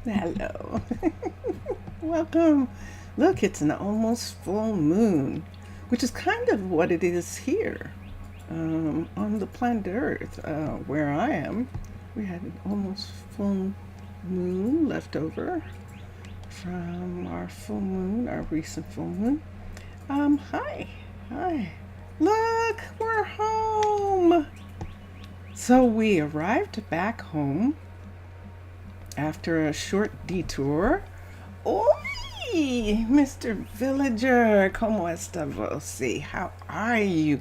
Hello. Welcome. Look, it's an almost full moon, which is kind of what it is here on the planet Earth, where I am. We had an almost full moon left over from our full moon, our recent full moon. Hi. Hi. Look, we're home. So we arrived back home after a short detour. Oi, Mr. Villager, ¿cómo está você? How are you?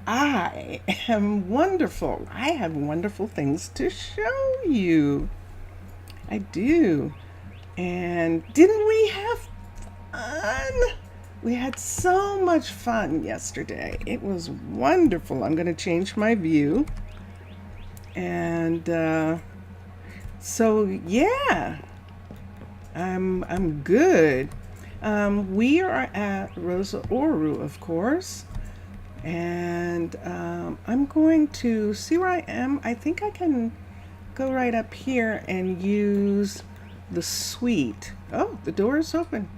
I am wonderful. I have wonderful things to show you. I do. And didn't we have fun? We had so much fun yesterday. It was wonderful. I'm going to change my view. And so, yeah, I'm good. We are at Rosa Ouro, of course, and I'm going to see where I am. I think I can go right up here and use the suite. Oh, the door is open.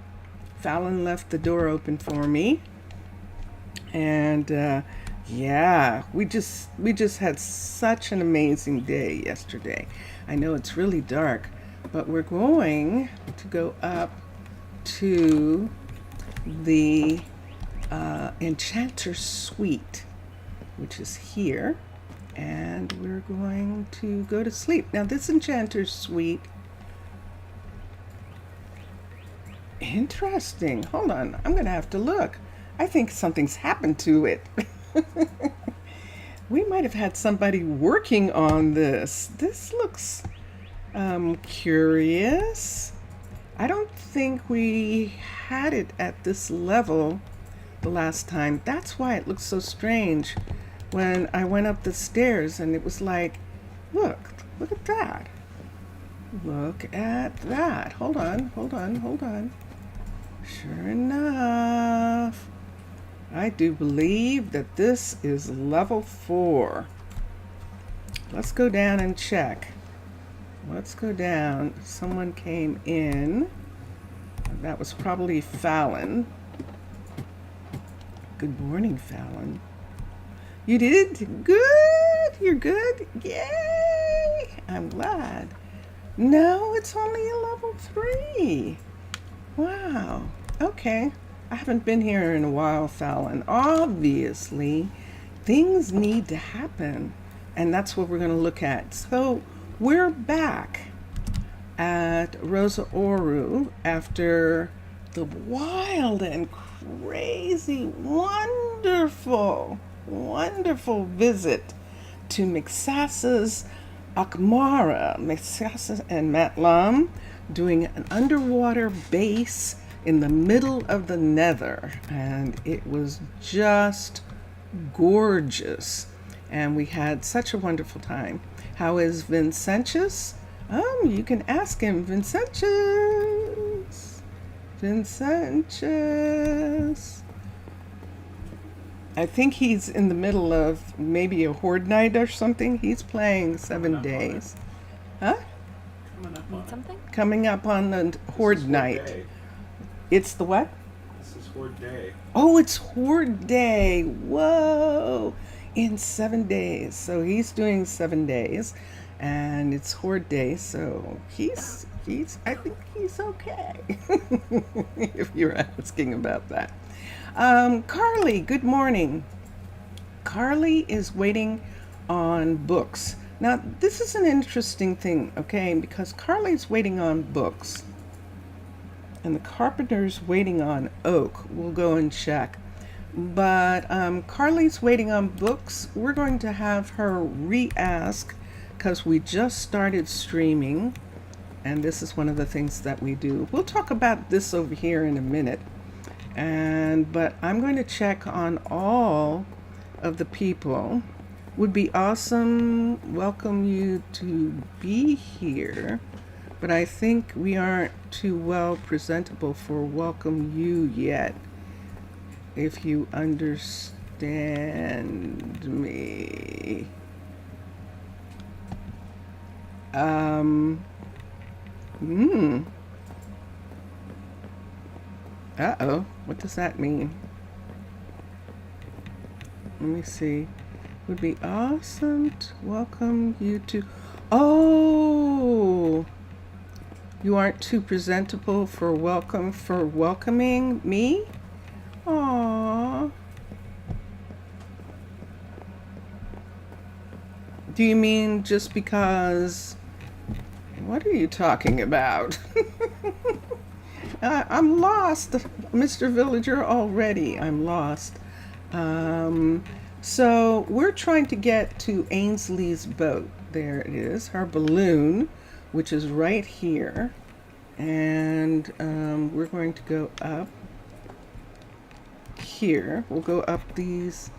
Fallon left the door open for me, and yeah, we just had such an amazing day yesterday. I know it's really dark, but we're going to go up to the Enchanter Suite, which is here, and we're going to go to sleep. Now, this Enchanter Suite, interesting. Hold on, I'm going to have to look. I think something's happened to it. We might have had somebody working on this. This looks curious. I don't think we had it at this level the last time. That's why it looks so strange when I went up the stairs and it was like, look at that. Look at that. Hold on. Sure enough, I do believe that this is level 4. Let's go down and check. Let's go down. Someone came in. That was probably Fallon. Good morning, Fallon. You did? Good. You're good? Yay. I'm glad. No, it's only a level 3. Wow. Okay. I haven't been here in a while, Fallon. Obviously, things need to happen, and that's what we're going to look at. So we're back at Rosa Ouro after the wild and crazy, wonderful visit to Mixasa's Akmara, Mixasa and Matlam, doing an underwater base in the middle of the nether, and it was just gorgeous, and we had such a wonderful time. How is Vincentius? You can ask him. Vincentius. I think he's in the middle of maybe a horde night or something. He's playing 7 days. Huh? Need something? Coming up on the horde night. Day. It's the what? This is Horde Day. Oh, it's Horde Day. Whoa. In 7 days. So he's doing 7 days and it's Horde Day. So he's I think he's okay. If you're asking about that. Carly, good morning. Carly is waiting on books. Now, this is an interesting thing, okay? Because Carly's waiting on books. And the carpenter's waiting on oak. We'll go and check. But Carly's waiting on books. We're going to have her re-ask because we just started streaming. And this is one of the things that we do. We'll talk about this over here in a minute. But I'm going to check on all of the people. Would be awesome. Welcome you to be here. But I think we aren't too well presentable for welcome you yet, if you understand me. Mm. Uh-oh. What does that mean? Let me see. Would be awesome to welcome you to... Oh! You aren't too presentable for welcoming me? Aww. Do you mean just because... What are you talking about? I'm lost, Mr. Villager, already. I'm lost. So we're trying to get to Ainsley's boat. There it is, her balloon, which is right here. And we're going to go up here. We'll go up this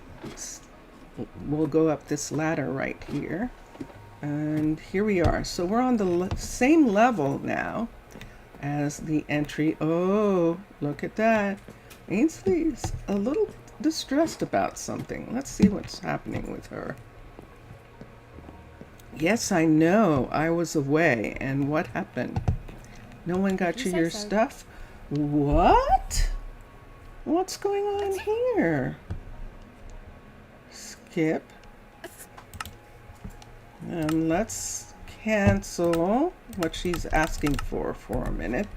ladder right here. And here we are. So we're on the same level now as the entry. Oh, look at that. Ainsley's a little distressed about something. Let's see what's happening with her. Yes, I know. I was away. And what happened? No one got you your stuff? What? What's going on here? Skip. And let's cancel what she's asking for a minute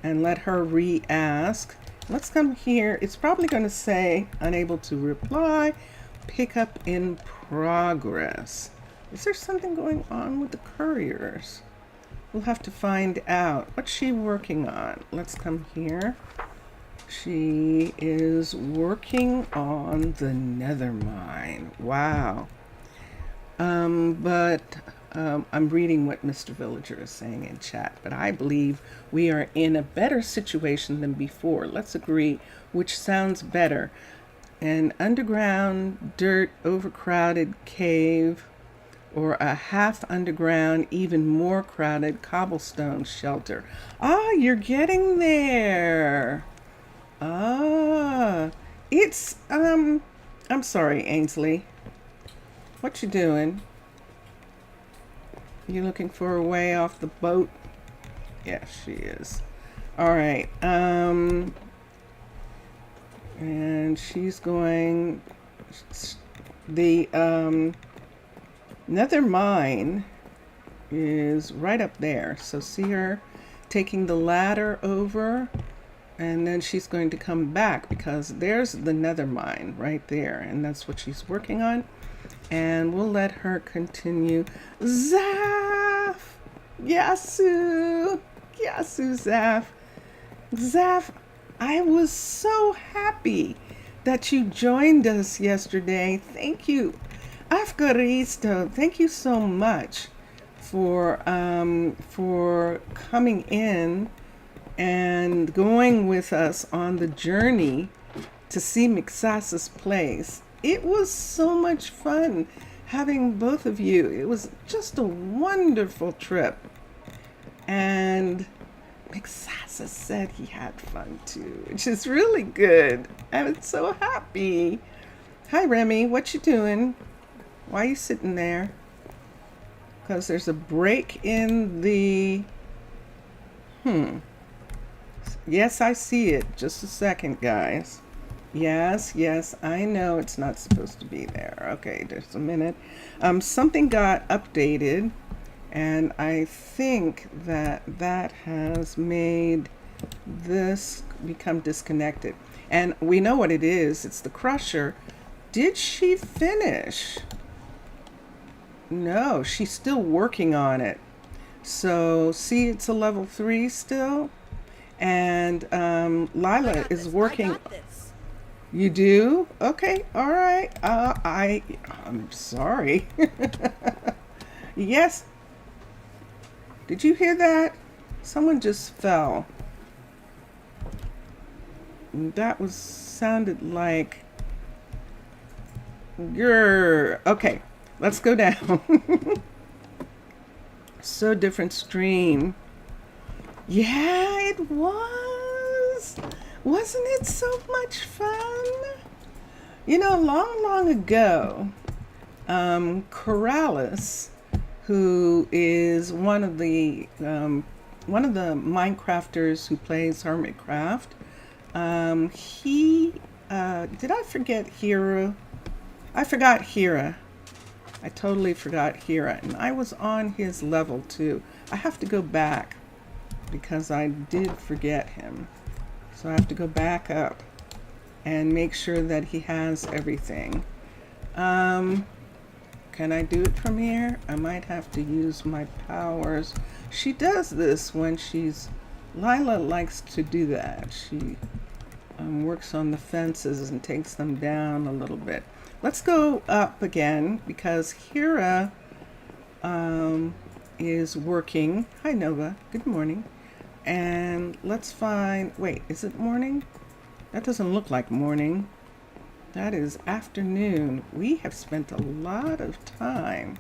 and let her re-ask. Let's come here. It's probably going to say unable to reply, pick up in progress. Is there something going on with the couriers? We'll have to find out. What's she working on? Let's come here. She is working on the nether mine. Wow. I'm reading what Mr. Villager is saying in chat, but I believe we are in a better situation than before. Let's agree which sounds better. An underground, dirt, overcrowded cave, or a half underground, even more crowded cobblestone shelter. Ah, you're getting there. Ah, it's, I'm sorry, Ainsley. What you doing? You looking for a way off the boat? Yeah, she is. All right. And she's going. The nether mine is right up there. So see her taking the ladder over, and then she's going to come back because there's the nether mine right there, and that's what she's working on. And we'll let her continue. Zaf! Yasu! Yasu, Zaf. Zaf, I was so happy that you joined us yesterday. Thank you. Afgaristo, thank you so much for coming in and going with us on the journey to see Mixasa's place. It was so much fun having both of you. It was just a wonderful trip. And Mixasa said he had fun too, which is really good. I was so happy. Hi, Remy. What you doing? Why are you sitting there? Because there's a break in the... Yes, I see it. Just a second, guys. Yes, I know it's not supposed to be there. Okay, just a minute. Something got updated, and I think that has made this become disconnected. And we know what it is. It's the crusher. Did she finish? No, she's still working on it. So, see, it's a level 3 still. And Lila is working... You do? Okay, all right. I'm sorry. Yes. Did you hear that? Someone just fell. That sounded like... Grr. Okay, let's go down. So different stream. Yeah, it was. Wasn't it so much fun? You know, long ago, Corrales, who is one of the one of the Minecrafters who plays Hermitcraft. He did I forget Hira? I forgot Hira. I totally forgot Hira, and I was on his level too. I have to go back because I did forget him. So I have to go back up and make sure that he has everything. Can I do it from here? I might have to use my powers. She does this when Lila likes to do that. She works on the fences and takes them down a little bit. Let's go up again because Hira is working. Hi Nova, good morning. And let's find, wait, is it morning? That doesn't look like morning. That is afternoon. We have spent a lot of time.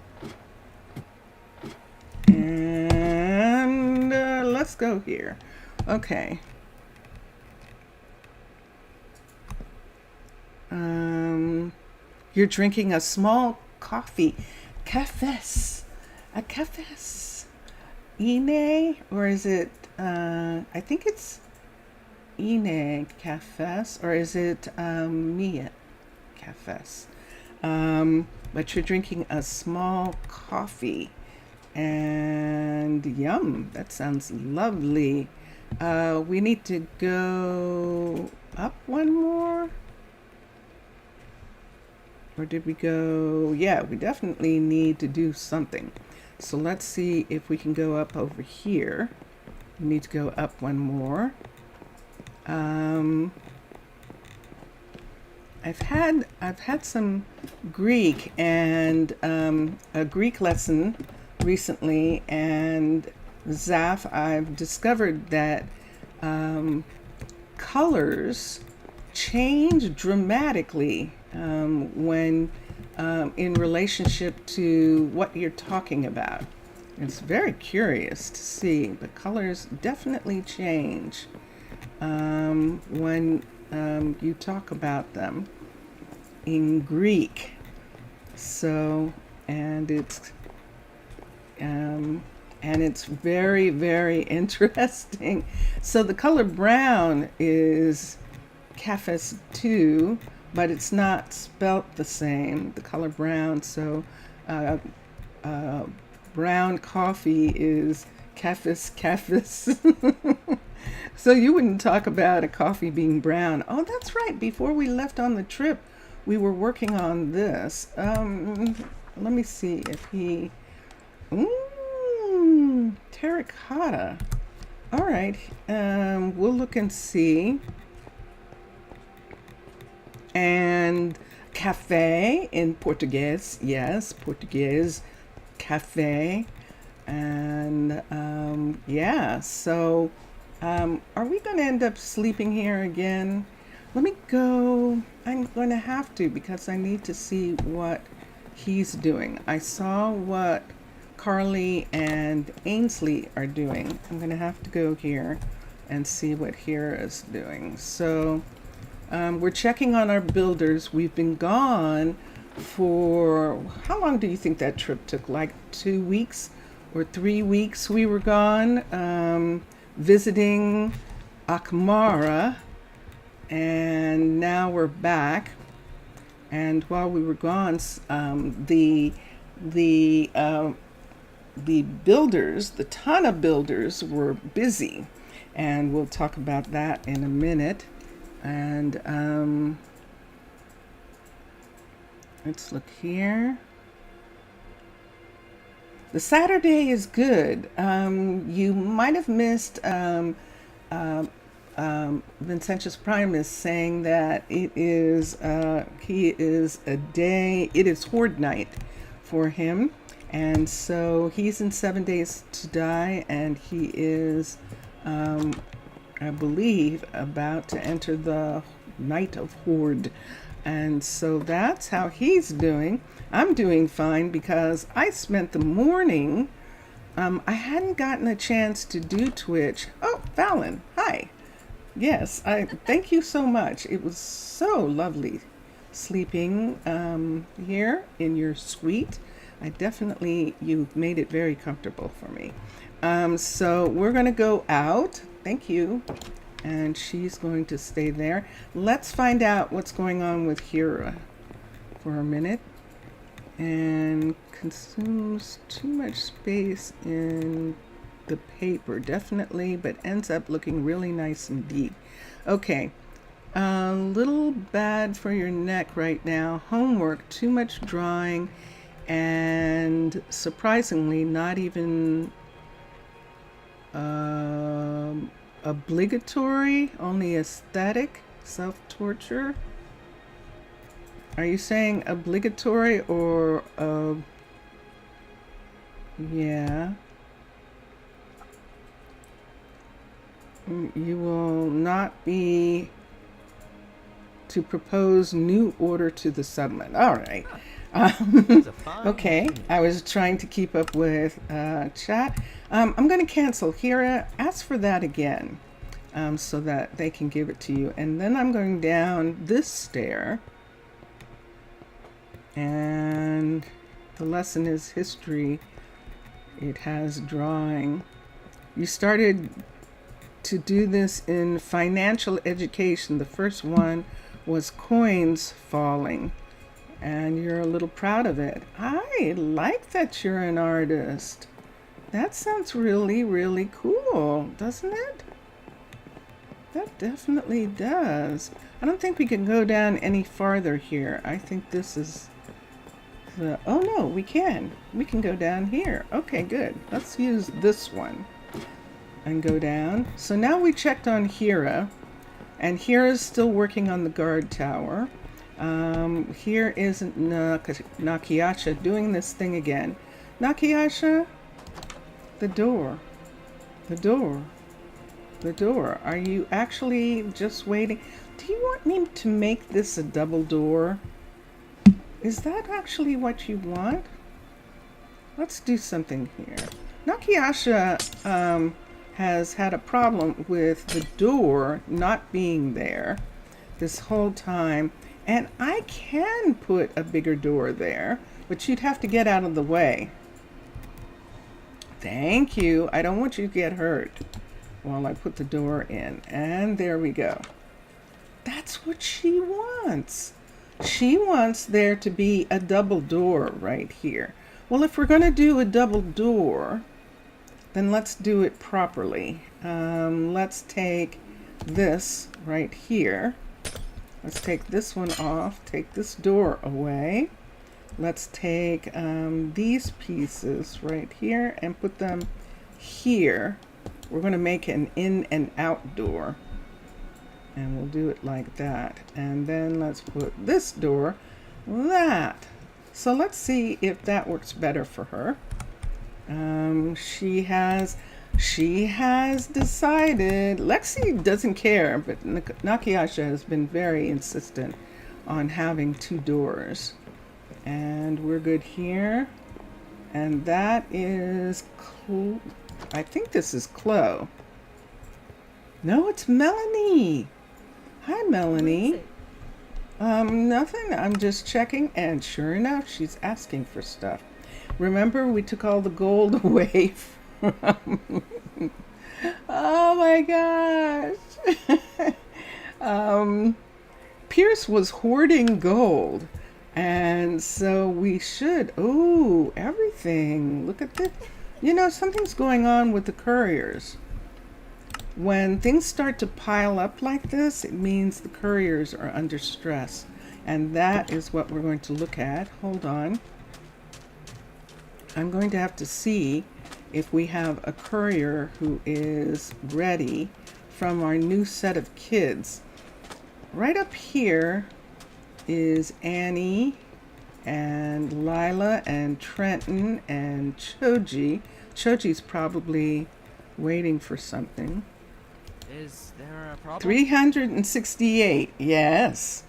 And let's go here. Okay. You're drinking a small coffee. Cafés. A cafés. Ine? Or is it, I think it's Ine cafés. Or is it Mia cafés? But you're drinking a small coffee. And yum, that sounds lovely. We need to go up one more. Or did we go? Yeah, we definitely need to do something. So let's see if we can go up over here. We need to go up one more. I've had some Greek and a Greek lesson recently, and Zaf, I've discovered that colors change dramatically when in relationship to what you're talking about. It's very curious to see, but colors definitely change when you talk about them in Greek. So, and it's very, very interesting. So the color brown is cafés too, but it's not spelt the same, the color brown. So brown coffee is cafés. So you wouldn't talk about a coffee being brown. Oh, that's right. Before we left on the trip, we were working on this. Let me see if he... terracotta. All right. We'll look and see. And café in Portuguese. Yes, Portuguese. Café. And yeah, so are we going to end up sleeping here again? Let me go. I'm going to have to because I need to see what he's doing. I saw what Carly and Ainsley are doing. I'm going to have to go here and see what Hira is doing. So we're checking on our builders. We've been gone for, how long do you think that trip took? Like 2 weeks or 3 weeks we were gone visiting Akmara, and now we're back. And while we were gone, the builders, the Tana Builders, were busy, and we'll talk about that in a minute. And let's look here. The Saturday is good. You might have missed Vincentius Primus saying that it is horde night for him. And so he's in 7 days to die, and he is, I believe, about to enter the night of horde. And so that's how he's doing. I'm doing fine because I spent the morning, I hadn't gotten a chance to do Twitch. Oh, Fallon, hi. Yes, I thank you so much. It was so lovely sleeping here in your suite. You've made it very comfortable for me. So we're going to go out. Thank you. And she's going to stay there. Let's find out what's going on with Hira for a minute. And consumes too much space in the paper, definitely, but ends up looking really nice indeed. Okay. A little bad for your neck right now. Homework, too much drawing, and surprisingly not even obligatory, only aesthetic, self-torture. Are you saying obligatory or yeah. You will not be to propose new order to the settlement. All right. Okay, I was trying to keep up with chat. I'm going to cancel Hira. Ask for that again so that they can give it to you. And then I'm going down this stair. And the lesson is history. It has drawing. You started to do this in financial education. The first one was coins falling. And you're a little proud of it. I like that you're an artist. That sounds really, really cool, doesn't it? That definitely does. I don't think we can go down any farther here. I think this is the... Oh no, we can. We can go down here. Okay, good. Let's use this one and go down. So now we checked on Hira. And Hira's still working on the guard tower. Here is Nakiasha doing this thing again. Nakiasha, the door. Are you actually just waiting? Do you want me to make this a double door? Is that actually what you want? Let's do something here. Nakiasha has had a problem with the door not being there this whole time. And I can put a bigger door there, but you'd have to get out of the way. Thank you. I don't want you to get hurt while I put the door in. And there we go. That's what she wants. She wants there to be a double door right here. Well, if we're going to do a double door, then let's do it properly. Let's take this right here. Let's take this one off, take this door away. Let's take these pieces right here and put them here. We're going to make an in and out door. And we'll do it like that. And then let's put this door, that. So let's see if that works better for her. She has decided. Lexi doesn't care, but Nakiasha has been very insistent on having two doors. And we're good here. And that is, I think this is Chloe. No, it's Melanie. Hi, Melanie. Nothing. I'm just checking. And sure enough, she's asking for stuff. Remember, we took all the gold away from... Oh my gosh. Pierce was hoarding gold. And so we should... Oh, everything. Look at this. You know, something's going on with the couriers. When things start to pile up like this, it means the couriers are under stress. And that is what we're going to look at. Hold on. I'm going to have to see if we have a courier who is ready from our new set of kids. Right up here is Annie and Lila and Trenton and Choji. Choji's probably waiting for something. Is there a problem? 368, yes.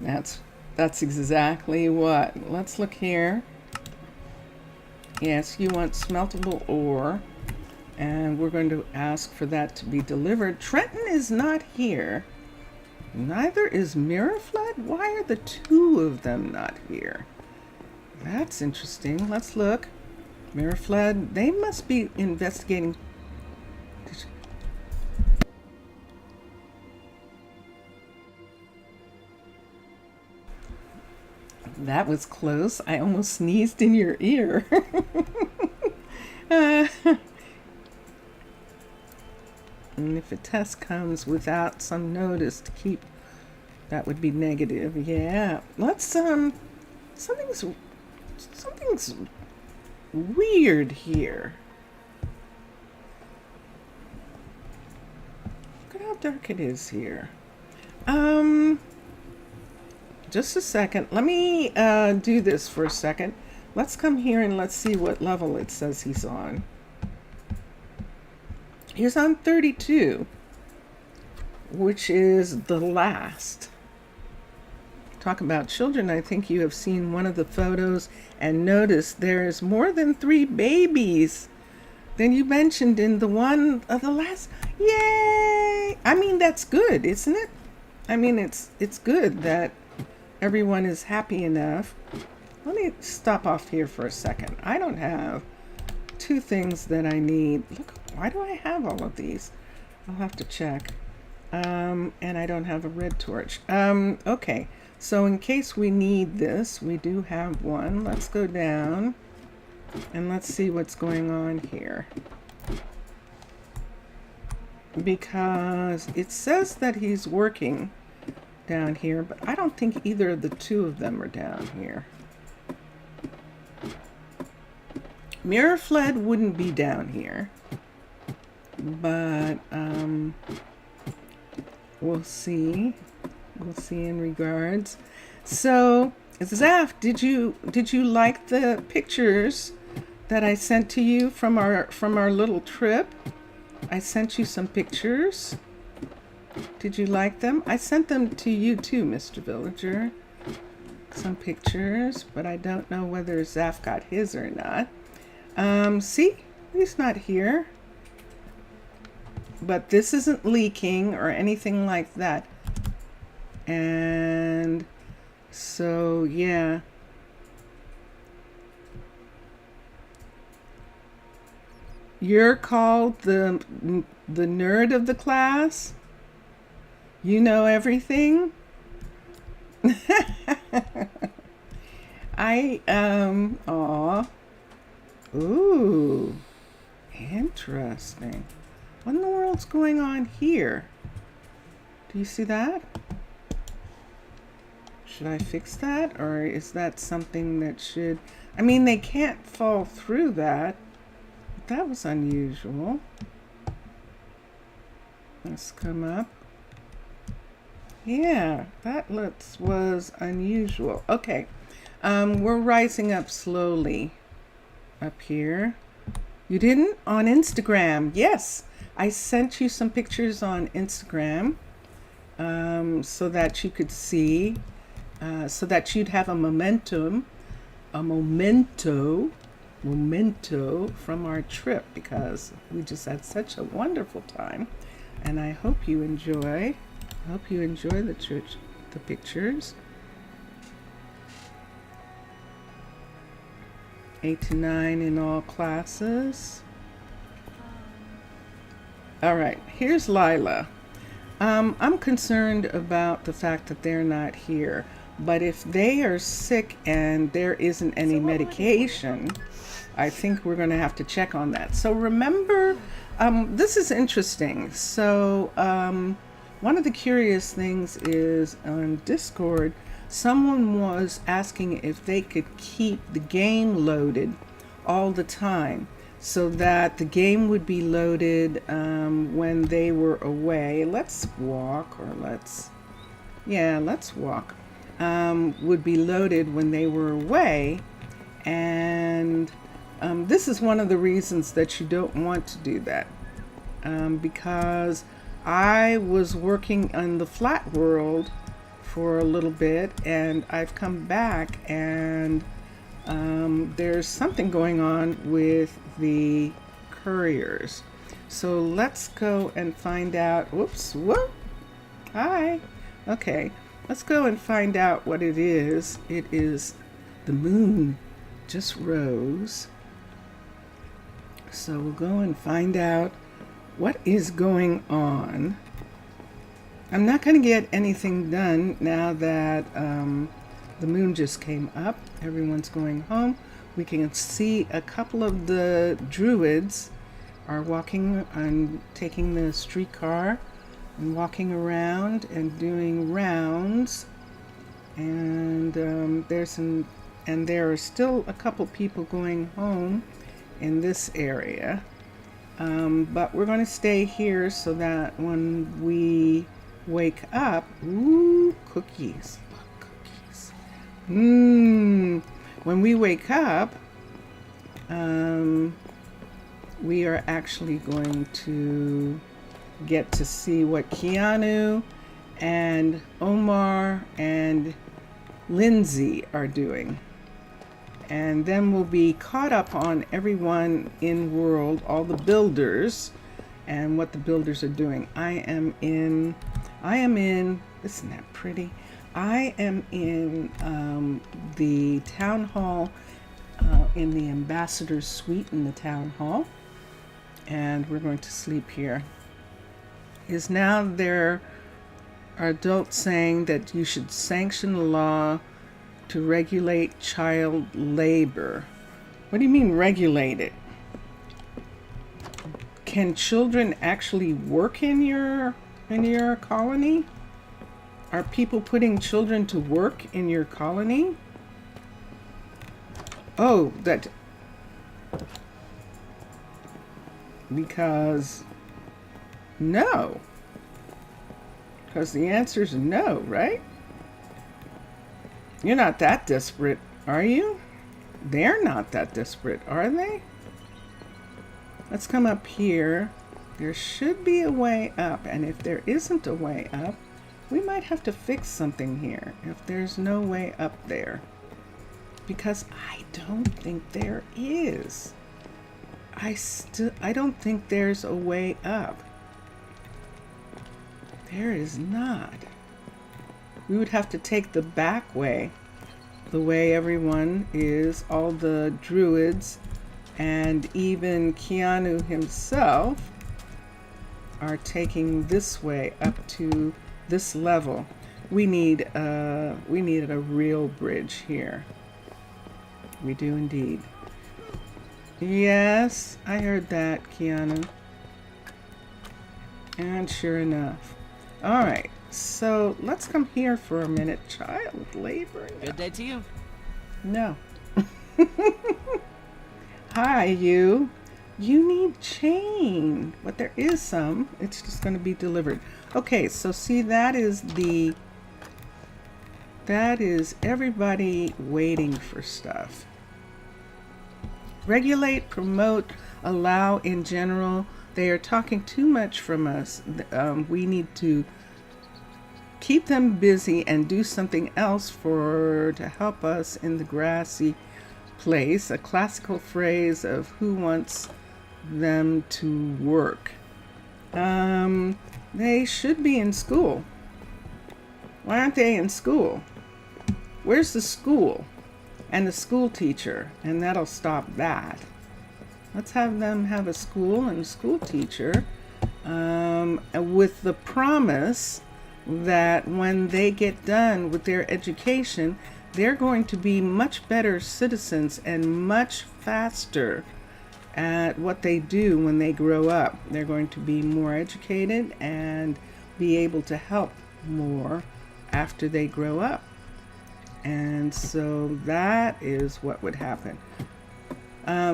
That's exactly what. Let's look here. Yes, you want smeltable ore, and we're going to ask for that to be delivered. Trenton is not here. Neither is Mirafled. Why are the two of them not here? That's interesting. Let's look. Mirror flood. They must be investigating. That was close. I almost sneezed in your ear. And if a test comes without some notice to keep, that would be negative. Yeah. Let's something's weird here. Look at how dark it is here. Just a second. Let me do this for a second. Let's come here and let's see what level it says he's on. He's on 32, which is the last. Talk about children. I think you have seen one of the photos and noticed there is more than 3 babies than you mentioned in the one of the last. Yay! I mean, that's good, isn't it? I mean, it's good that everyone is happy enough. Let me stop off here for a second. I don't have 2 things that I need. Look, why do I have all of these? I'll have to check. And I don't have a red torch. Okay. So in case we need this, we do have one. Let's go down and let's see what's going on here. Because it says that he's working down here, but I don't think either of the 2 of them are down here. Mirror flood wouldn't be down here, but we'll see. We'll see in regards. So, Zaf, did you like the pictures that I sent to you from our little trip? I sent you some pictures. Did you like them? I sent them to you too, Mr. Villager. Some pictures, but I don't know whether Zaf got his or not. See, he's not here. But this isn't leaking or anything like that. And so, yeah. You're called the nerd of the class? You know everything? Aw. Ooh, interesting. What in the world's going on here? Do you see that? Should I fix that? Or is that something that should... I mean, they can't fall through that. But that was unusual. Let's come up. Yeah, that was unusual. Okay, we're rising up slowly up here. You didn't? On Instagram. Yes, I sent you some pictures on Instagram so that you could see, so that you'd have a memento from our trip, because we just had such a wonderful time, and I hope you enjoy. I hope you enjoy the church, the pictures. 8 to 9 in all classes. All right, here's Lila. I'm concerned about the fact that they're not here, but if they are sick and there isn't any medication, I think we're going to have to check on that. So remember, this is interesting. So one of the curious things is on Discord, someone was asking if they could keep the game loaded all the time so that the game would be loaded when they were away. Let's walk, or let's walk. Would be loaded when they were away. And this is one of the reasons that you don't want to do that. Because I was working on the flat world for a little bit, and I've come back, and there's something going on with the couriers. So let's go and find out. Whoops, whoop. Hi. Okay, let's go and find out what it is. It is the moon. just rose. So we'll go and find out what is going on. I'm not going to get anything done now that the moon just came up. Everyone's going home. We can see a couple of the druids are walking and taking the streetcar and walking around and doing rounds. And there are still a couple people going home in this area. But we're going to stay here so that when we wake up, ooh, cookies, look, cookies. When we wake up, we are actually going to get to see what Keanu and Omar and Lindsay are doing. And then we'll be caught up on everyone in world, all the builders, and what the builders are doing. I am in, isn't that pretty? I am in the town hall, in the ambassador's suite in the town hall. And we're going to sleep here. Is now there are adults saying that you should sanction a law to regulate child labor. What do you mean regulate it? Can children actually work in your colony? Are people putting children to work in your colony? Oh, that because no. Because the answer is no, right? You're not that desperate, are you? They're not that desperate, are they? Let's come up here. There should be a way up, and if there isn't a way up, we might have to fix something here if there's no way up there. Because I don't think there is. I don't think there's a way up. There is not. We would have to take the back way, the way everyone is, all the druids, and even Keanu himself are taking this way up to this level. We needed a real bridge here. We do indeed. Yes, I heard that, Keanu. And sure enough. All right, so let's come here for a minute. Child labor. No. Good day to you. No. Hi, you. You need chain, but there is some. It's just going to be delivered. Okay, so see, that is everybody waiting for stuff. Regulate, promote, allow in general. They are talking too much from us. We need to keep them busy and do something else to help us in the grassy place. A classical phrase of who wants them to work. They should be in school. Why aren't they in school? Where's the school and the school teacher? And that'll stop that. Let's have them have a school and a school teacher, with the promise that when they get done with their education, they're going to be much better citizens and much faster at what they do when they grow up. They're going to be more educated and be able to help more after they grow up. And so that is what would happen.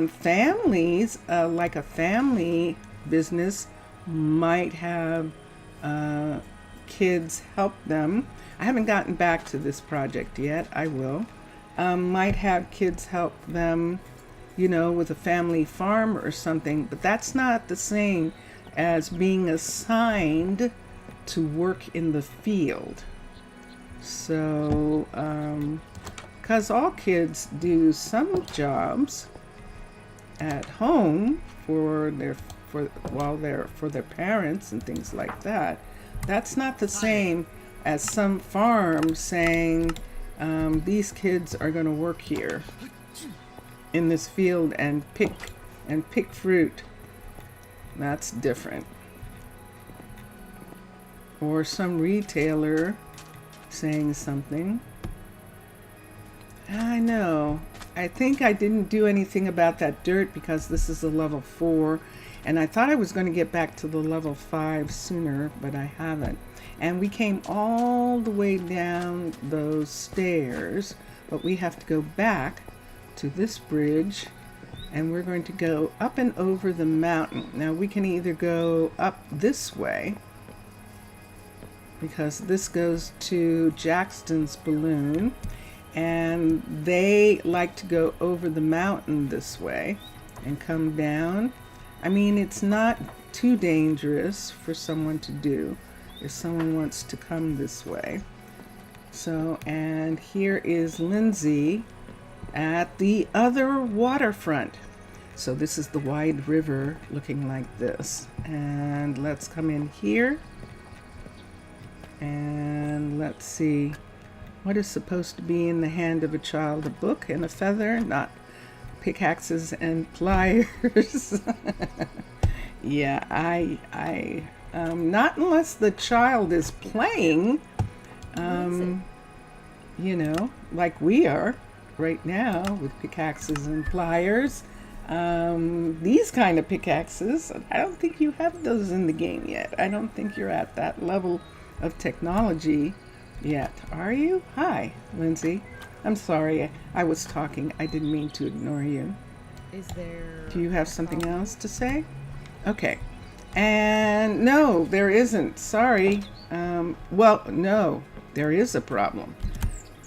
Families, like a family business, might have kids help them. I haven't gotten back to this project yet. I will. Might have kids help them, with a family farm or something, but that's not the same as being assigned to work in the field. So, because all kids do some jobs at home for their parents and things like that. That's not the same as some farm saying these kids are going to work here. in this field and pick fruit. That's different. Or some retailer saying something. I know. I think I didn't do anything about that dirt because this is a level 4, and I thought I was going to get back to the level 5 sooner, but I haven't. And we came all the way down those stairs, but we have to go back to this bridge, and we're going to go up and over the mountain. Now we can either go up this way, because this goes to Jackson's balloon, and they like to go over the mountain this way and come down. I mean, it's not too dangerous for someone to do if someone wants to come this way. So, and here is Lindsay at the other waterfront. So this is the wide river looking like this. And let's come in here. And let's see. What is supposed to be in the hand of a child? A book and a feather, not pickaxes and pliers. Yeah, I not unless the child is playing, you know, like we are right now with pickaxes and pliers. These kind of pickaxes, I don't think you have those in the game yet. I don't think you're at that level of technology yet, are you? Hi, Lindsay. I'm sorry, I was talking. I didn't mean to ignore you. Is there... Do you have something else to say? Okay. And no, there isn't. Sorry. Well, no, there is a problem.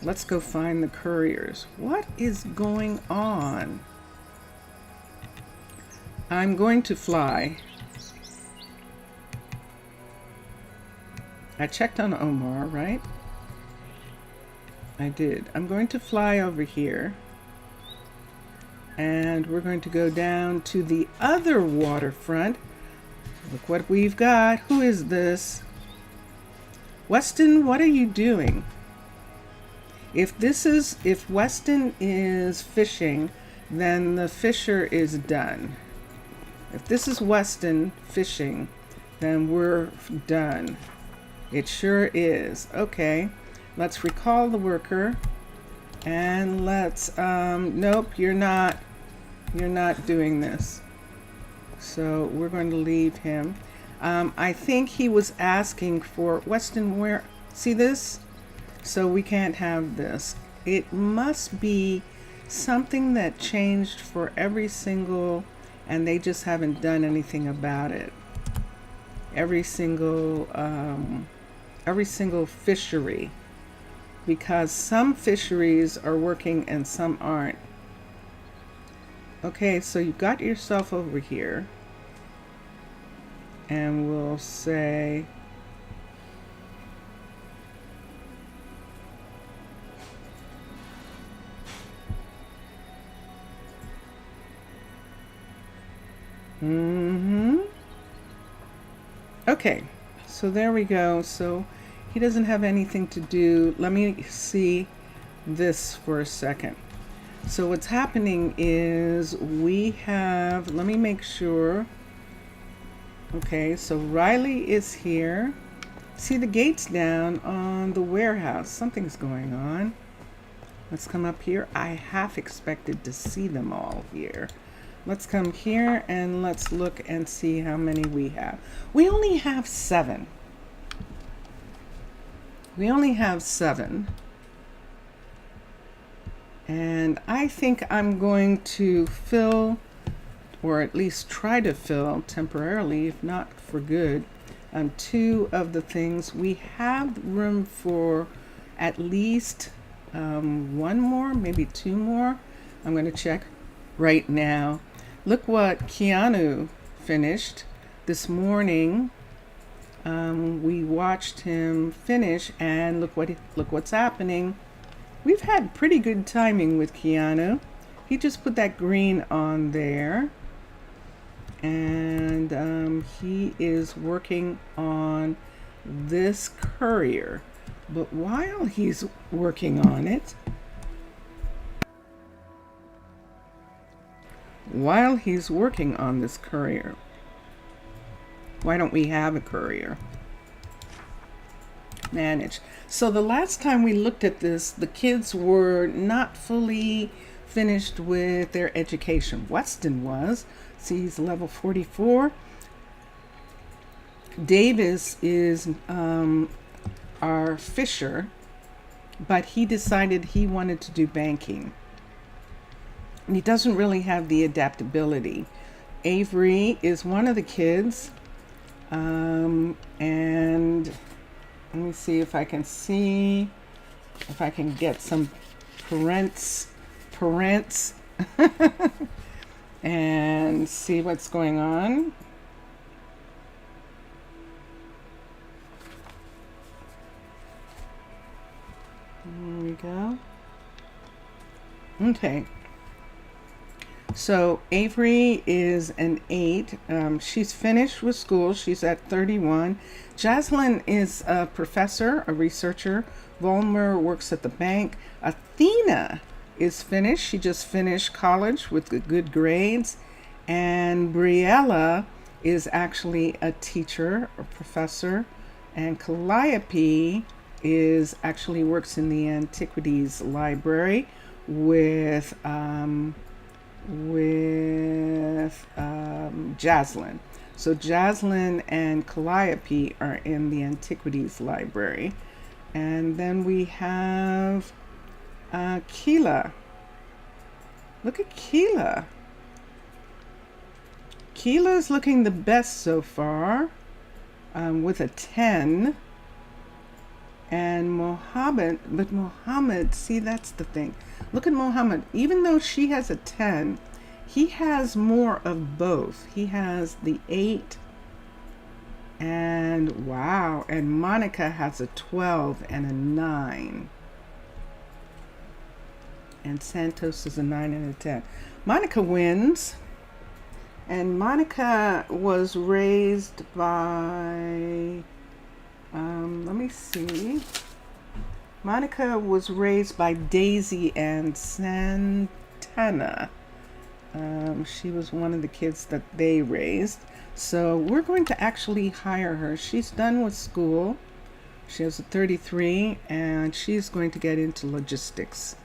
Let's go find the couriers. What is going on? I'm going to fly. I checked on Omar, right? I did. I'm going to fly over here. And we're going to go down to the other waterfront. Look what we've got. Who is this? Weston, what are you doing? If Weston is fishing, then the fisher is done. If this is Weston fishing, then we're done. It sure is. Okay. Let's recall the worker. And let's, nope, you're not doing this. So we're going to leave him. I think he was asking for, Weston, where, see this? So we can't have this. It must be something that changed for every single, and they just haven't done anything about it. Every single fishery. Because some fisheries are working and some aren't. Okay, so you got yourself over here. And we'll say... Okay, so there we go. So he doesn't have anything to do. Let me see this for a second. So what's happening is we have, let me make sure. Okay, so Riley is here. See the gates down on the warehouse. Something's going on. Let's come up here. I half expected to see them all here. Let's come here and let's look and see how many we have. We only have 7. We only have 7. And I think I'm going to fill, or at least try to fill temporarily, if not for good, 2 of the things. We have room for at least 1 more, maybe 2 more. I'm going to check right now. Look what Keanu finished this morning. We watched him finish, and look what's happening. We've had pretty good timing with Keanu. He just put that green on there, and he is working on this courier. But while he's working on it, while he's working on this courier. Why don't we have a courier? Manage. So the last time we looked at this, the kids were not fully finished with their education. Weston was. See, he's level 44. Davis is our fisher, but he decided he wanted to do banking. And he doesn't really have the adaptability. Avery is one of the kids. And let me see if I can get some parents and see what's going on. There we go. Okay. So Avery is an 8. She's finished with school. She's at 31. Jaslyn is a professor, a researcher. Volmer works at the bank. Athena is finished. She just finished college with good grades. And Briella is actually a teacher, a professor. And Calliope is actually works in the Antiquities Library with Jaslyn. So Jaslyn and Calliope are in the Antiquities Library. And then we have Keela. Look at Keela. Keela's looking the best so far with a 10. And Mohammed, see, that's the thing. Look at Mohammed. Even though she has a 10, he has more of both. He has the 8. And wow. And Monica has a 12 and a 9. And Santos is a 9 and a 10. Monica wins. And Monica was raised by... let me see. Monica was raised by Daisy and Santana. She was one of the kids that they raised. So we're going to actually hire her. She's done with school. She has a 33 and she's going to get into logistics.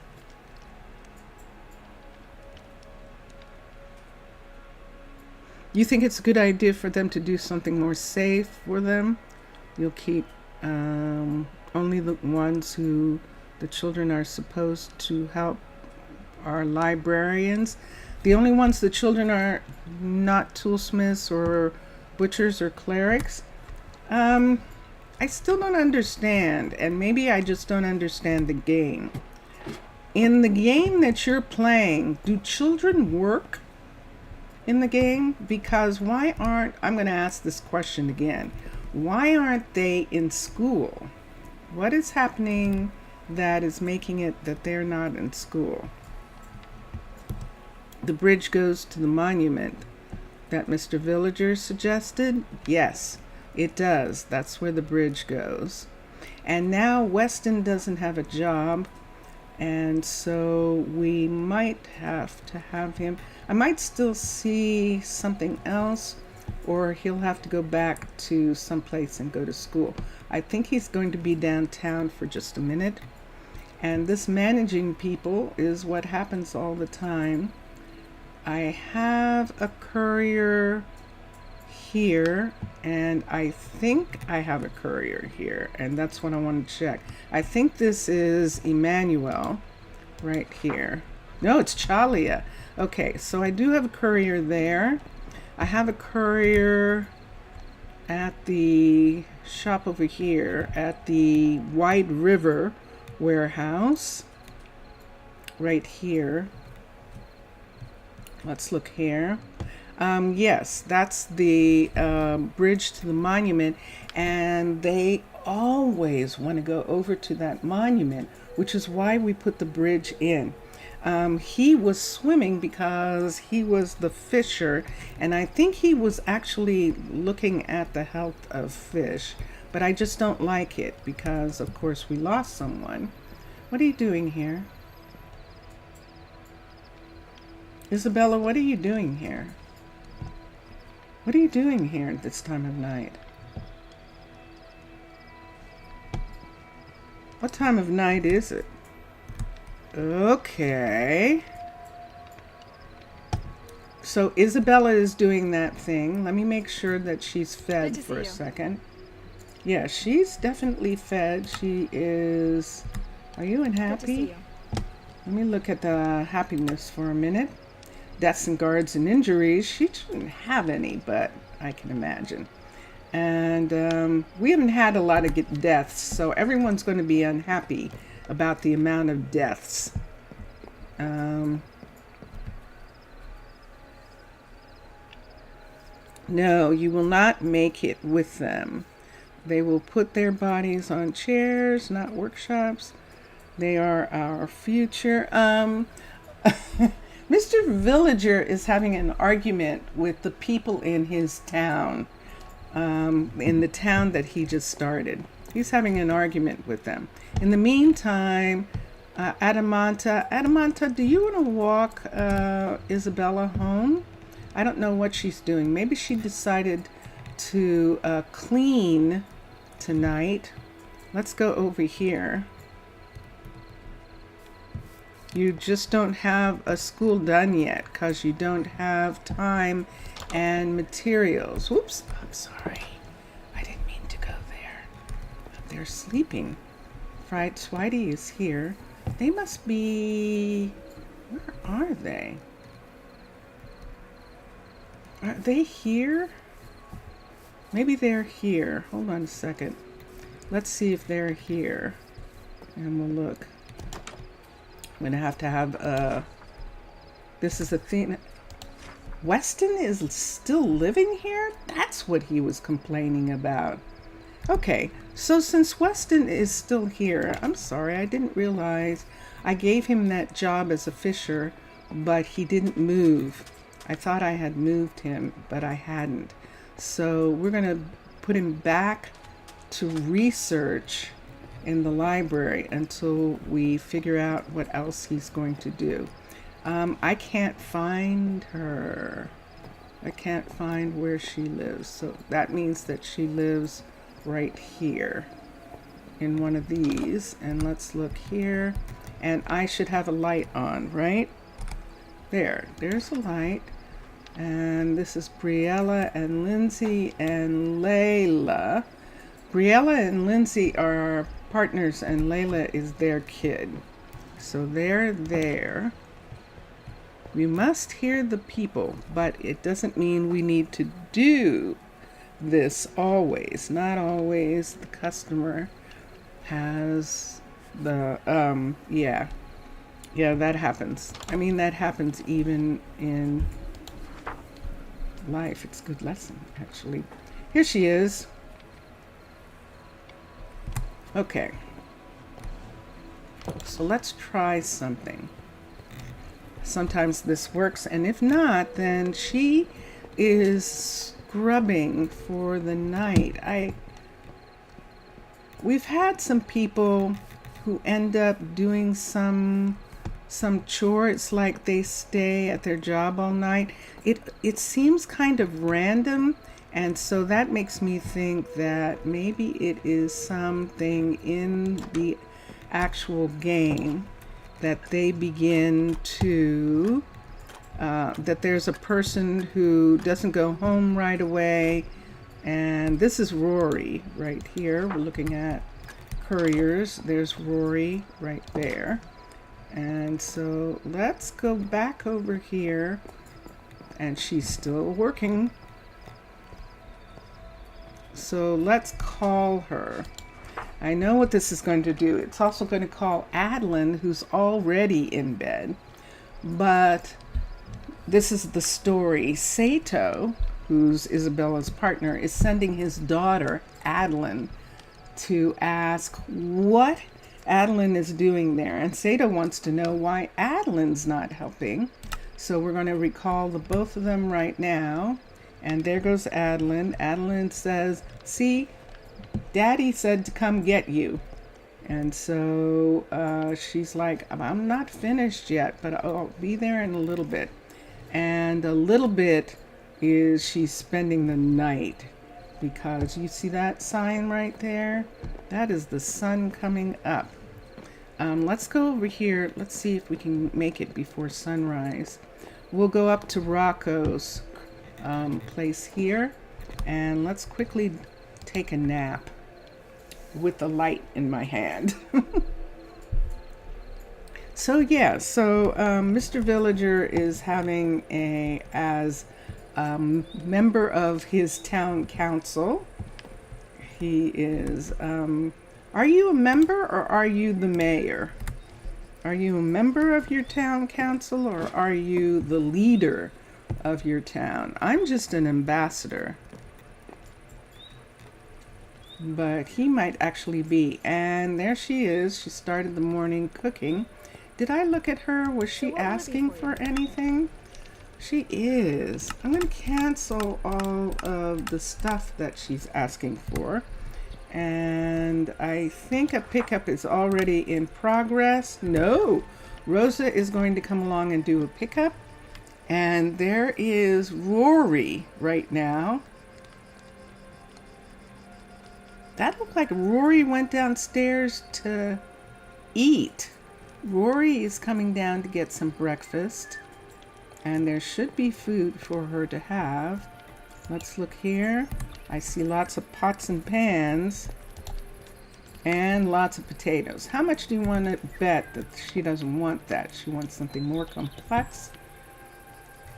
You think it's a good idea for them to do something more safe for them? You'll keep only the ones who the children are supposed to help are librarians. The only ones the children are not toolsmiths or butchers or clerics. I still don't understand, and maybe I just don't understand the game. In the game that you're playing, do children work in the game? Because why aren't, I'm going to ask this question again. Why aren't they in school? What is happening that is making it that they're not in school? The bridge goes to the monument that Mr. Villager suggested. Yes, it does. That's where the bridge goes. And now Weston doesn't have a job, and so we might have to have him. I might still see something else, or he'll have to go back to someplace and go to school. I think he's going to be downtown for just a minute. And this managing people is what happens all the time. I have a courier here, and I think I have a courier here, and that's what I want to check. I think this is Emmanuel right here. No, it's Chalia. Okay, so I do have a courier there. I have a courier at the shop over here at the White River warehouse right here. Let's look here. Yes, that's the bridge to the monument, and they always want to go over to that monument, which is why we put the bridge in. He was swimming because he was the fisher, and I think he was actually looking at the health of fish, but I just don't like it because, of course, we lost someone. What are you doing here? Isabella, what are you doing here? What are you doing here at this time of night? What time of night is it? Okay. So Isabella is doing that thing. Let me make sure that she's fed for a second. Yeah, she's definitely fed. She is... Are you unhappy? Let me look at the happiness for a minute. Deaths and guards and injuries. She shouldn't have any, but I can imagine. And we haven't had a lot of deaths, so everyone's going to be unhappy about the amount of deaths. No, you will not make it with them. They will put their bodies on chairs, not workshops. They are our future. Mr. Villager is having an argument with the people in his town, in the town that he just started. He's having an argument with them. In the meantime, Adamanta, do you want to walk Isabella home? I don't know what she's doing. Maybe she decided to clean tonight. Let's go over here. You just don't have a school done yet because you don't have time and materials. Whoops, I'm sorry. I didn't mean to go there. They're sleeping. Fried Swidey is here. They must be... Where are they? Are they here? Maybe they're here. Hold on a second. Let's see if they're here. And we'll look. I'm going to have this is a thing. Weston is still living here? That's what he was complaining about. Okay, so since Weston is still here, I'm sorry, I didn't realize I gave him that job as a fisher, but he didn't move. I thought I had moved him, but I hadn't. So we're going to put him back to research in the library until we figure out what else he's going to do. I can't find her. I can't find where she lives. So that means that she lives right here in one of these. And let's look here. And I should have a light on, right? There's a light. And this is Briella and Lindsay and Layla. Briella and Lindsay are partners and Layla is their kid. So they're there. We must hear the people, but it doesn't mean we need to do this always. Not always. The customer has the, yeah, that happens. I mean, that happens even in life. It's a good lesson, actually. Here she is. Okay. So let's try something. Sometimes this works, and if not, then she is scrubbing for the night. We've had some people who end up doing some chore. It's like they stay at their job all night. It seems kind of random, and so that makes me think that maybe it is something in the actual game that they begin to that there's a person who doesn't go home right away. And this is Rory right here. We're looking at couriers. There's Rory right there. And so let's go back over here. And she's still working. So let's call her. I know what this is going to do. It's also going to call Adeline, who's already in bed. But this is the story. Sato, who's Isabella's partner, is sending his daughter, Adeline, to ask what Adeline is doing there. And Sato wants to know why Adeline's not helping. So we're going to recall the both of them right now. And there goes Adeline. Adeline says, see, Daddy said to come get you. And so she's like, I'm not finished yet, but I'll be there in a little bit. and a little bit is she's spending the night, because you see that sign right there? That is the sun coming up. Let's go over here. Let's see if we can make it before sunrise. We'll go up to Rocco's place here, and let's quickly take a nap with the light in my hand. So yeah, Mr. Villager is having as member of his town council. He is, are you a member or are you the mayor? Are you a member of your town council or are you the leader of your town? I'm just an ambassador. But he might actually be. And there she is. She started the morning cooking. Did I look at her? Was she asking for anything? She is. I'm going to cancel all of the stuff that she's asking for. And I think a pickup is already in progress. No, Rosa is going to come along and do a pickup. And there is Rory right now. That looked like Rory went downstairs to eat. Rory is coming down to get some breakfast. And there should be food for her to have. Let's look here. I see lots of pots and pans. And lots of potatoes. How much do you want to bet that she doesn't want that? She wants something more complex.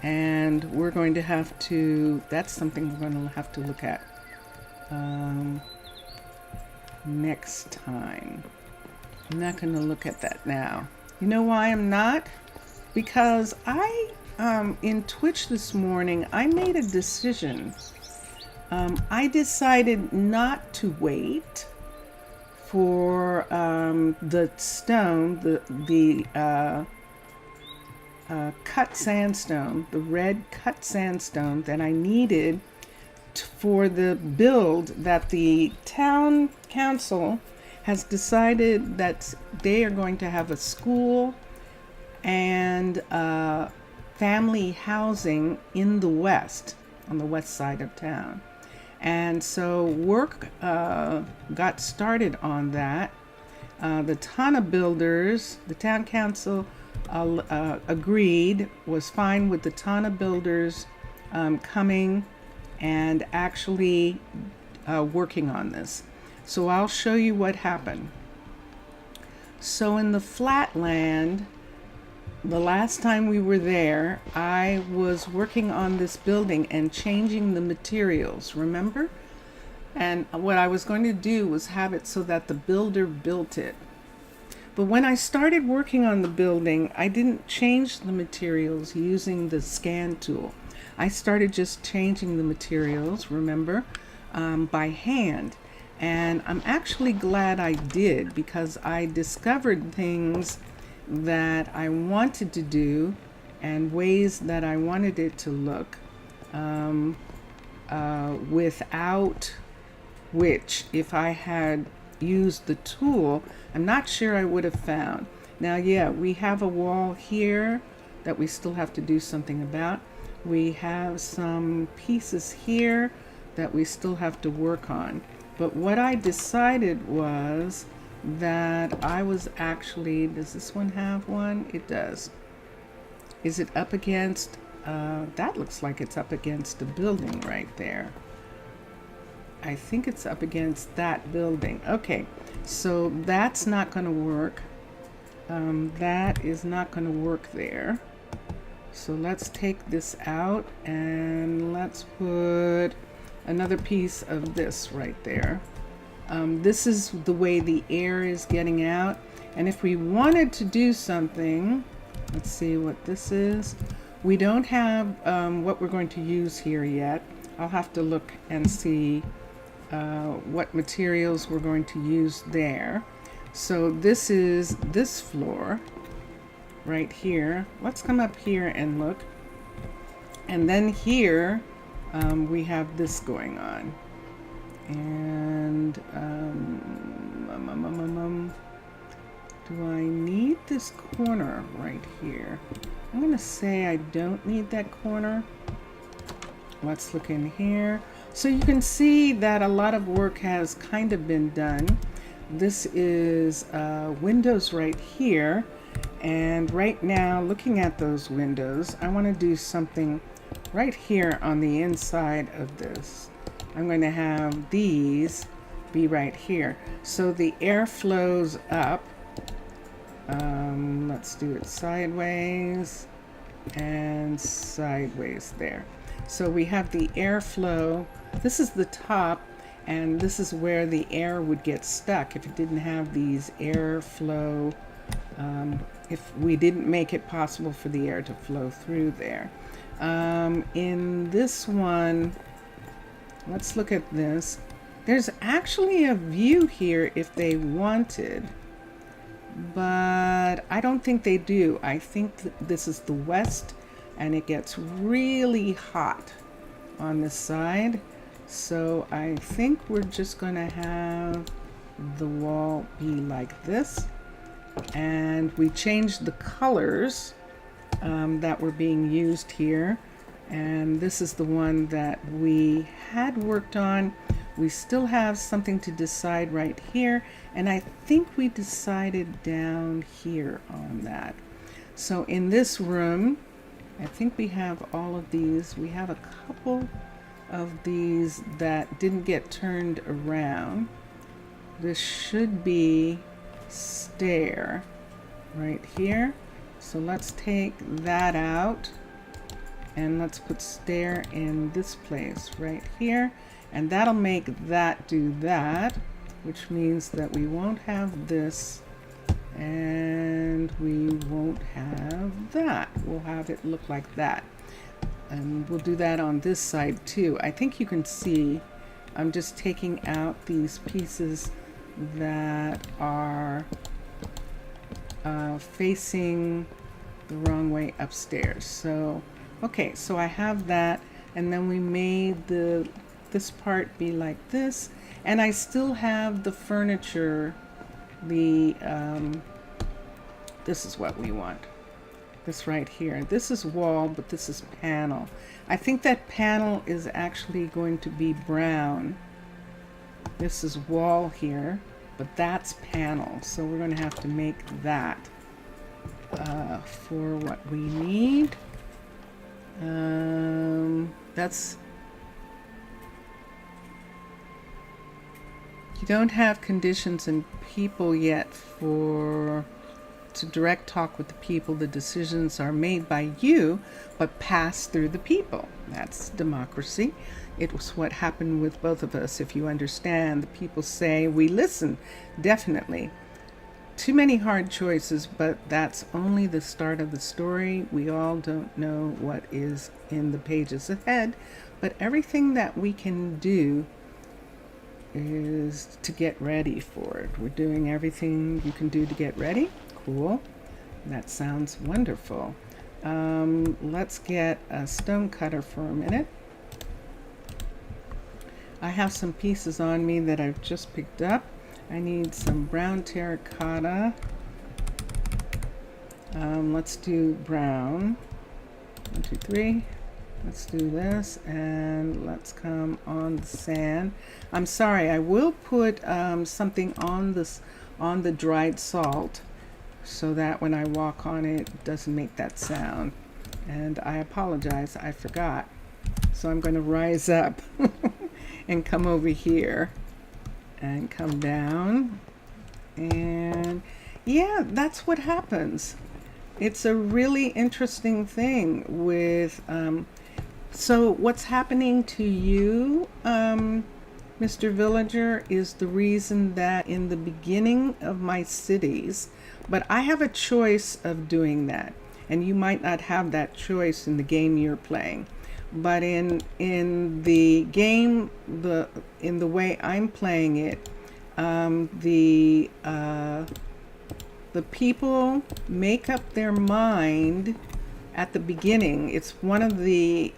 And we're going to have to, that's something we're going to have to look at next time. I'm not going to look at that now. You know why I'm not? Because in Twitch this morning, I made a decision. I decided not to wait for the stone, the cut sandstone, the red cut sandstone that I needed for the build that the town council has decided that they are going to have a school and family housing in the west, on the west side of town. And so work got started on that. The Tana Builders, the town council agreed, was fine with the Tana Builders coming and actually working on this. So I'll show you what happened. So in the flatland, the last time we were there, I was working on this building and changing the materials, remember? And what I was going to do was have it so that the builder built it. But when I started working on the building, I didn't change the materials using the scan tool. I started just changing the materials, remember, by hand. And I'm actually glad I did, because I discovered things that I wanted to do and ways that I wanted it to look, without which, if I had used the tool, I'm not sure I would have found. Now, yeah, we have a wall here that we still have to do something about. We have some pieces here that we still have to work on. But what I decided was that I was actually, does this one have one? It does. Is it up against, that looks like it's up against the building right there. I think it's up against that building. Okay, so that's not going to work. That is not going to work there. So let's take this out and let's put another piece of this right there. This is the way the air is getting out. And if we wanted to do something, let's see what this is. We don't have what we're going to use here yet. I'll have to look and see what materials we're going to use there. So this is this floor right here. Let's come up here and look. And then here we have this going on. And Do I need this corner right here? I'm going to say I don't need that corner. Let's look in here. So you can see that a lot of work has kind of been done. This is windows right here. And right now, looking at those windows, I want to do something right here on the inside of this. I'm going to have these be right here. So the air flows up. Let's do it sideways and sideways there. So we have the airflow. This is the top, and this is where the air would get stuck if it didn't have these airflow. If we didn't make it possible for the air to flow through there. In this one, let's look at this. There's actually a view here if they wanted, but I don't think they do. I think this is the west, and it gets really hot on this side. So I think we're just gonna have the wall be like this. And we changed the colors that were being used here. And this is the one that we had worked on. We still have something to decide right here. And I think we decided down here on that. So in this room, I think we have all of these. We have a couple of these that didn't get turned around. This should be stair right here. So let's take that out and let's put stair in this place right here, and that'll make that do that, which means that we won't have this and we won't have that. We'll have it look like that, and we'll do that on this side too. I think you can see I'm just taking out these pieces that are facing the wrong way upstairs. So okay, so I have that, and then we made this part be like this, and I still have the furniture. The this is what we want. This right here. This is wall, but this is panel. I think that panel is actually going to be brown. This is wall here, but that's panel. So we're going to have to make that for what we need. That's, you don't have conditions and people yet to direct talk with the people. The decisions are made by you, but pass through the people. That's democracy. It was what happened with both of us. If you understand, the people say, we listen, definitely. Too many hard choices, but that's only the start of the story. We all don't know what is in the pages ahead, but everything that we can do is to get ready for it. We're doing everything you can do to get ready. Cool. That sounds wonderful. Let's get a stone cutter for a minute. I have some pieces on me that I've just picked up. I need some brown terracotta. Let's do brown. 1, 2, 3. Let's do this, and let's come on the sand. I'm sorry, I will put something on this, on the dried salt, so that when I walk on it, it doesn't make that sound. And I apologize, I forgot. So I'm going to rise up and come over here and come down. And yeah, that's what happens. It's a really interesting thing with so what's happening to you, Mr. Villager, is the reason that in the beginning of my cities, but I have a choice of doing that, and you might not have that choice in the game you're playing. But in the game, in the way I'm playing it, the people make up their mind at the beginning. It's one of the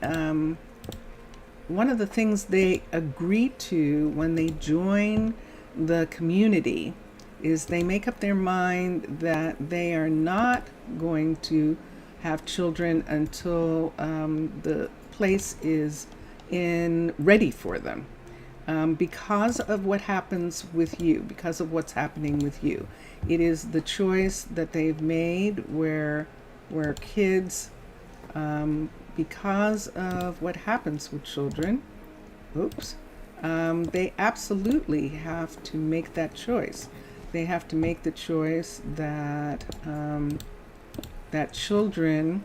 things they agree to when they join the community. is they make up their mind that they are not going to have children until the place is ready for them, because of what happens with you, because of what's happening with you. It is the choice that they've made where kids, because of what happens with children, they absolutely have to make that choice. They have to make the choice that that children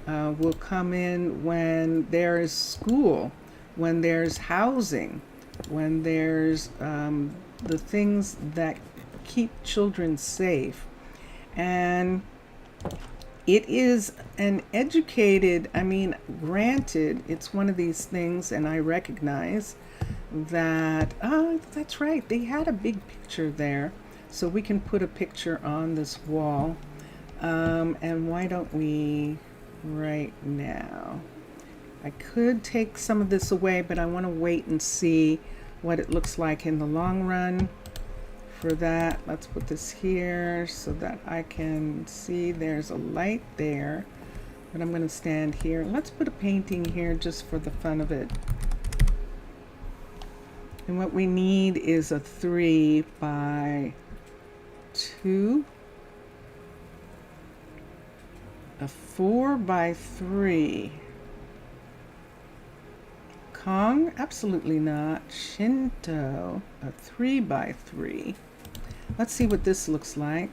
will come in when there is school, when there's housing, when there's the things that keep children safe. And it is an educated, granted, it's one of these things, and I recognize that, that's right, they had a big picture there. So we can put a picture on this wall. And why don't we right now? I could take some of this away, but I want to wait and see what it looks like in the long run. For that, let's put this here so that I can see there's a light there. But I'm going to stand here. Let's put a painting here just for the fun of it. And what we need is a 3 by 2, a 4 by 3. Kong? Absolutely not. Shinto? A 3 by 3. Let's see what this looks like.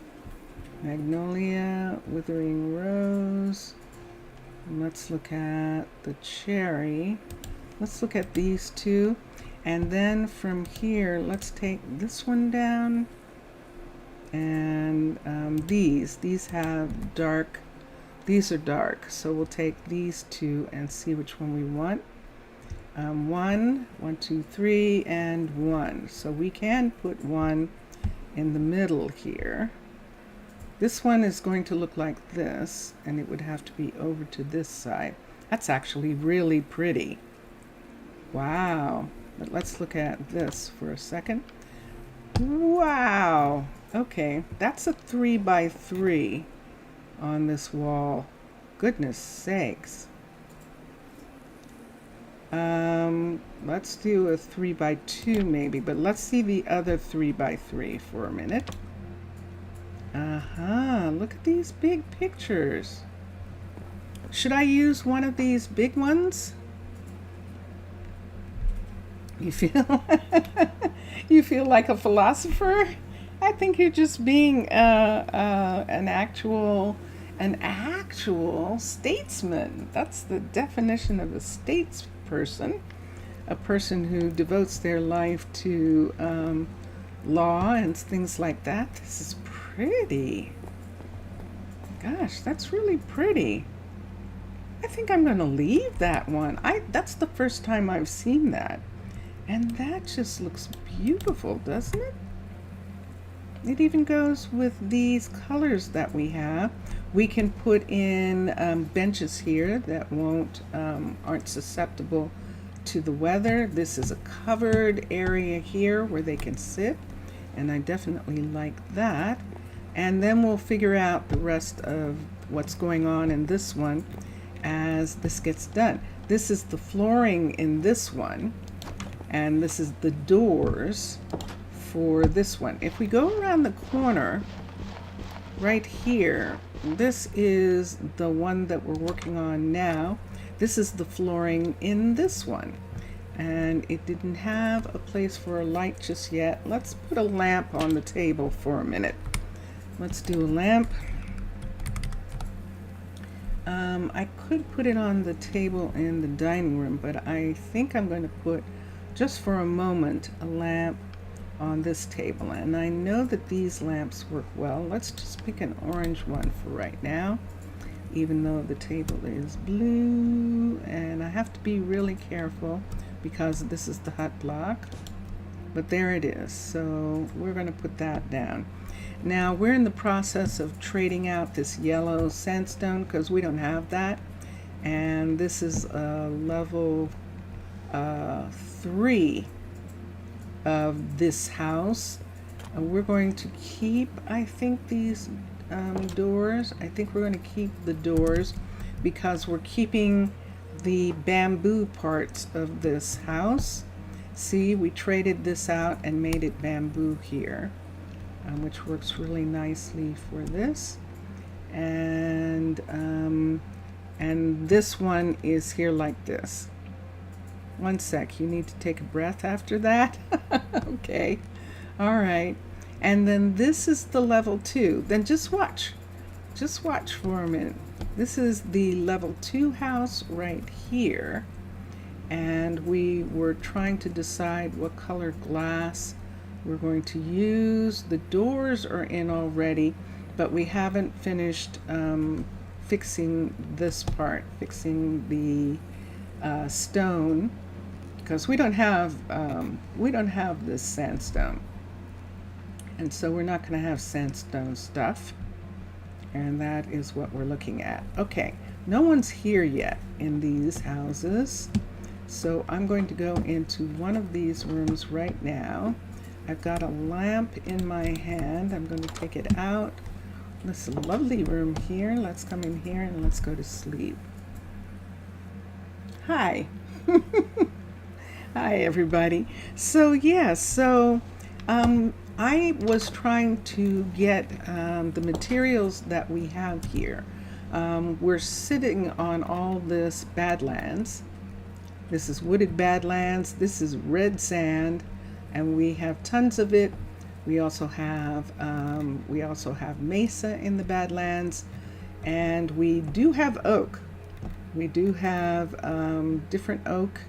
Magnolia, withering rose. And let's look at the cherry. Let's look at these two. And then from here, let's take this one down. And these have dark, these are dark. So we'll take these two and see which one we want. 1, 2, 3, and 1. So we can put 1 in the middle here. This one is going to look like this, and it would have to be over to this side. That's actually really pretty. Wow. But let's look at this for a second. Wow. Okay, that's a 3 by 3 on this wall. Goodness sakes. Let's do a 3 by 2 maybe, but let's see the other 3 by 3 for a minute. Look at these big pictures. Should I use one of these big ones? You feel you feel like a philosopher? I think you're just being an actual statesman. That's the definition of a statesperson, a person who devotes their life to law and things like that. This is pretty. Gosh, that's really pretty. I think I'm going to leave that one. That's the first time I've seen that. And that just looks beautiful, doesn't it? It even goes with these colors that we have. We can put in benches here that aren't susceptible to the weather. This is a covered area here where they can sit, and I definitely like that. And then we'll figure out the rest of what's going on in this one as this gets done. This is the flooring in this one, and this is the doors for this one. If we go around the corner right here, this is the one that we're working on now. This is the flooring in this one, and it didn't have a place for a light just yet. Let's put a lamp on the table for a minute. Let's do a lamp. I could put it on the table in the dining room, but I think I'm going to put, just for a moment, a lamp on this table. And I know that these lamps work well. Let's just pick an orange one for right now, even though the table is blue. And I have to be really careful because this is the hut block. But there it is. So we're going to put that down. Now we're in the process of trading out this yellow sandstone because we don't have that. And this is a level 3 of this house. We're going to keep, I think, these doors. I think we're going to keep the doors because we're keeping the bamboo parts of this house. See, we traded this out and made it bamboo here, which works really nicely for this. And this one is here like this. One sec, you need to take a breath after that. Okay, all right. And then this is the level 2. Then just watch for a minute. This is the level 2 house right here. And we were trying to decide what color glass we're going to use. The doors are in already, but we haven't finished fixing this part, fixing the stone, because we don't have this sandstone, and so we're not going to have sandstone stuff, and that is what we're looking at. Okay, no one's here yet in these houses, so I'm going to go into one of these rooms right now. I've got a lamp in my hand. I'm going to take it out. This lovely room here. Let's come in here and let's go to sleep. Hi. Hi, everybody. So, yeah, I was trying to get the materials that we have here. We're sitting on all this badlands. This is wooded badlands. This is red sand, and we have tons of it. We also have mesa in the badlands, and we do have oak. We do have different oak.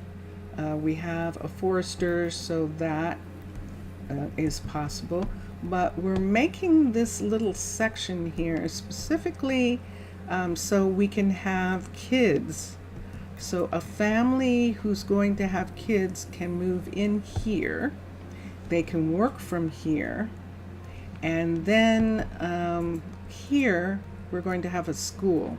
We have a forester, so that is possible. But we're making this little section here specifically so we can have kids. So a family who's going to have kids can move in here. They can work from here. And then here we're going to have a school.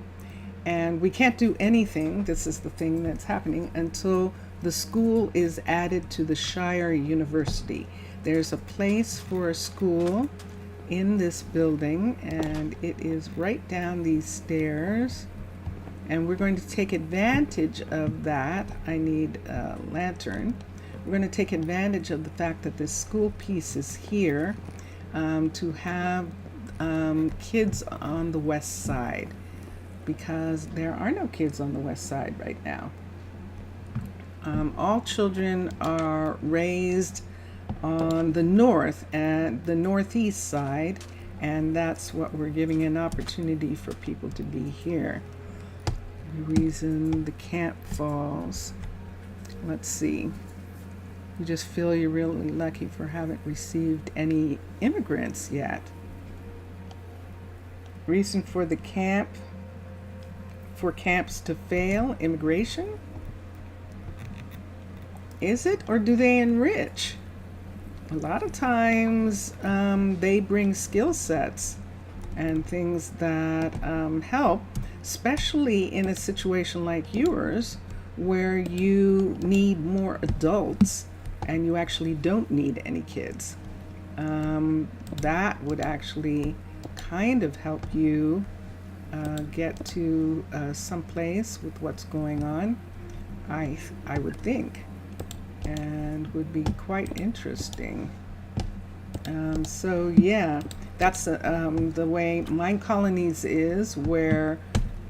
And we can't do anything, this is the thing that's happening, until the school is added to the Shire University. There's a place for a school in this building, and it is right down these stairs. And we're going to take advantage of that. I need a lantern. We're going to take advantage of the fact that this school piece is here to have kids on the west side, because there are no kids on the west side right now. All children are raised on the north and the northeast side, and that's what we're giving an opportunity for people to be here. The reason the camp falls, let's see. You just feel you're really lucky for haven't received any immigrants yet. Reason for the camp, for camps to fail, immigration? Is it, or do they enrich? A lot of times they bring skill sets and things that help, especially in a situation like yours where you need more adults and you actually don't need any kids. That would actually kind of help you get to some place with what's going on, I would think, and would be quite interesting. So yeah, that's the way Minecolonies is, where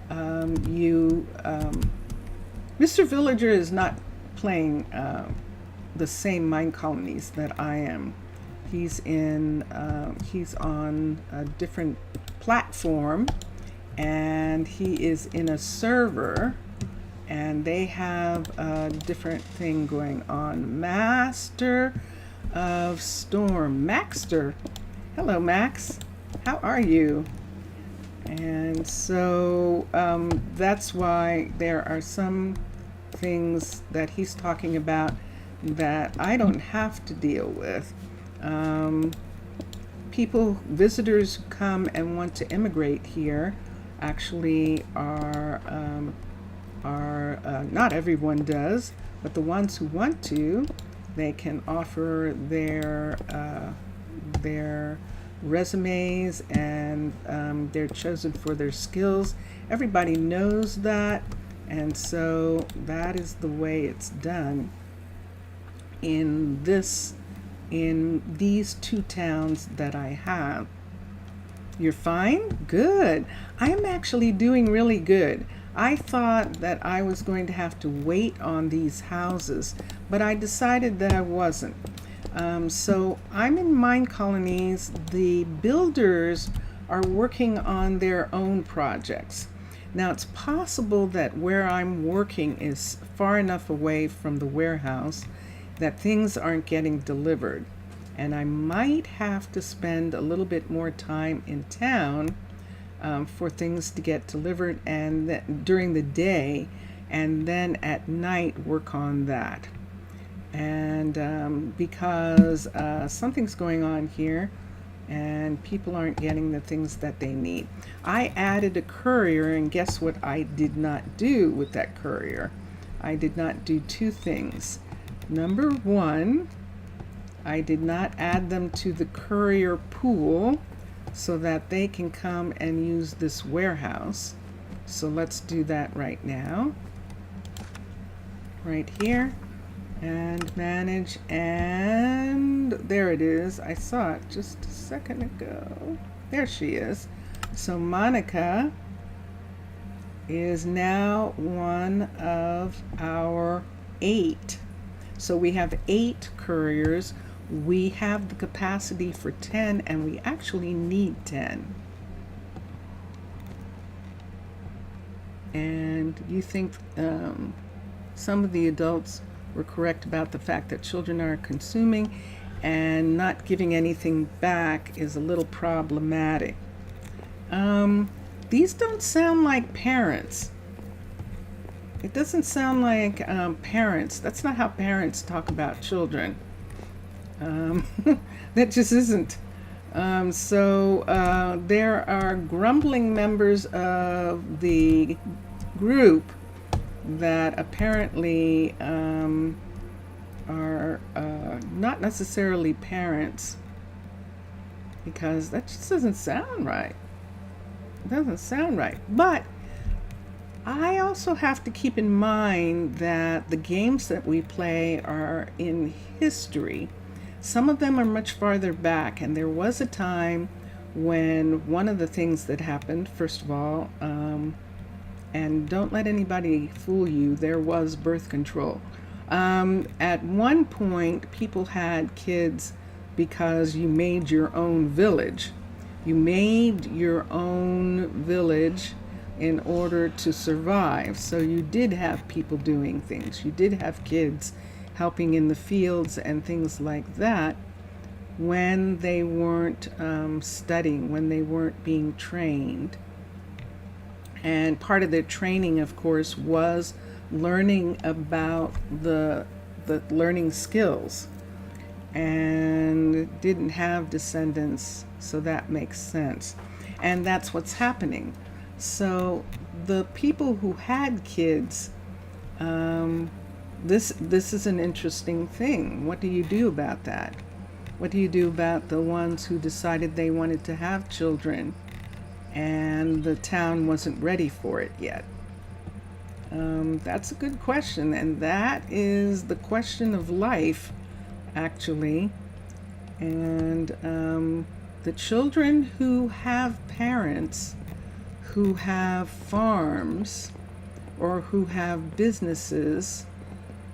Mr. Villager is not playing the same Minecolonies that I am. He's on a different platform, and he is in a server, and they have a different thing going on. Master of Storm, Maxter. Hello, Max. How are you? And so that's why there are some things that he's talking about that I don't have to deal with. Visitors who come and want to immigrate here actually are not everyone does, but the ones who want to, they can offer their resumes, and they're chosen for their skills. Everybody knows that, and so that is the way it's done in these two towns that I have. You're fine? Good. I'm actually doing really good. I thought that I was going to have to wait on these houses, but I decided that I wasn't. So I'm in Minecolonies. The builders are working on their own projects. Now, it's possible that where I'm working is far enough away from the warehouse that things aren't getting delivered. And I might have to spend a little bit more time in town for things to get delivered, and during the day, and then at night work on that. And because something's going on here and people aren't getting the things that they need. I added a courier, and guess what I did not do with that courier? I did not do two things. Number one, I did not add them to the courier pool so that they can come and use this warehouse. So let's do that right now. Right here, and manage, and there it is. I saw it just a second ago. There she is. So Monica is now one of our 8. So we have 8 couriers. We have the capacity for 10, and we actually need 10. And you think some of the adults were correct about the fact that children are consuming, and not giving anything back is a little problematic. These don't sound like parents. It doesn't sound like parents. That's not how parents talk about children. That just isn't. So there are grumbling members of the group that apparently are not necessarily parents, because that just doesn't sound right. It doesn't sound right. But I also have to keep in mind that the games that we play are in history. Some of them are much farther back, and there was a time when one of the things that happened, first of all, and don't let anybody fool you, there was birth control. At one point, people had kids because you made your own village. You made your own village in order to survive. So you did have people doing things. You did have kids helping in the fields and things like that when they weren't studying, when they weren't being trained. And part of their training, of course, was learning about the learning skills, and didn't have descendants, so that makes sense. And that's what's happening. So the people who had kids, this is an interesting thing. What do you do about that? What do you do about the ones who decided they wanted to have children and the town wasn't ready for it yet? That's a good question, and that is the question of life, actually. And the children who have parents who have farms or who have businesses,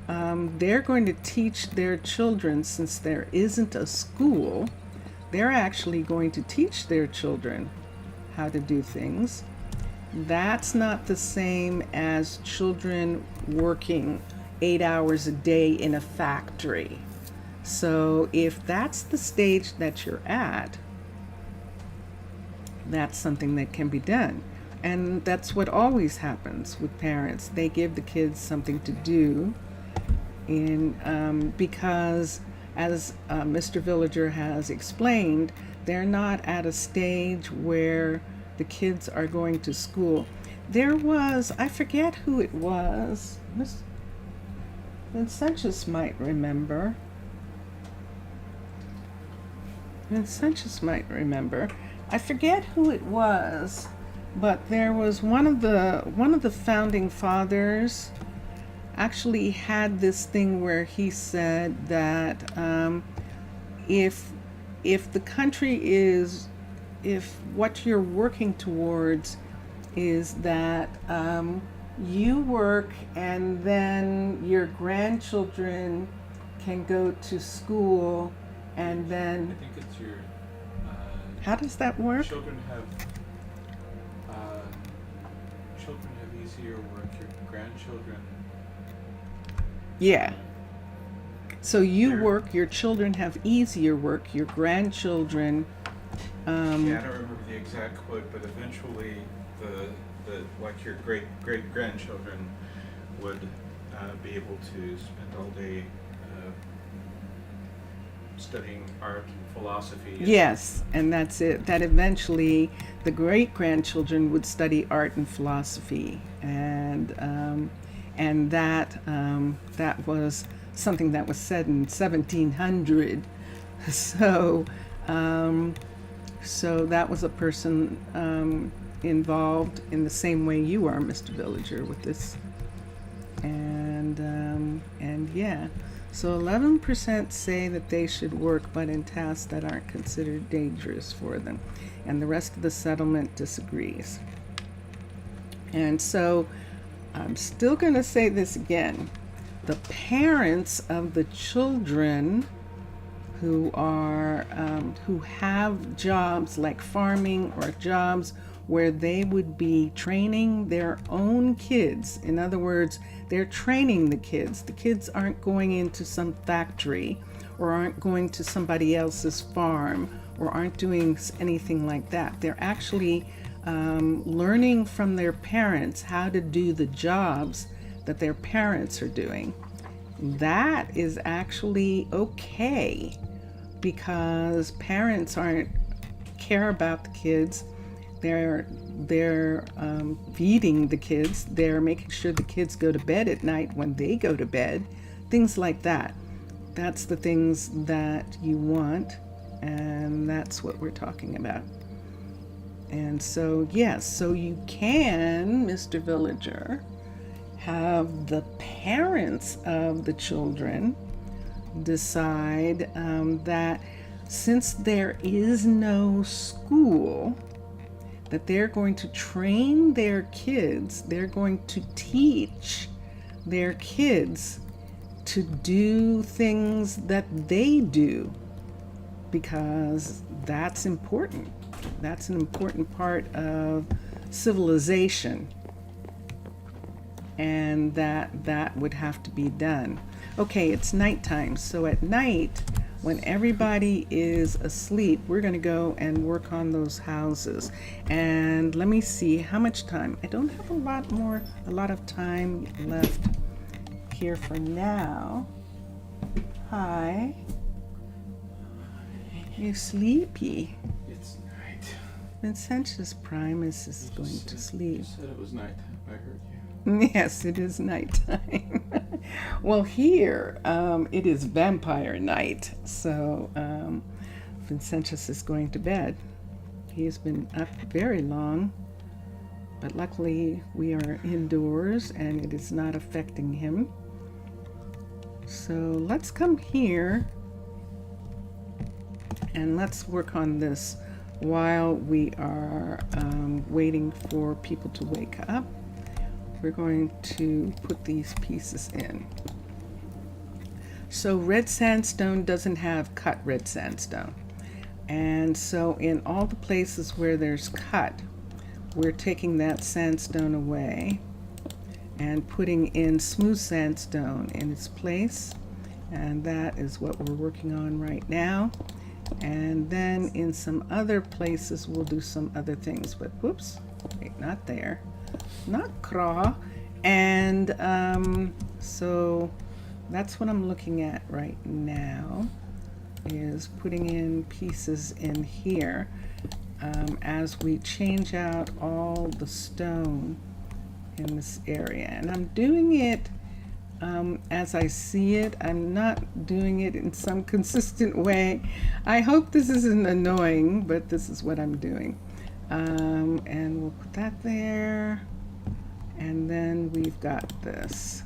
they're going to teach their children, since there isn't a school, they're actually going to teach their children how to do things. That's not the same as children working 8 hours a day in a factory. So if that's the stage that you're at, that's something that can be done. And that's what always happens with parents. They give the kids something to do, because as Mr. Villager has explained, they're not at a stage where the kids are going to school. There was, I forget who it was, Miss Vincentius might remember. Vincentius might remember. I forget who it was, but there was one of the founding fathers actually had this thing where he said that if the country is, if what you're working towards is that you work and then your grandchildren can go to school, and then I think it's your how does that work? children have easier work. Your grandchildren. Yeah. So you They're- work, your children have easier work, your grandchildren. Yeah, I don't remember the exact quote, but eventually the like your great grandchildren would be able to spend all day studying art and philosophy. Yes, and that's it. That eventually the great grandchildren would study art and philosophy, and that was something that was said in 1700. So so that was a person involved in the same way you are, Mr. Villager, with this, and yeah. So 11% say that they should work, but in tasks that aren't considered dangerous for them. And the rest of the settlement disagrees. And so I'm still going to say this again. The parents of the children who have jobs like farming or jobs where they would be training their own kids. In other words, they're training the kids. The kids aren't going into some factory or aren't going to somebody else's farm or aren't doing anything like that. They're actually learning from their parents how to do the jobs that their parents are doing. That is actually okay because parents aren't care about the kids. They're feeding the kids. They're making sure the kids go to bed at night when they go to bed. Things like that. That's the things that you want, and that's what we're talking about. And so, yes, so you can, Mr. Villager, have the parents of the children decide that since there is no school, that they're going to train their kids, they're going to teach their kids to do things that they do, because that's important. That's an important part of civilization, and that would have to be done. Okay, it's nighttime, so at night, when everybody is asleep, we're going to go and work on those houses. And let me see how much time. I don't have a lot of time left here for now. Hi. You sleepy? It's night. Vincentius Primus is going to sleep. You said it was nighttime. I heard you. Yes, it is nighttime. Well, here it is vampire night, so Vincentius is going to bed. He has been up very long, but luckily we are indoors and it is not affecting him. So let's come here and let's work on this while we are waiting for people to wake up. We're going to put these pieces in. So red sandstone doesn't have cut red sandstone. And so in all the places where there's cut, we're taking that sandstone away and putting in smooth sandstone in its place. And that is what we're working on right now. And then in some other places, we'll do some other things, but whoops, wait, not there. Not craw. And so that's what I'm looking at right now, is putting in pieces in here as we change out all the stone in this area. And I'm doing it as I see it. I'm not doing it in some consistent way. I hope this isn't annoying, but this is what I'm doing. And we'll put that there. And then we've got this.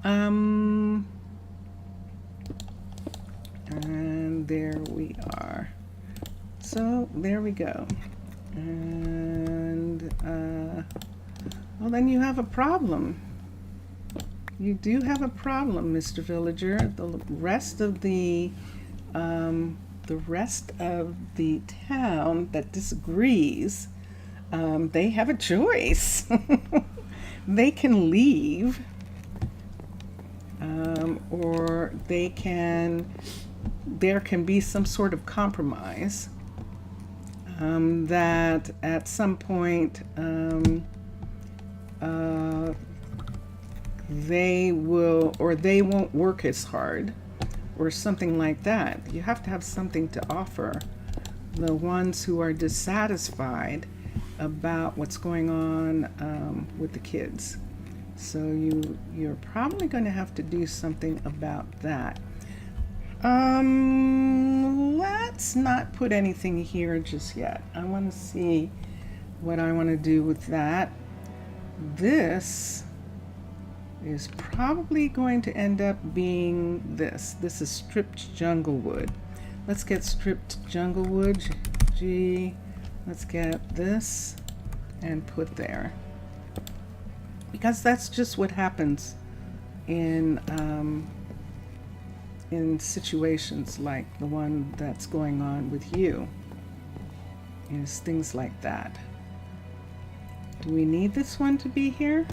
And there we are. So there we go. And well, then you have a problem. You do have a problem, Mr. Villager. The rest of the town that disagrees, they have a choice. They can leave, or there can be some sort of compromise that at some point they will, or they won't work as hard, or something like that. You have to have something to offer the ones who are dissatisfied about what's going on with the kids. So you're probably going to have to do something about that. Let's not put anything here just yet. I want to see what I want to do with that. This is probably going to end up being this. This is stripped jungle wood. Let's get stripped jungle wood. Let's get this and put there. Because that's just what happens in situations like the one that's going on with you. Is things like that. Do we need this one to be here?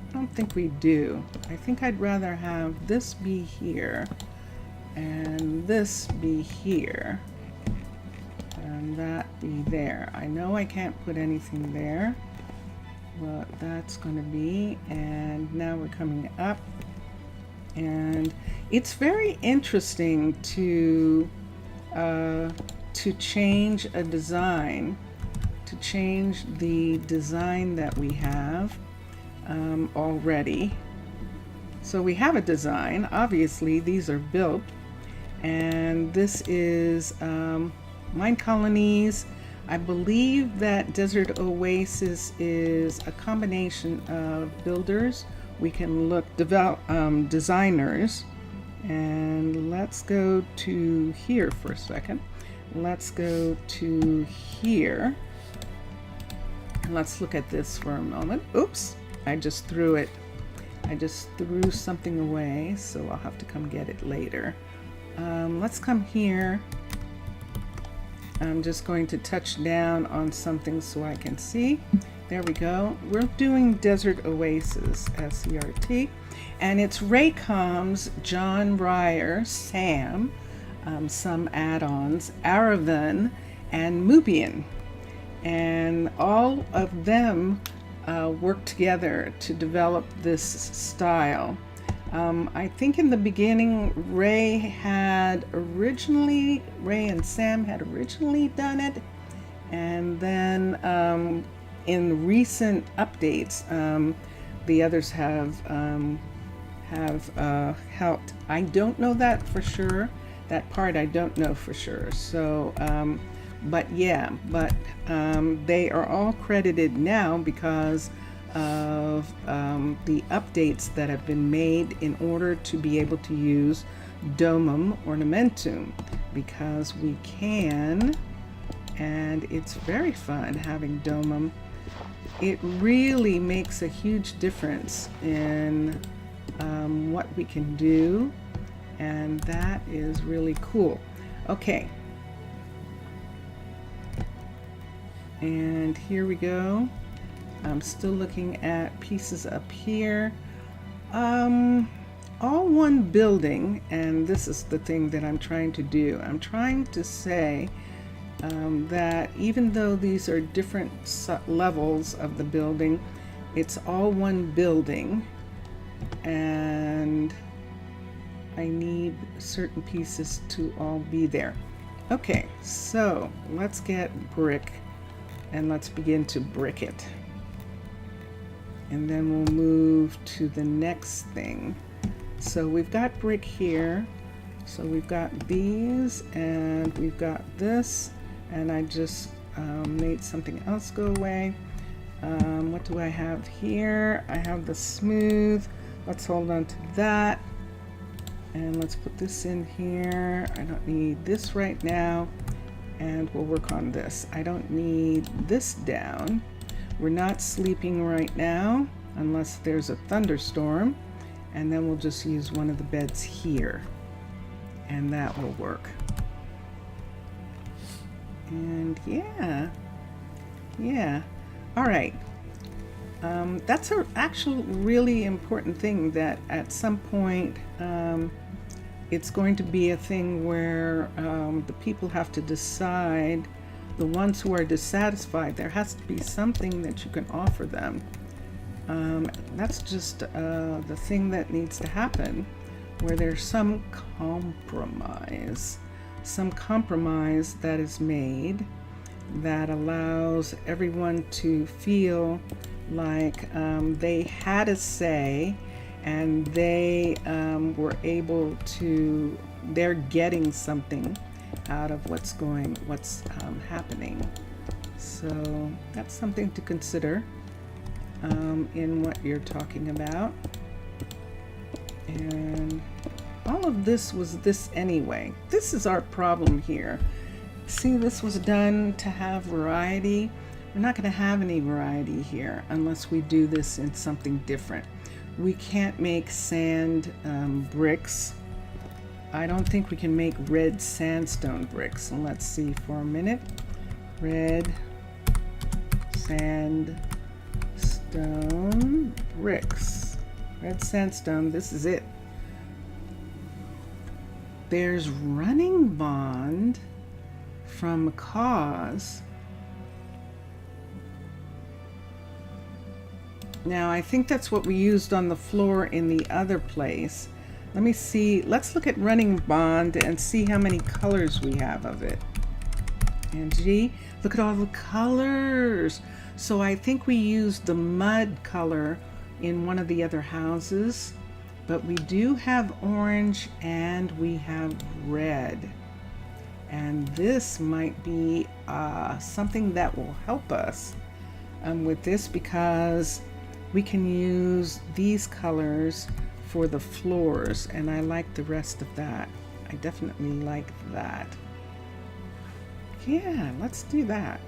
I don't think we do. I think I'd rather have this be here and this be here and that be there. I know I can't put anything there, but that's going to be, and now we're coming up, and it's very interesting to change a design, to change the design that we have already. So we have a design. Obviously, these are built, and this is Minecolonies. I believe that Desert Oasis is a combination of builders. We can look designers, and let's go to here for a second. Let's go to here. Let's look at this for a moment. Oops, I just threw it. I just threw something away, so I'll have to come get it later. Let's come here. I'm just going to touch down on something so I can see. There we go. We're doing Desert Oasis, SCRT, and it's Raycom's, John Ryer, Sam, some add-ons, Aravan, and Mubian. And all of them work together to develop this style. I think in the beginning, Ray and Sam had originally done it, and then in recent updates, the others have helped. I don't know that for sure. That part I don't know for sure. So, but they are all credited now because of the updates that have been made in order to be able to use Domum Ornamentum, because we can, and it's very fun having Domum. It really makes a huge difference in what we can do, and that is really cool. Okay, and here we go. I'm still looking at pieces up here. All one building, and this is the thing that I'm trying to do. I'm trying to say that even though these are different levels of the building, it's all one building, and I need certain pieces to all be there. Okay, so let's get brick and let's begin to brick it. And then we'll move to the next thing. So we've got brick here. So we've got these and we've got this, and I just made something else go away. What do I have here? I have the smooth. Let's hold on to that. And let's put this in here. I don't need this right now. And we'll work on this. I don't need this down. We're not sleeping right now unless there's a thunderstorm. And then we'll just use one of the beds here. And that will work. And yeah. All right. That's an actual really important thing that at some point it's going to be a thing where the people have to decide, the ones who are dissatisfied, there has to be something that you can offer them. That's just the thing that needs to happen, where there's some compromise that is made that allows everyone to feel like they had a say and they were able to, they're getting something out of what's happening. So that's something to consider in what you're talking about. And all of this was this anyway. This is our problem here. See, this was done to have variety. We're not going to have any variety here unless we do this in something different. We can't make sand bricks. I don't think we can make red sandstone bricks. And let's see for a minute. Red sandstone bricks. Red sandstone, this is it. There's running bond from cause. Now I think that's what we used on the floor in the other place. Let me see, let's look at running bond and see how many colors we have of it. And gee, look at all the colors. So I think we used the mud color in one of the other houses, but we do have orange and we have red. And this might be something that will help us with this, because we can use these colors for the floors, and I like the rest of that. I definitely like that. Yeah, let's do that.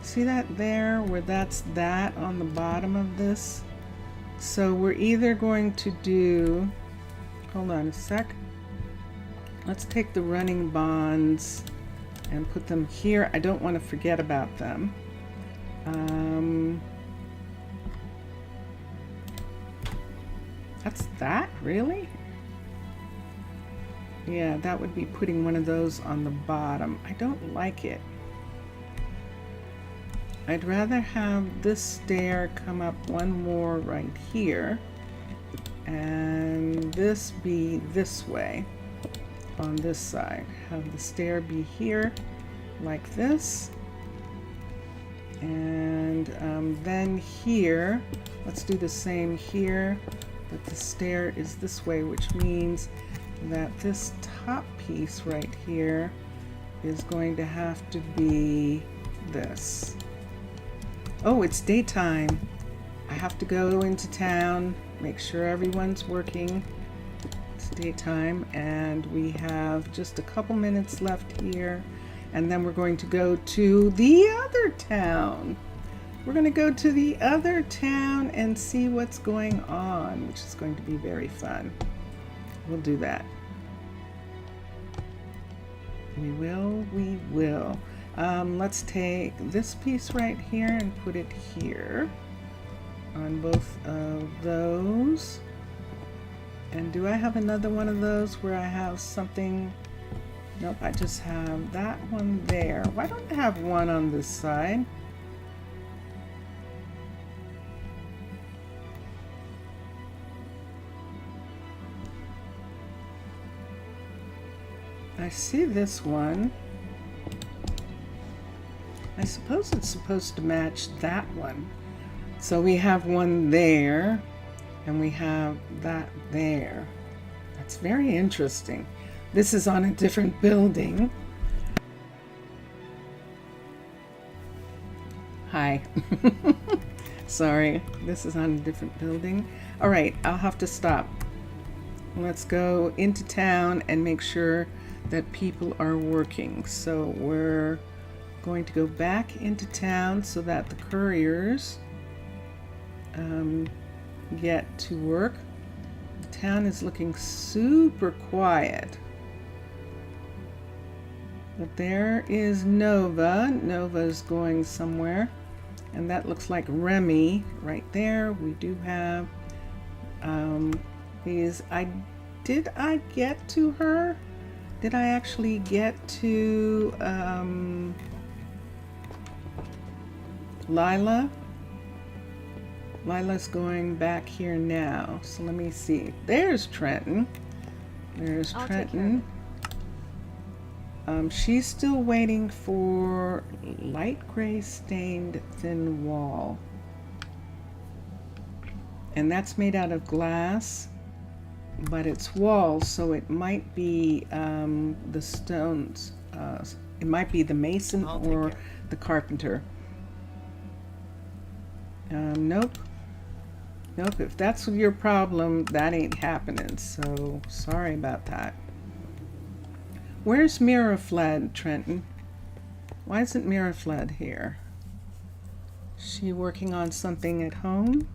See that there, where that's that on the bottom of this? So we're either going to do, hold on a sec. Let's take the running bonds and put them here. I don't want to forget about them. That's that, really? Yeah, that would be putting one of those on the bottom. I don't like it. I'd rather have this stair come up one more right here and this be this way on this side. Have the stair be here like this, and then here, let's do the same here, but the stair is this way, which means that this top piece right here is going to have to be this. Oh, it's daytime. I have to go into town, make sure everyone's working. It's daytime, and we have just a couple minutes left here, and then we're going to go to the other town. We're going to go to the other town and see what's going on, which is going to be very fun. We'll do that. We will. Let's take this piece right here and put it here on both of those. And do I have another one of those where I have something? Nope, I just have that one there. Why don't I have one on this side? I see this one. I suppose it's supposed to match that one. So we have one there, and we have that there. That's very interesting. This is on a different building. Hi. Sorry, this is on a different building. All right, I'll have to stop. Let's go into town and make sure that people are working. So we're going to go back into town so that the couriers get to work. The town is looking super quiet. But there is Nova. Nova's going somewhere. And that looks like Remy right there. We do have these. Did I get to her? Did I actually get to Lila? Lila's going back here now. So let me see. There's Trenton. There's Trenton. She's still waiting for light gray stained thin wall. And that's made out of glass, but it's walls, so it might be the stones. It might be the mason or the carpenter. Nope. Nope, if that's your problem, that ain't happening, so sorry about that. Where's Mirafled, Trenton? Why isn't Mirafled here? She working on something at home?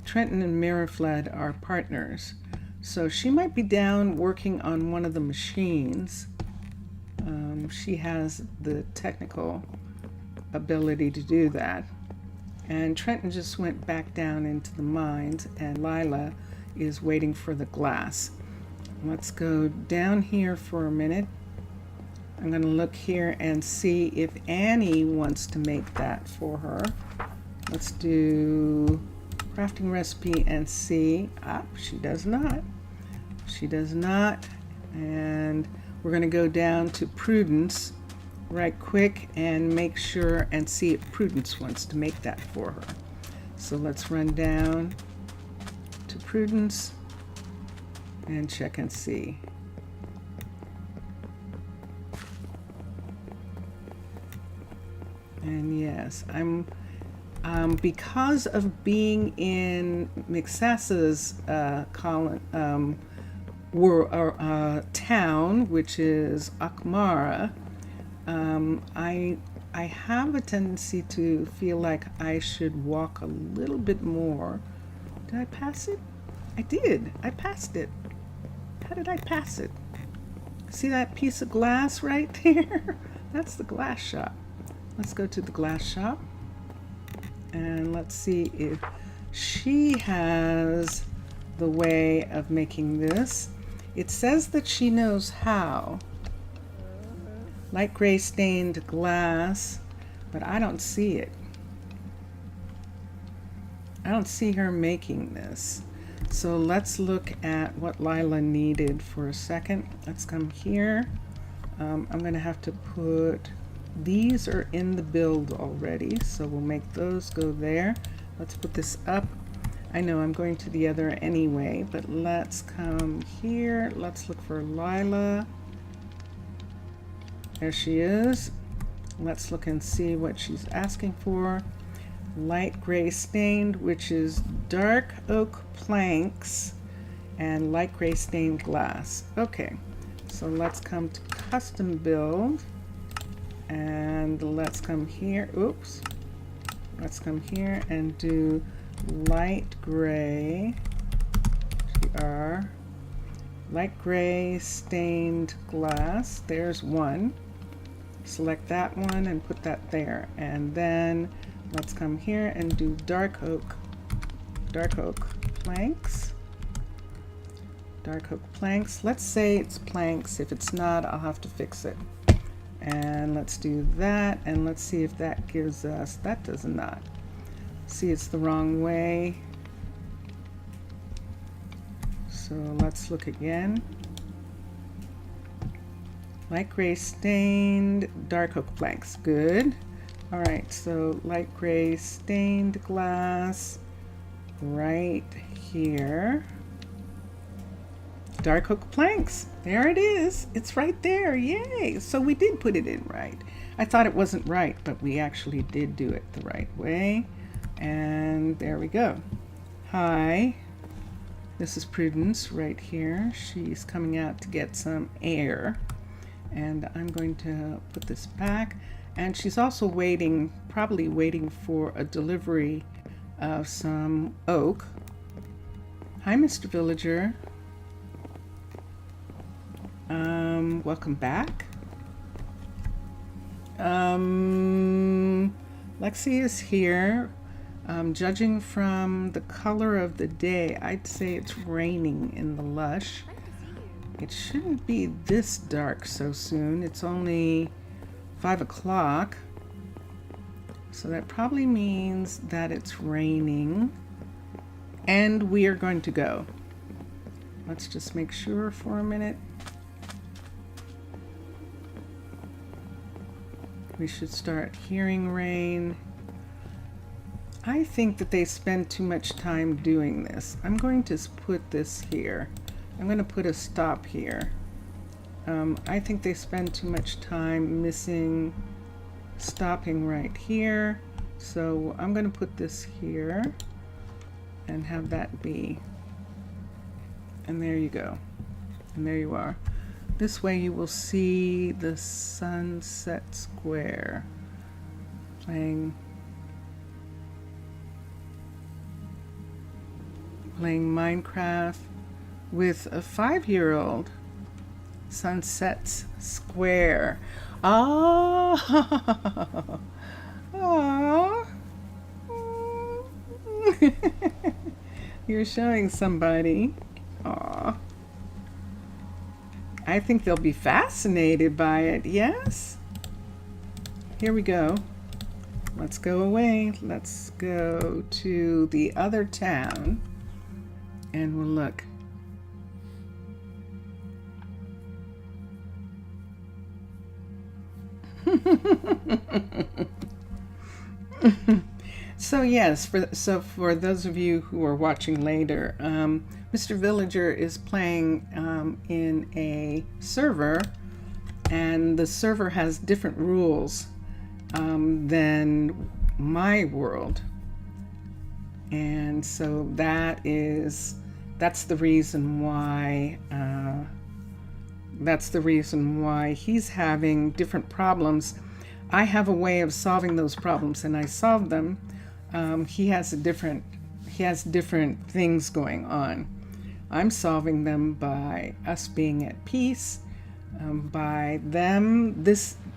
Trenton and Mirafled are partners, so she might be down working on one of the machines. She has the technical ability to do that. And Trenton just went back down into the mines, and Lila is waiting for the glass. Let's go down here for a minute. I'm going to look here and see if Annie wants to make that for her. Let's do crafting recipe and see. She does not. She does not. And we're going to go down to Prudence right quick and make sure and see if Prudence wants to make that for her. So let's run down to Prudence and check and see. And yes, I'm because of being in McSassa's town, which is Akmara. I have a tendency to feel like I should walk a little bit more. Did I pass it? I did. I passed it. How did I pass it? See that piece of glass right there? That's the glass shop. Let's go to the glass shop and let's see if she has the way of making this. It says that she knows how. Light gray stained glass, but I don't see it. I don't see her making this. So let's look at what Lila needed for a second. Let's come here. I'm going to have to put, these are in the build already, so we'll make those go there. Let's put this up. I know I'm going to the other anyway, but let's come here. Let's look for Lila. There she is. Let's look and see what she's asking for. Light gray stained, which is dark oak planks and light gray stained glass. Okay, so let's come to custom build and let's come here. Oops. Let's come here and do light gray. Light gray stained glass. There's one. Select that one and put that there, and then let's come here and do dark oak planks. Dark oak planks. Let's say it's planks. If it's not, I'll have to fix it. And let's do that, and let's see if that gives us, that does not. See, it's the wrong way. So let's look again. Light gray stained dark oak planks. Good. All right, so light gray stained glass right here. Dark oak planks. There it is. It's right there. Yay. So we did put it in right. I thought it wasn't right, but we actually did do it the right way. And there we go. Hi. This is Prudence right here. She's coming out to get some air. And I'm going to put this back. And she's also waiting, probably waiting for a delivery of some oak. Hi, Mr. Villager. Welcome back. Lexi is here. Judging from the color of the day, I'd say it's raining in the lush. It shouldn't be this dark so soon. It's only 5 o'clock. So that probably means that it's raining. And we are going to go. Let's just make sure for a minute. We should start hearing rain. I think that they spend too much time doing this. I'm going to put this here. I'm going to put a stop here. I think they spend too much time stopping right here. So I'm going to put this here and have that be. And there you go. And there you are. This way you will see the Sunset Square playing Minecraft with a 5-year-old. Sunset Square. Oh, oh. You're showing somebody. Aw. I think they'll be fascinated by it. Yes? Here we go. Let's go away. Let's go to the other town and we'll look. So yes, for those of you who are watching later, Mr. Villager is playing in a server, and the server has different rules than my world, and so that's the reason why he's having different problems. I have a way of solving those problems, and I solve them. He has different things going on. I'm solving them by us being at peace, by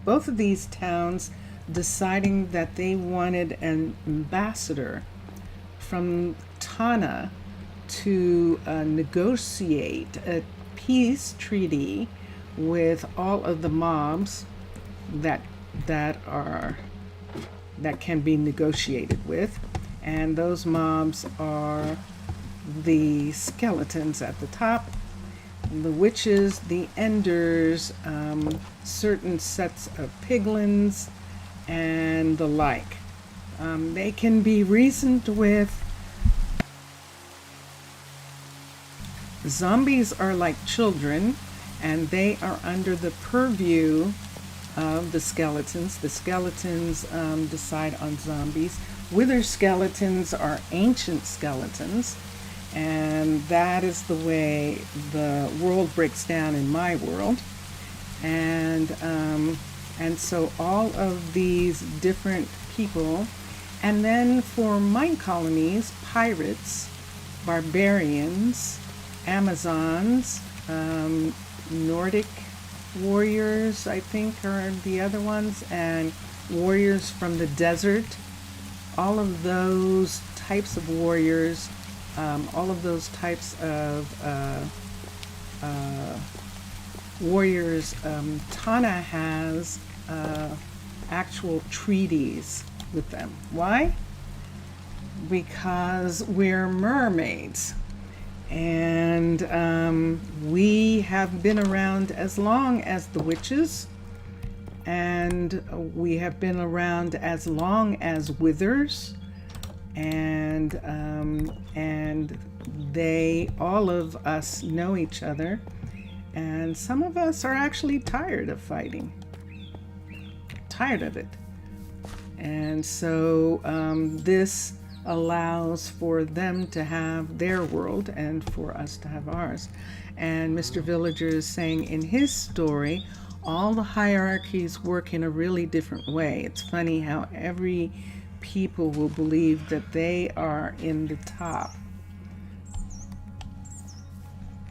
both of these towns deciding that they wanted an ambassador from Tana to negotiate a peace treaty with all of the mobs that can be negotiated with, and those mobs are the skeletons at the top, the witches, the enders, certain sets of piglins, and the like. They can be reasoned with. Zombies are like children, and they are under the purview of the skeletons. The skeletons decide on zombies. Wither skeletons are ancient skeletons, and that is the way the world breaks down in my world. And so all of these different people, and then for Minecolonies, pirates, barbarians, Amazons, Nordic warriors, I think, are the other ones, and warriors from the desert. All of those types of warriors, all of those types of warriors, Tana has actual treaties with them. Why? Because we're mermaids. And we have been around as long as the witches and we have been around as long as Withers, and they, all of us, know each other, and some of us are actually tired of fighting, tired of it. And so this allows for them to have their world and for us to have ours. And Mr. Villager is saying in his story, all the hierarchies work in a really different way. It's funny how every people will believe that they are in the top.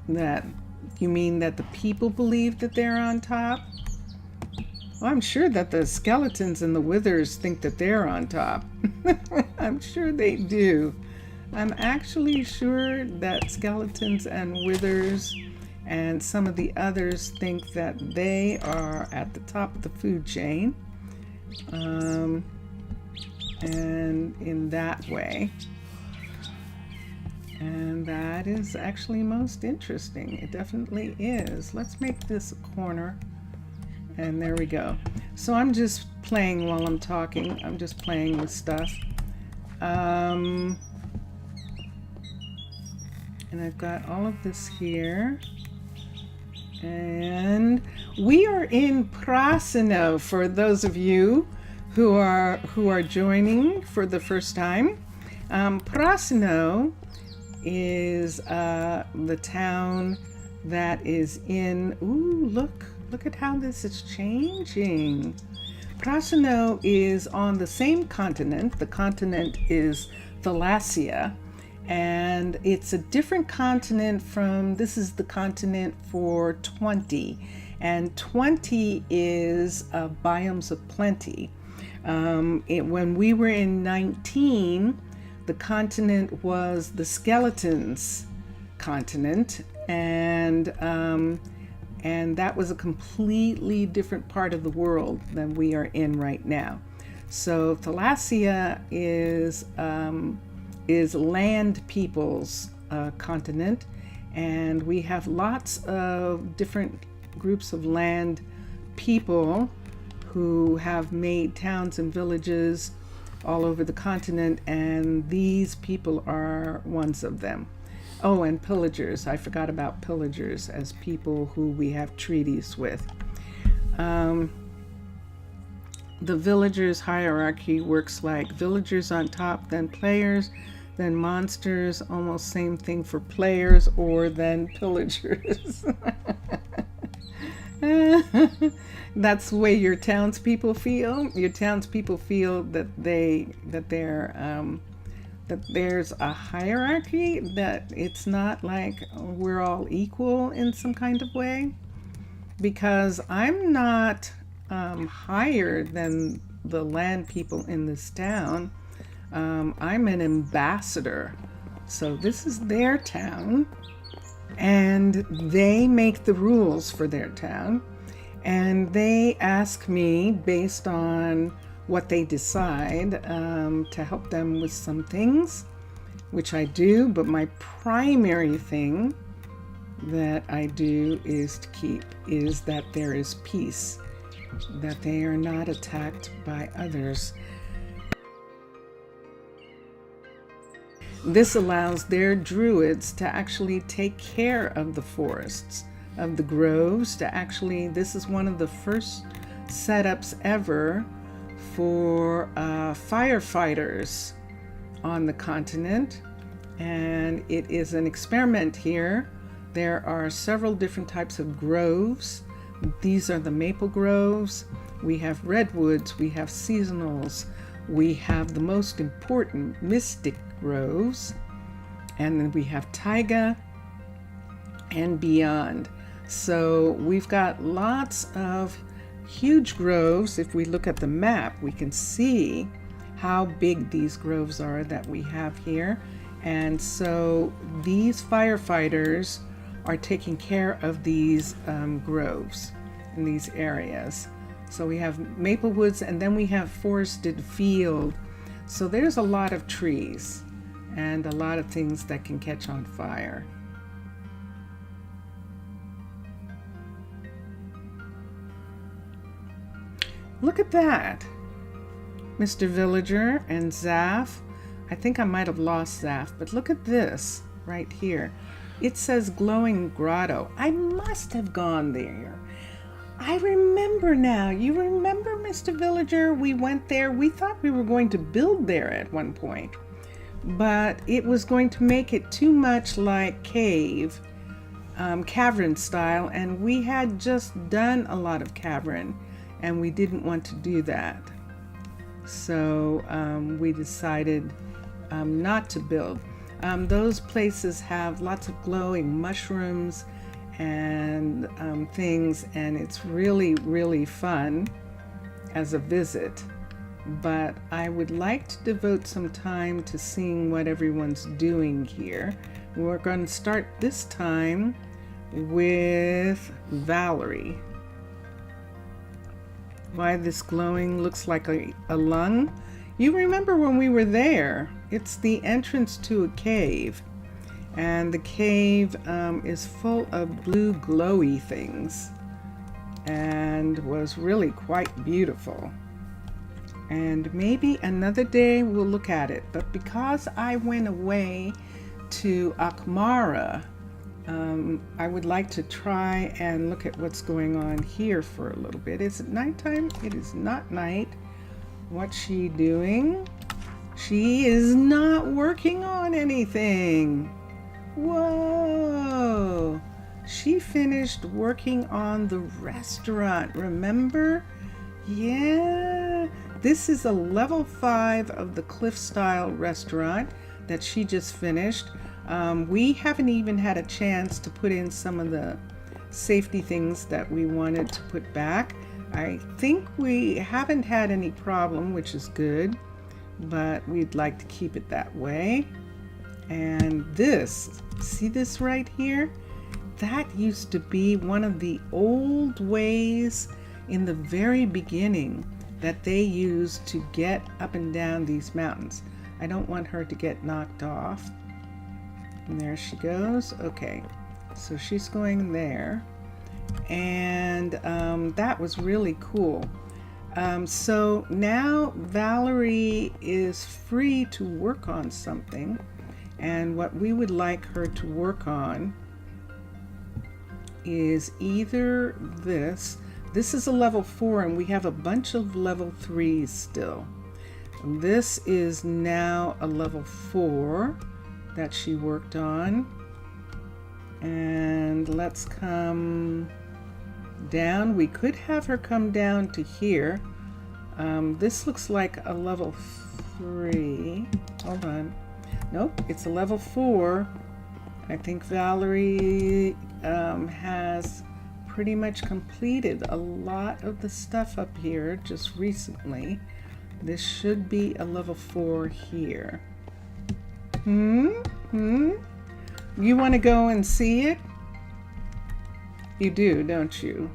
That, you mean that the people believe that they're on top? Well, I'm sure that the skeletons and the withers think that they're on top. I'm sure they do. I'm actually sure that skeletons and withers and some of the others think that they are at the top of the food chain. And in that way. And that is actually most interesting. It definitely is. Let's make this a corner. And there we go. So I'm just playing while I'm talking. I'm just playing with stuff. And I've got all of this here. And we are in Prasino, for those of you who are joining for the first time. Prasino is the town that is in, ooh, look at how this is changing. Prasino is on the same continent. The continent is Thalassia, and it's a different continent from, this is the continent for 20, and 20 is biomes of plenty. When we were in 19, the continent was the skeletons continent, and that was a completely different part of the world than we are in right now. So Thalassia is land people's continent, and we have lots of different groups of land people who have made towns and villages all over the continent, and these people are ones of them. Oh, and pillagers. I forgot about pillagers as people who we have treaties with. The villagers hierarchy works like villagers on top, then players, then monsters, almost same thing for players, or then pillagers. That's the way your townspeople feel. Your townspeople feel that that there's a hierarchy, that it's not like we're all equal in some kind of way. Because I'm not higher than the land people in this town. I'm an ambassador. So this is their town, and they make the rules for their town, and they ask me based on what they decide to help them with some things, which I do, but my primary thing that I do is that there is peace, that they are not attacked by others. This allows their druids to actually take care of the forests, of the groves, to actually, this is one of the first setups ever for firefighters on the continent, and it is an experiment here. There are several different types of groves. These are the maple groves. We have redwoods, we have seasonals, we have the most important mystic groves, and then we have taiga and beyond. So we've got lots of huge groves. If we look at the map, we can see how big these groves are that we have here. And so these firefighters are taking care of these groves in these areas. So we have maple woods, and then we have forested field. So there's a lot of trees and a lot of things that can catch on fire. Look at that. Mr. Villager and Zaf. I think I might have lost Zaf, but look at this right here. It says Glowing Grotto. I must have gone there. I remember now. You remember, Mr. Villager? We went there. We thought we were going to build there at one point, but it was going to make it too much like cavern style, and we had just done a lot of cavern, and we didn't want to do that. So we decided not to build. Those places have lots of glowing mushrooms and things, and it's really, really fun as a visit. But I would like to devote some time to seeing what everyone's doing here. We're going to start this time with Valerie. Why this glowing looks like a lung? You remember when we were there? It's the entrance to a cave, and the cave is full of blue glowy things and was really quite beautiful. And maybe another day we'll look at it, but because I went away to Akmara, I would like to try and look at what's going on here for a little bit. Is it nighttime? It is not night. What's she doing? She is not working on anything. Whoa! She finished working on the restaurant, remember? Yeah. This is a level 5 of the Cliff Style restaurant that she just finished. We haven't even had a chance to put in some of the safety things that we wanted to put back. I think we haven't had any problem, which is good, but we'd like to keep it that way. And this, see this right here? That used to be one of the old ways in the very beginning that they used to get up and down these mountains. I don't want her to get knocked off. And there she goes. Okay, so she's going there. And that was really cool. So now Valerie is free to work on something, and what we would like her to work on is either this is a level 4, and we have a bunch of level 3s still. This is now a level 4 that she worked on. And let's come down. We could have her come down to here. This looks like a level 3. Hold on. Nope, it's a level 4. I think Valerie has pretty much completed a lot of the stuff up here just recently. This should be a level 4 here. You want to go and see it? You do, don't you?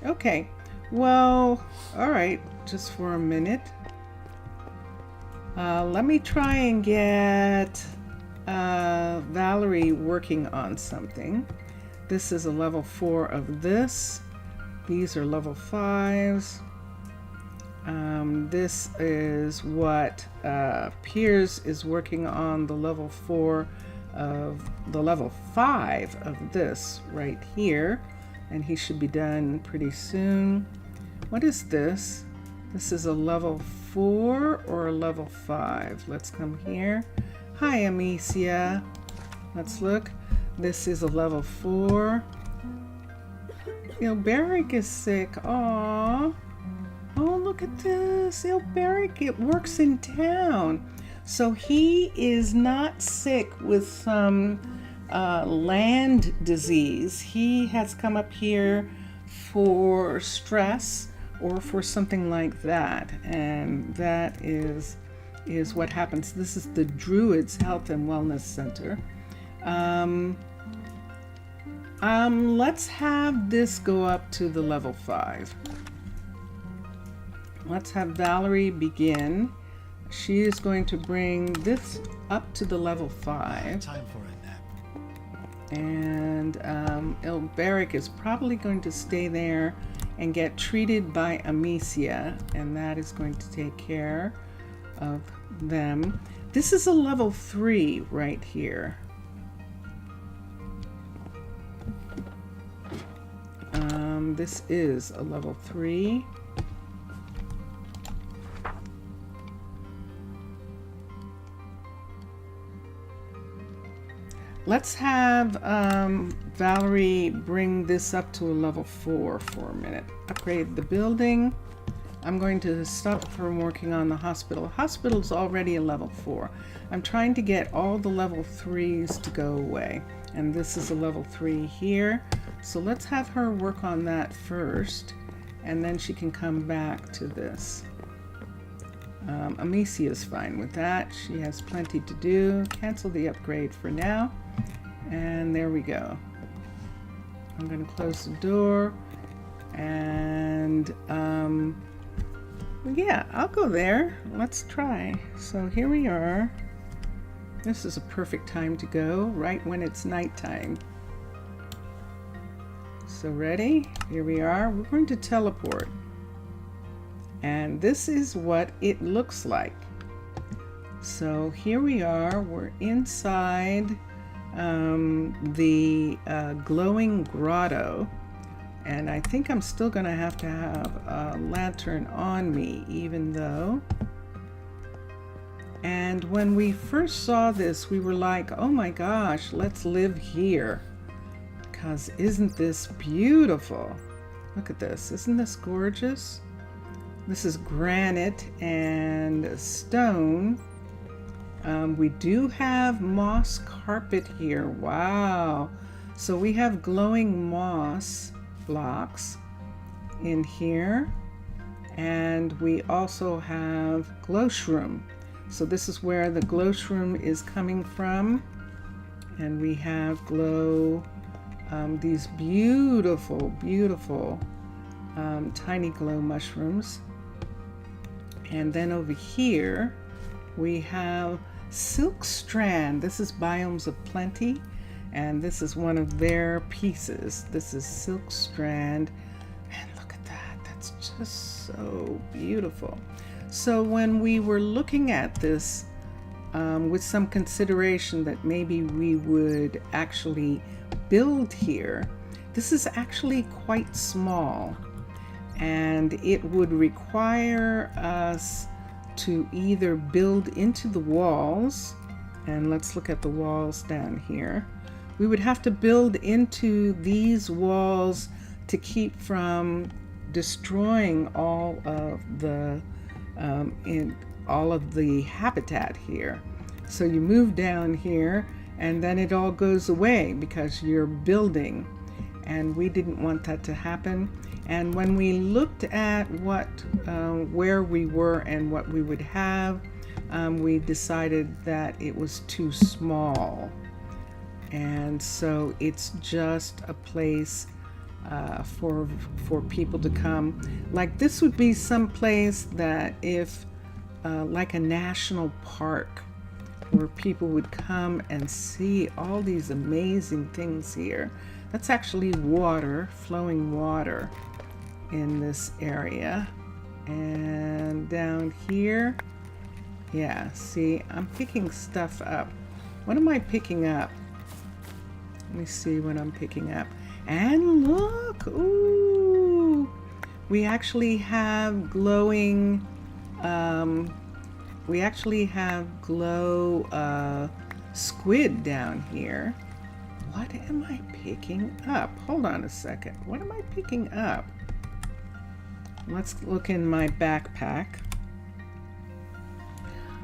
Okay. Well, all right, just for a minute. Let me try and get Valerie working on something. This is a level 4 of this. These are level 5s. This is what Piers is working on, the level 4 of the level 5 of this right here, and he should be done pretty soon. What is this? This is a level 4 or a level 5? Let's come here. Hi, Amicia. Let's look. This is a level 4. Ilberic is sick. Aww. Oh, look at this. Ilberic, it works in town. So he is not sick with some land disease. He has come up here for stress or for something like that. And that is what happens. This is the Druids Health and Wellness Center. Let's have this go up to the level 5. Let's have Valerie begin. She is going to bring this up to the level 5. Time for a nap. And Ilberic is probably going to stay there and get treated by Amicia, and that is going to take care of them. This is a level 3 right here. This is a level 3. Let's have Valerie bring this up to a level 4 for a minute. Upgrade the building. I'm going to stop from working on the hospital. Hospital's already a level 4. I'm trying to get all the level 3s to go away. And this is a level 3 here. So let's have her work on that first, and then she can come back to this. Amicia is fine with that. She has plenty to do. Cancel the upgrade for now. And there we go. I'm going to close the door. And yeah, I'll go there. Let's try. So here we are. This is a perfect time to go, right when it's nighttime. So ready? Here we are. We're going to teleport. And this is what it looks like. So here we are. We're inside the glowing grotto. And I think I'm still going to have a lantern on me, even though. And when we first saw this, we were like, oh my gosh, let's live here. Because isn't this beautiful? Look at this. Isn't this gorgeous? This is granite and stone. We do have moss carpet here. Wow. So we have glowing moss blocks in here. And we also have glow shroom. So this is where the glow shroom is coming from. And we have these beautiful, beautiful tiny glow mushrooms. And then over here we have silk strand. This is Biomes of Plenty, and this is one of their pieces. This is silk strand, and look at that. That's just so beautiful. So when we were looking at this with some consideration that maybe we would actually build here, this is actually quite small, and it would require us to either build into the walls, and let's look at the walls down here. We would have to build into these walls to keep from destroying all of the habitat here. So you move down here and then it all goes away because you're building, and we didn't want that to happen. And when we looked at where we were and what we would have, we decided that it was too small. And so it's just a place for people to come. Like this would be some place that if like a national park where people would come and see all these amazing things here. That's actually water, flowing water in this area. And down here, yeah, see, I'm picking stuff up. What am I picking up? Let me see what I'm picking up. And look, ooh, we actually have glowing, squid down here. What am I picking up? Hold on a second. What am I picking up? Let's look in my backpack.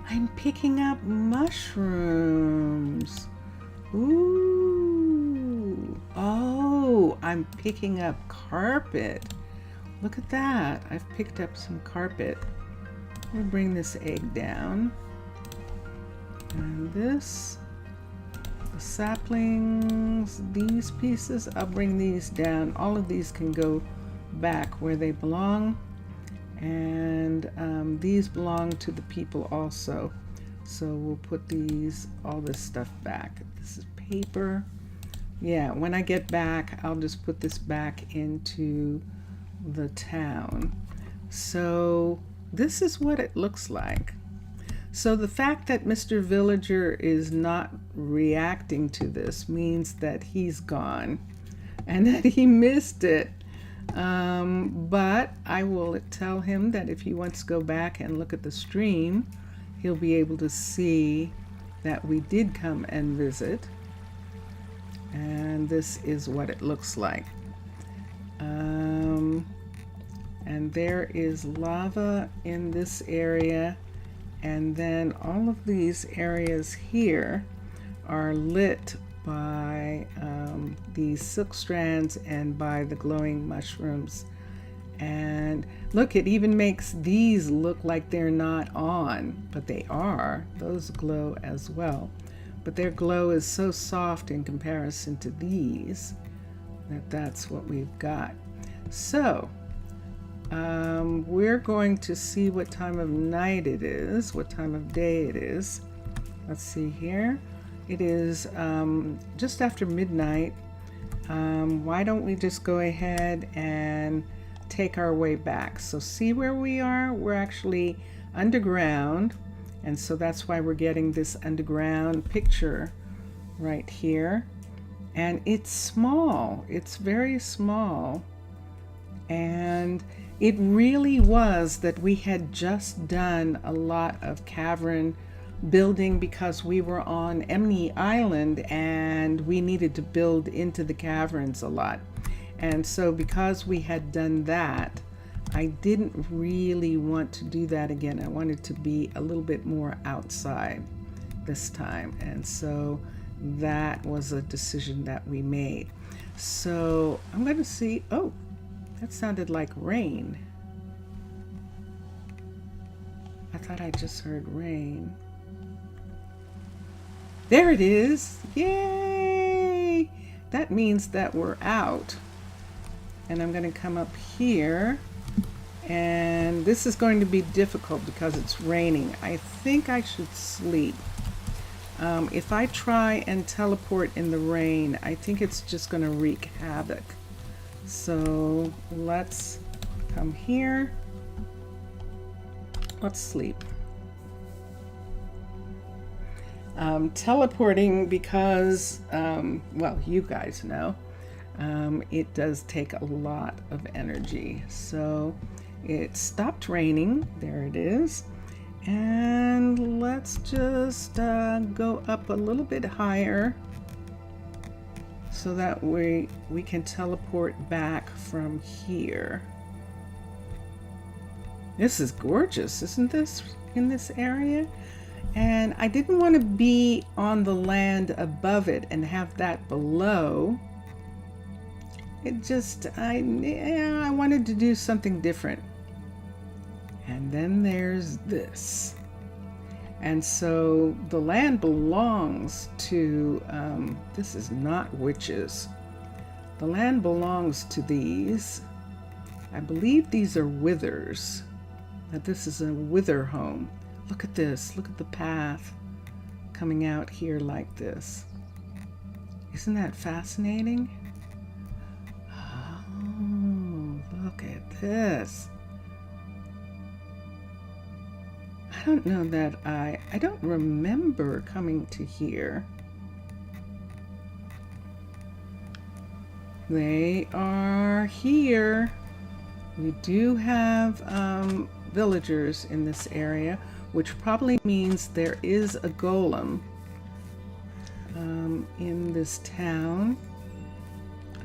I'm picking up mushrooms. Ooh. Oh, I'm picking up carpet. Look at that. I've picked up some carpet. We'll bring this egg down. And this, the saplings, these pieces, I'll bring these down. All of these can go back where they belong. And these belong to the people also. So we'll put all this stuff back. This is paper. Yeah, when I get back, I'll just put this back into the town. So this is what it looks like. So the fact that Mr. Villager is not reacting to this means that he's gone and that he missed it. But I will tell him that if he wants to go back and look at the stream, he'll be able to see that we did come and visit. And this is what it looks like. And there is lava in this area, and then all of these areas here are lit by these silk strands and by the glowing mushrooms. And look, it even makes these look like they're not on, but they are. Those glow as well, but their glow is so soft in comparison to these that that's what we've got. So we're going to see what time of night it is, what time of day it is. Let's see here. It is just after midnight. Why don't we just go ahead and take our way back? So see where we are? We're actually underground, and so that's why we're getting this underground picture right here. And it's small, it's very small. And it really was that we had just done a lot of cavern building because we were on Emney Island and we needed to build into the caverns a lot. And so because we had done that, I didn't really want to do that again. I wanted to be a little bit more outside this time. And so that was a decision that we made. So I'm going to see, oh, that sounded like rain. I thought I just heard rain. There it is. Yay! That means that we're out. And I'm going to come up here. And this is going to be difficult because it's raining. I think I should sleep. If I try and teleport in the rain, I think it's just going to wreak havoc. So let's come here. Let's sleep. Teleporting because, well, you guys know, it does take a lot of energy. So it stopped raining. There it is. And let's just go up a little bit higher so that we can teleport back from here. This is gorgeous, isn't this, in this area? And I didn't want to be on the land above it and have that below. It just, I wanted to do something different. And then there's this. And so the land belongs to, this is not witches. The land belongs to these. I believe these are withers. That this is a wither home. Look at this. Look at the path coming out here like this. Isn't that fascinating? Oh, look at this. I don't know that I don't remember coming to here. They are here. We do have villagers in this area, which probably means there is a golem in this town.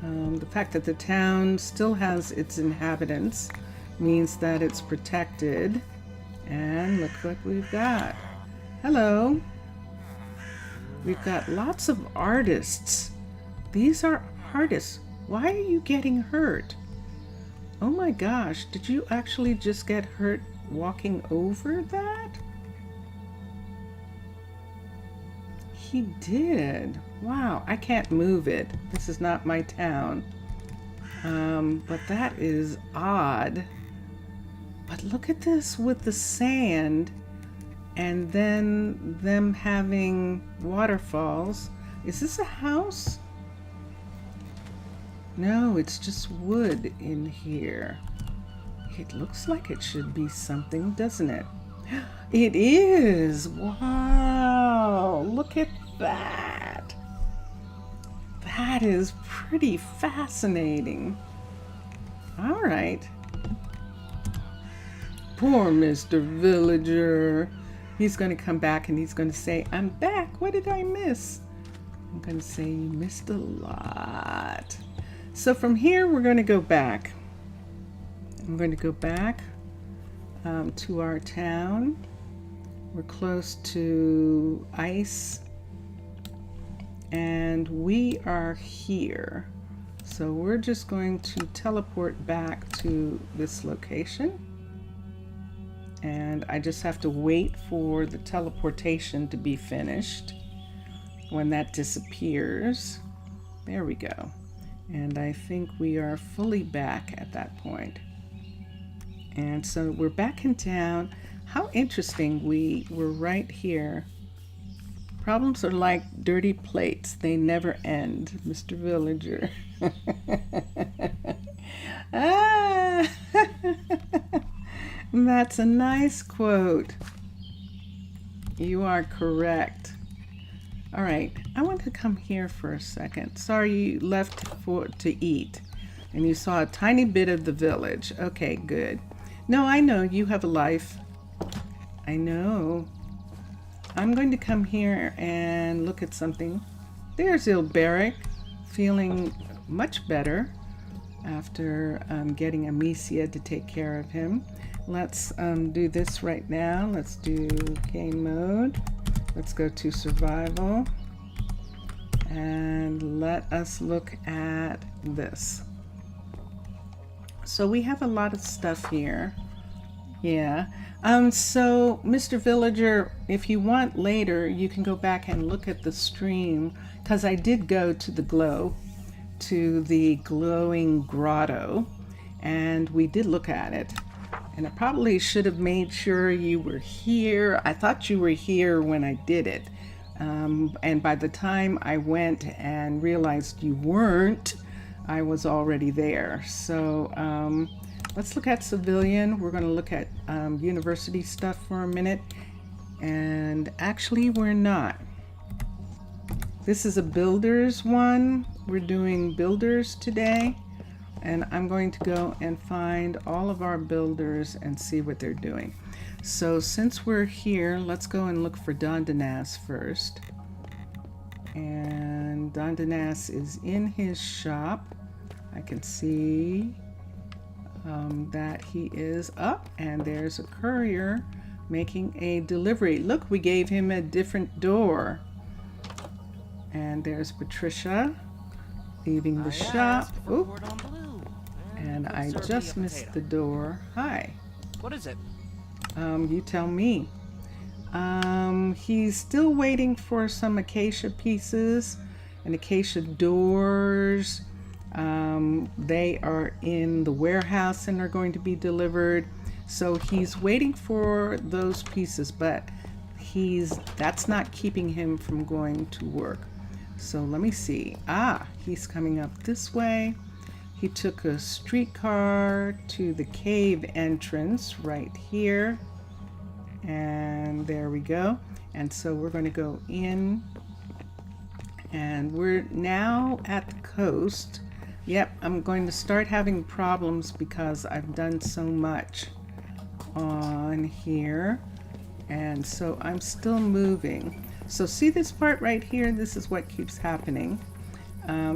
The fact that the town still has its inhabitants means that it's protected. And look what we've got. Hello. We've got lots of artists. These are artists. Why are you getting hurt? Oh my gosh, did you actually just get hurt walking over that? He did. Wow, I can't move it. This is not my town. But that is odd. But look at this with the sand and then them having waterfalls. Is this a house? No, it's just wood in here. It looks like it should be something, doesn't it? It is! Wow! Look at that! That is pretty fascinating. All right. Poor Mr. Villager. He's going to come back and he's going to say, I'm back. What did I miss? I'm going to say, you missed a lot. So from here, we're going to go back. I'm going to go back to our town. We're close to ice. And we are here. So we're just going to teleport back to this location. And I just have to wait for the teleportation to be finished. When that disappears, there we go. And I think we are fully back at that point. And so we're back in town. How interesting, we were right here. Problems are like dirty plates. They never end, Mr. Villager. Ah! That's a nice quote. You are correct. All right, I want to come here for a second. Sorry you left to eat and you saw a tiny bit of the village. Okay, good. No, I know you have a life. I know. I'm going to come here and look at something. There's Ilberic, feeling much better after getting Amicia to take care of him. Let's do this right now. Let's do game mode. Let's go to survival and let us look at this. So we have a lot of stuff here. Yeah. So Mr. Villager, if you want later, you can go back and look at the stream, because I did go to the glowing grotto, and we did look at it. And I probably should have made sure you were here. I thought you were here when I did it. And by the time I went and realized you weren't, I was already there. So let's look at civilian. We're going to look at university stuff for a minute. And actually, we're not. This is a builders one. We're doing builders today. And I'm going to go and find all of our builders and see what they're doing. So since we're here, let's go and look for Dondanas first. And Dondanas is in his shop. I can see that he is up, and there's a courier making a delivery. Look, we gave him a different door. And there's Patricia leaving the shop. Oop. And I just missed the door. Hi. What is it? You tell me. He's still waiting for some acacia pieces and acacia doors. They are in the warehouse and are going to be delivered. So he's waiting for those pieces, but that's not keeping him from going to work. So let me see. He's coming up this way. He took a streetcar to the cave entrance right here. And there we go. And so we're going to go in. And we're now at the coast. Yep, I'm going to start having problems because I've done so much on here. And so I'm still moving. So see this part right here? This is what keeps happening.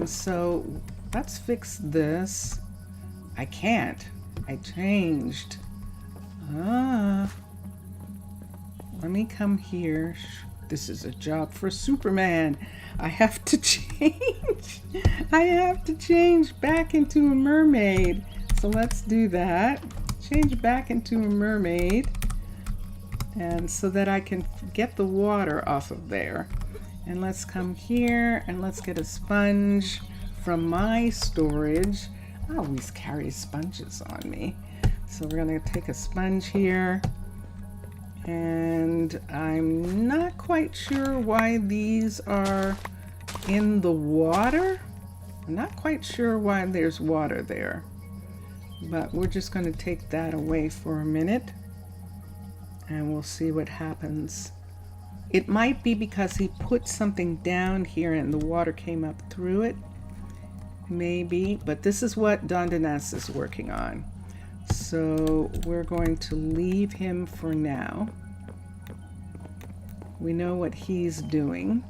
So let's fix this. I can't. I changed. Let me come here. This is a job for Superman. I have to change. I have to change back into a mermaid. So let's do that. Change back into a mermaid. And so that I can get the water off of there. And let's come here and let's get a sponge from my storage. I always carry sponges on me. So we're going to take a sponge here. And I'm not quite sure why these are in the water. I'm not quite sure why there's water there, but we're just going to take that away for a minute and we'll see what happens. It might be because he put something down here and the water came up through it. Maybe, but this is what Dondanas is working on. So we're going to leave him for now. We know what he's doing.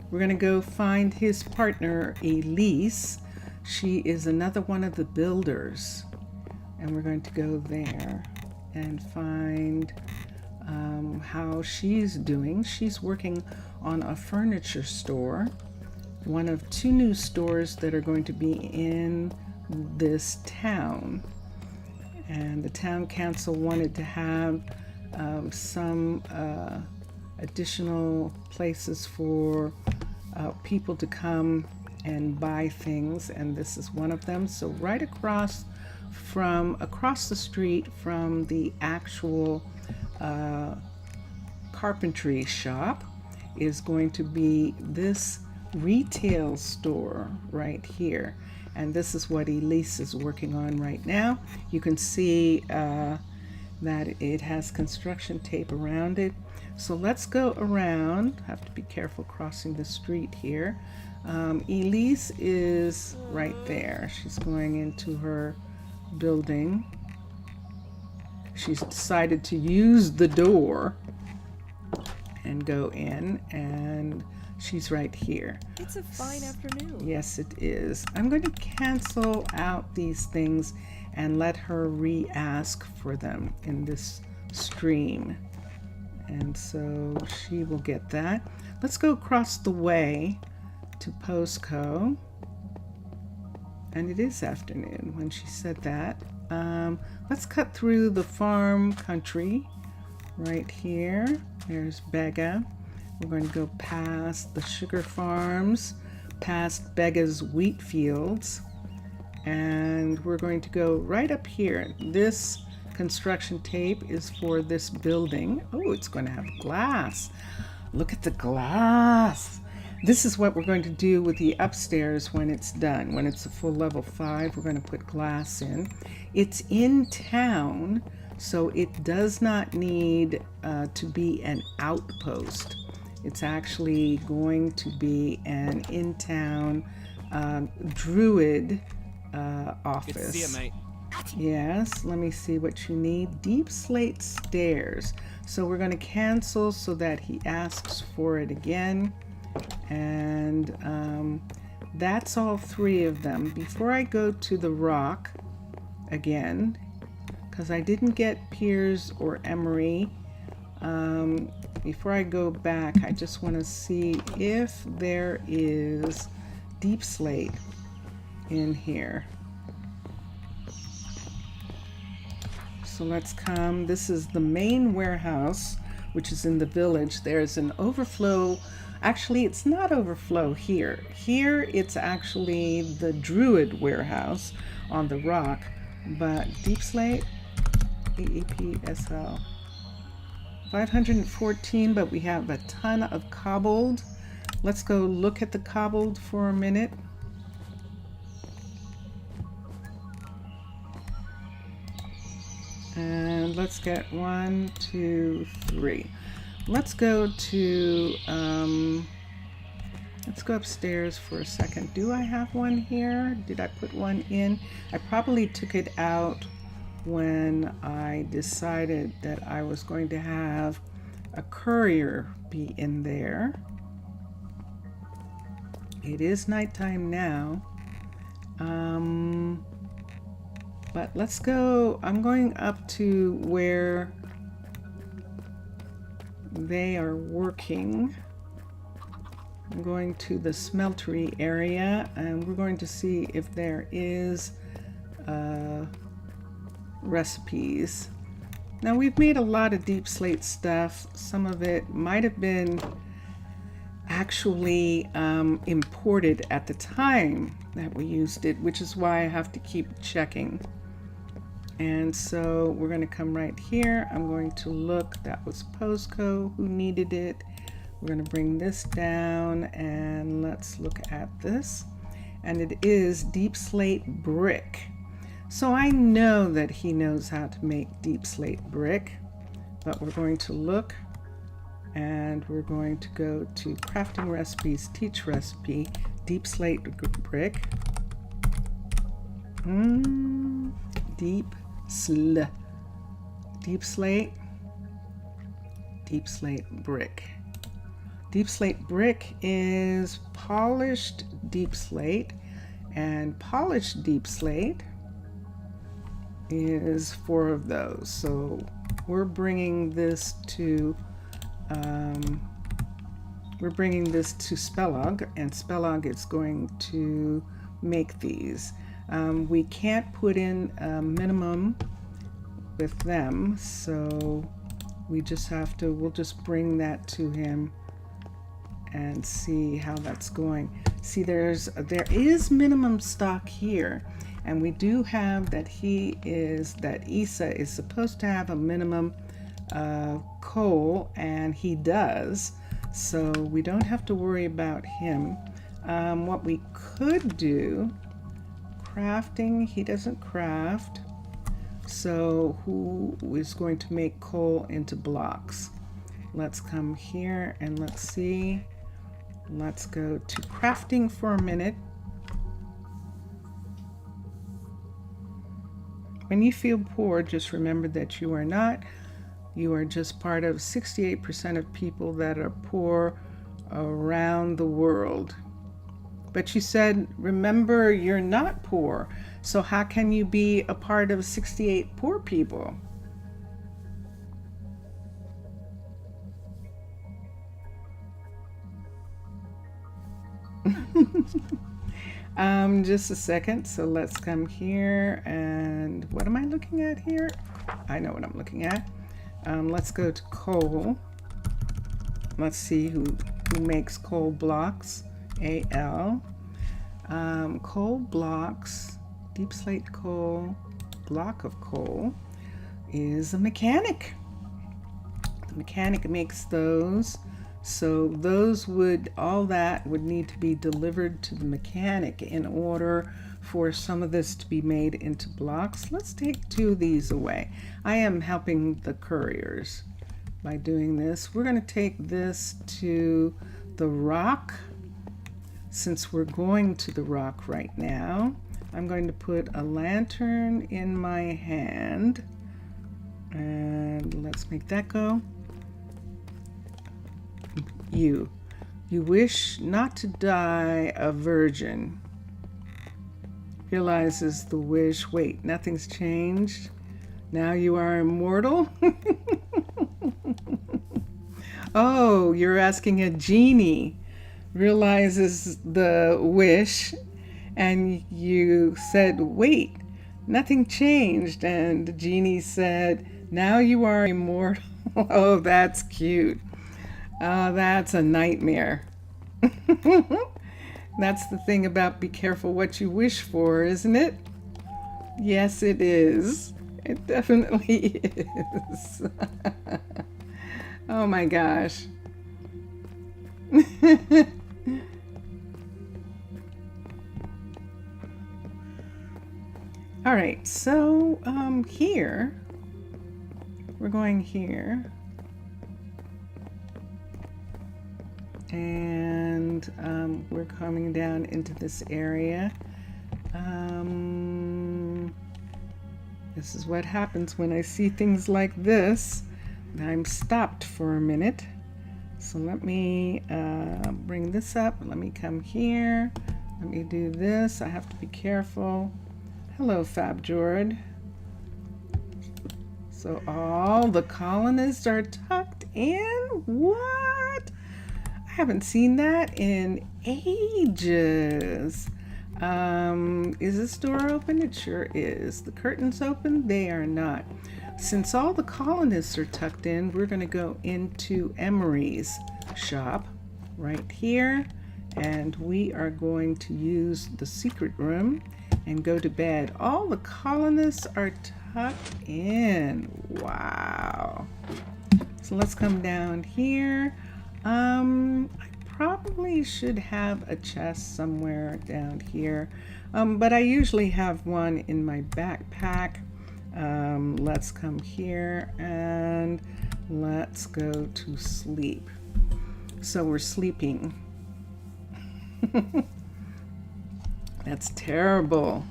We're going to go find his partner, Elise. She is another one of the builders. And we're going to go there and find how she's doing. She's working on a furniture store, one of 2 new stores that are going to be in this town. And the town council wanted to have some additional places for people to come and buy things, and this is one of them. So right across the street from the actual carpentry shop is going to be this retail store right here, and this is what Elise is working on right now. You can see that it has construction tape around it. So let's go around. Have to be careful crossing the street here. Elise is right there. She's going into her building. She's decided to use the door and go in, and she's right here. It's a fine afternoon. Yes, it is. I'm going to cancel out these things and let her re-ask for them in this stream. And so she will get that. Let's go across the way to Postco. And it is afternoon when she said that. Let's cut through the farm country right here. There's Bega. We're going to go past the sugar farms, past Bega's wheat fields, and we're going to go right up here. This construction tape is for this building. Oh, it's going to have glass. Look at the glass. This is what we're going to do with the upstairs when it's done. When it's a full level 5, we're going to put glass in. It's in town, so it does not need to be an outpost. It's actually going to be an in-town druid office. Good to see you, mate. Yes, let me see what you need. Deep slate stairs. So we're going to cancel so that he asks for it again. And that's all 3 of them. Before I go to the rock again, because I didn't get Piers or Emery, before I go back, I just want to see if there is deep slate in here. So let's come. This is the main warehouse, which is in the village. There's an overflow. Actually, it's not overflow here. Here, it's actually the druid warehouse on the rock. But deep slate, EEPSL. 514, but we have a ton of cobbled. Let's go look at the cobbled for a minute. And let's get 1, 2, 3. Let's go to, let's go upstairs for a second. Do I have one here? Did I put one in? I probably took it out when I decided that I was going to have a courier be in there. It is nighttime now. But let's go. I'm going up to where they are working. I'm going to the smeltery area, and we're going to see if there is recipes. Now, we've made a lot of deep slate stuff. Some of it might have been actually imported at the time that we used it, which is why I have to keep checking. And so we're going to come right here. I'm going to look. That was Postco who needed it. We're going to bring this down and let's look at this. And it is deep slate brick. So I know that he knows how to make deep slate brick, but we're going to look and we're going to go to crafting recipes, teach recipe, deep slate brick. Deep slate brick. Deep slate brick is polished deep slate, and polished deep slate is 4 of those. So we're bringing this to Spelog, and Spelog is going to make these. We can't put in a minimum with them, so we just have to, we'll just bring that to him and see how that's going. See, there is minimum stock here, and we do have that that Isa is supposed to have a minimum coal, and he does, so we don't have to worry about him. What we could do, crafting, he doesn't craft, so who is going to make coal into blocks? Let's come here and let's see. Let's go to crafting for a minute. When you feel poor, just remember that you are not. You are just part of 68% of people that are poor around the world. But you said, remember, you're not poor. So how can you be a part of 68 poor people? Just a second. So let's come here, and what am I looking at here? I know what I'm looking at. Let's go to coal. Let's see who makes coal blocks. AL. Coal blocks, deep slate coal, block of coal is a mechanic. The mechanic makes those. So those all that would need to be delivered to the mechanic in order for some of this to be made into blocks. Let's take 2 of these away. I am helping the couriers by doing this. We're going to take this to the rock. Since we're going to the rock right now, I'm going to put a lantern in my hand, and let's make that go. You wish not to die a virgin. Realizes the wish. Wait, nothing's changed. Now you are immortal. Oh, you're asking a genie. Realizes the wish, and you said, wait, nothing changed, and the genie said, now you are immortal. Oh, that's cute. That's a nightmare. That's the thing about be careful what you wish for, isn't it? Yes, it is. It definitely is. Oh my gosh. All right, so here, we're going here, and we're coming down into this area. This is what happens when I see things like this. I'm stopped for a minute. So let me bring this up. Let me come here. Let me do this. I have to be careful. Hello, Fab Jord. So all the colonists are tucked in? What? I haven't seen that in ages. Is this door open? It sure is. The curtains open? They are not. Since all the colonists are tucked in, we're going to go into Emery's shop right here, and we are going to use the secret room and go to bed. All the colonists are tucked in. Wow. So let's come down here. I probably should have a chest somewhere down here, but I usually have one in my backpack. Let's come here and let's go to sleep. So we're sleeping. That's terrible.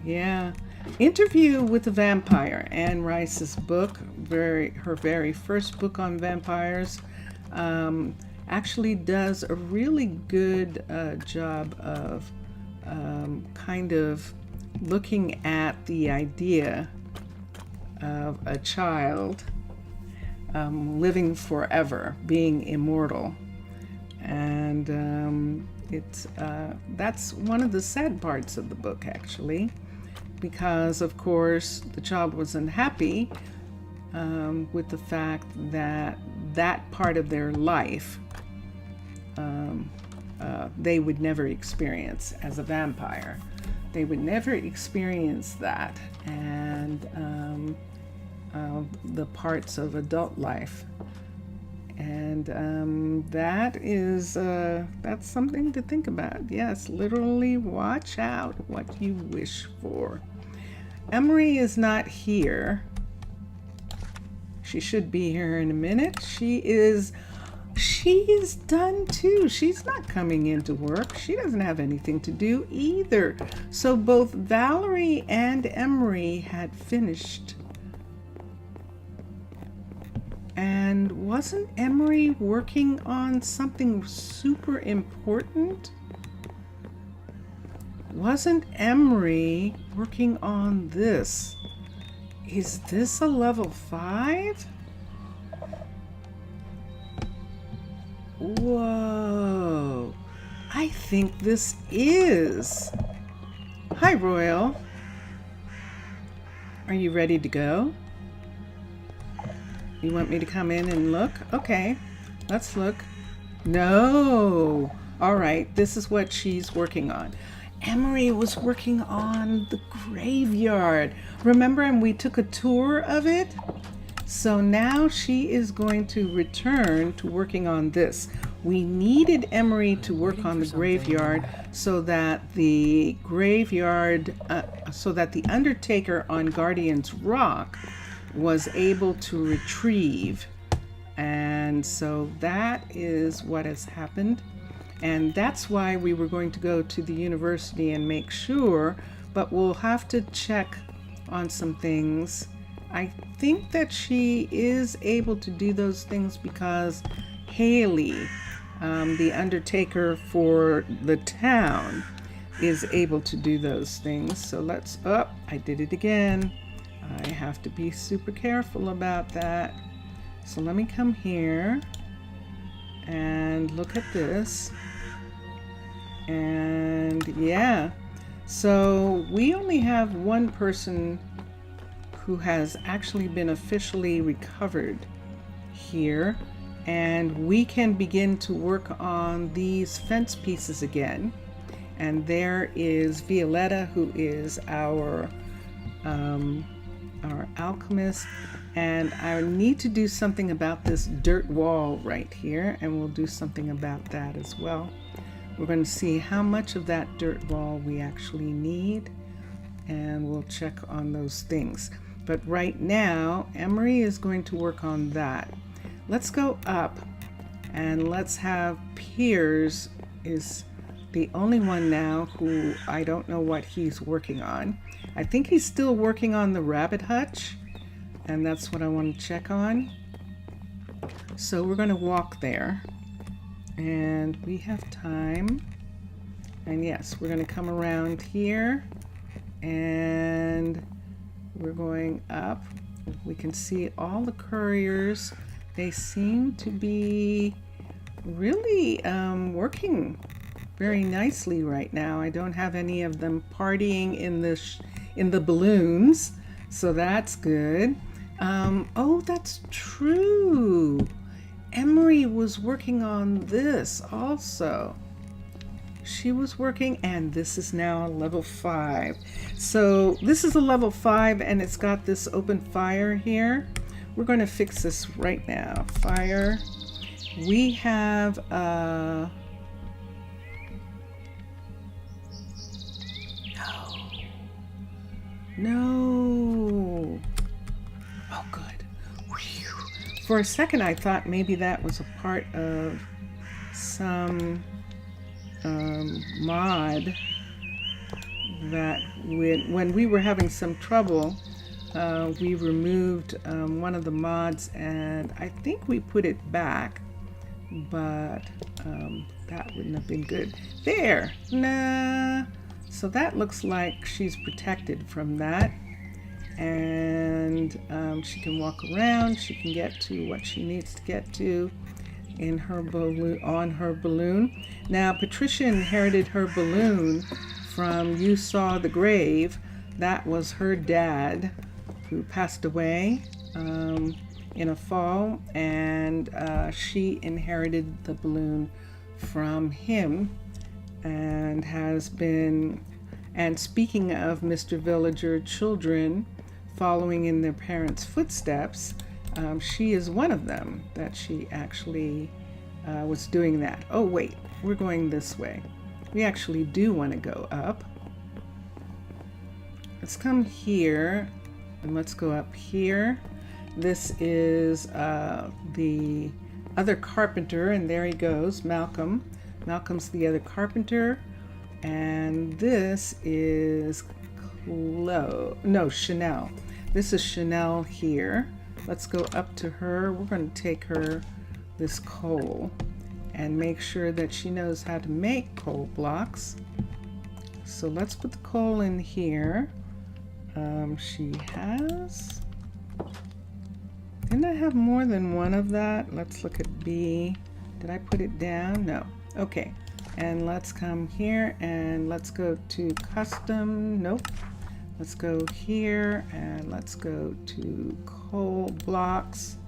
Yeah. Interview with the Vampire, Anne Rice's book, her very first book on vampires, actually does a really good job of kind of looking at the idea of a child living forever, being immortal. And that's one of the sad parts of the book, actually, because of course the child wasn't happy with the fact that that part of their life they would never experience as a vampire. They would never experience that, and the parts of adult life. And that's something to think about. Yes, literally watch out what you wish for. Emery is not here. She should be here in a minute. She is done too. She's not coming into work. She doesn't have anything to do either. So both Valerie and Emery had finished. And wasn't Emery working on something super important? Wasn't Emery working on this? Is this a level 5? Whoa. I think this is. Hi, Royal. Are you ready to go? You want me to come in and look? Okay, let's look. No. All right, this is what she's working on. Emery was working on the graveyard. Remember, and we took a tour of it? So now she is going to return to working on this. We needed Emery to work on the graveyard so that the Undertaker on Guardian's Rock was able to retrieve. And so that is what has happened. And that's why we were going to go to the university and make sure, but we'll have to check on some things. I think that she is able to do those things because Haley, the Undertaker for the town, is able to do those things. So let's, I did it again. I have to be super careful about that. So let me come here and look at this. And yeah, so we only have one person who has actually been officially recovered here, and we can begin to work on these fence pieces again. And there is Violetta, who is our alchemist, and I need to do something about this dirt wall right here, and we'll do something about that as well. We're going to see how much of that dirt wall we actually need, and we'll check on those things. But right now, Emery is going to work on that. Let's go up and let's have Piers is the only one now who I don't know what he's working on. I think he's still working on the rabbit hutch, and that's what I want to check on. So we're going to walk there, and we have time. And yes, we're going to come around here, and we're going up. We can see all the couriers. They seem to be really working very nicely right now. I don't have any of them partying in the balloons, so that's good. Oh, that's true. Emery was working on this also. She was working, and this is now level 5. So this is a level 5, and it's got this open fire here. We're going to fix this right now. Fire. We have no. Oh, good. Whew. For a second, I thought maybe that was a part of some mod that when we were having some trouble, we removed one of the mods, and I think we put it back, but that wouldn't have been good. There, nah. So that looks like she's protected from that, and she can walk around. She can get to what she needs to get to in her balloon, on her balloon. Now, Patricia inherited her balloon from You Saw the Grave. That was her dad, who passed away in a fall, and she inherited the balloon from him, and has been. And speaking of Mr. Villager children following in their parents' footsteps, she is one of them that she actually was doing that. Oh wait, we're going this way. We actually do want to go up. Let's come here and let's go up here. This is the other carpenter, and there he goes, Malcolm. Malcolm's the other carpenter, and this is Chanel. This is Chanel here. Let's go up to her. We're going to take her this coal and make sure that she knows how to make coal blocks. So let's put the coal in here. She has... Didn't I have more than one of that? Let's look at B. Did I put it down? No. Okay. And let's come here and let's go to custom. Nope. Let's go here and let's go to coal blocks.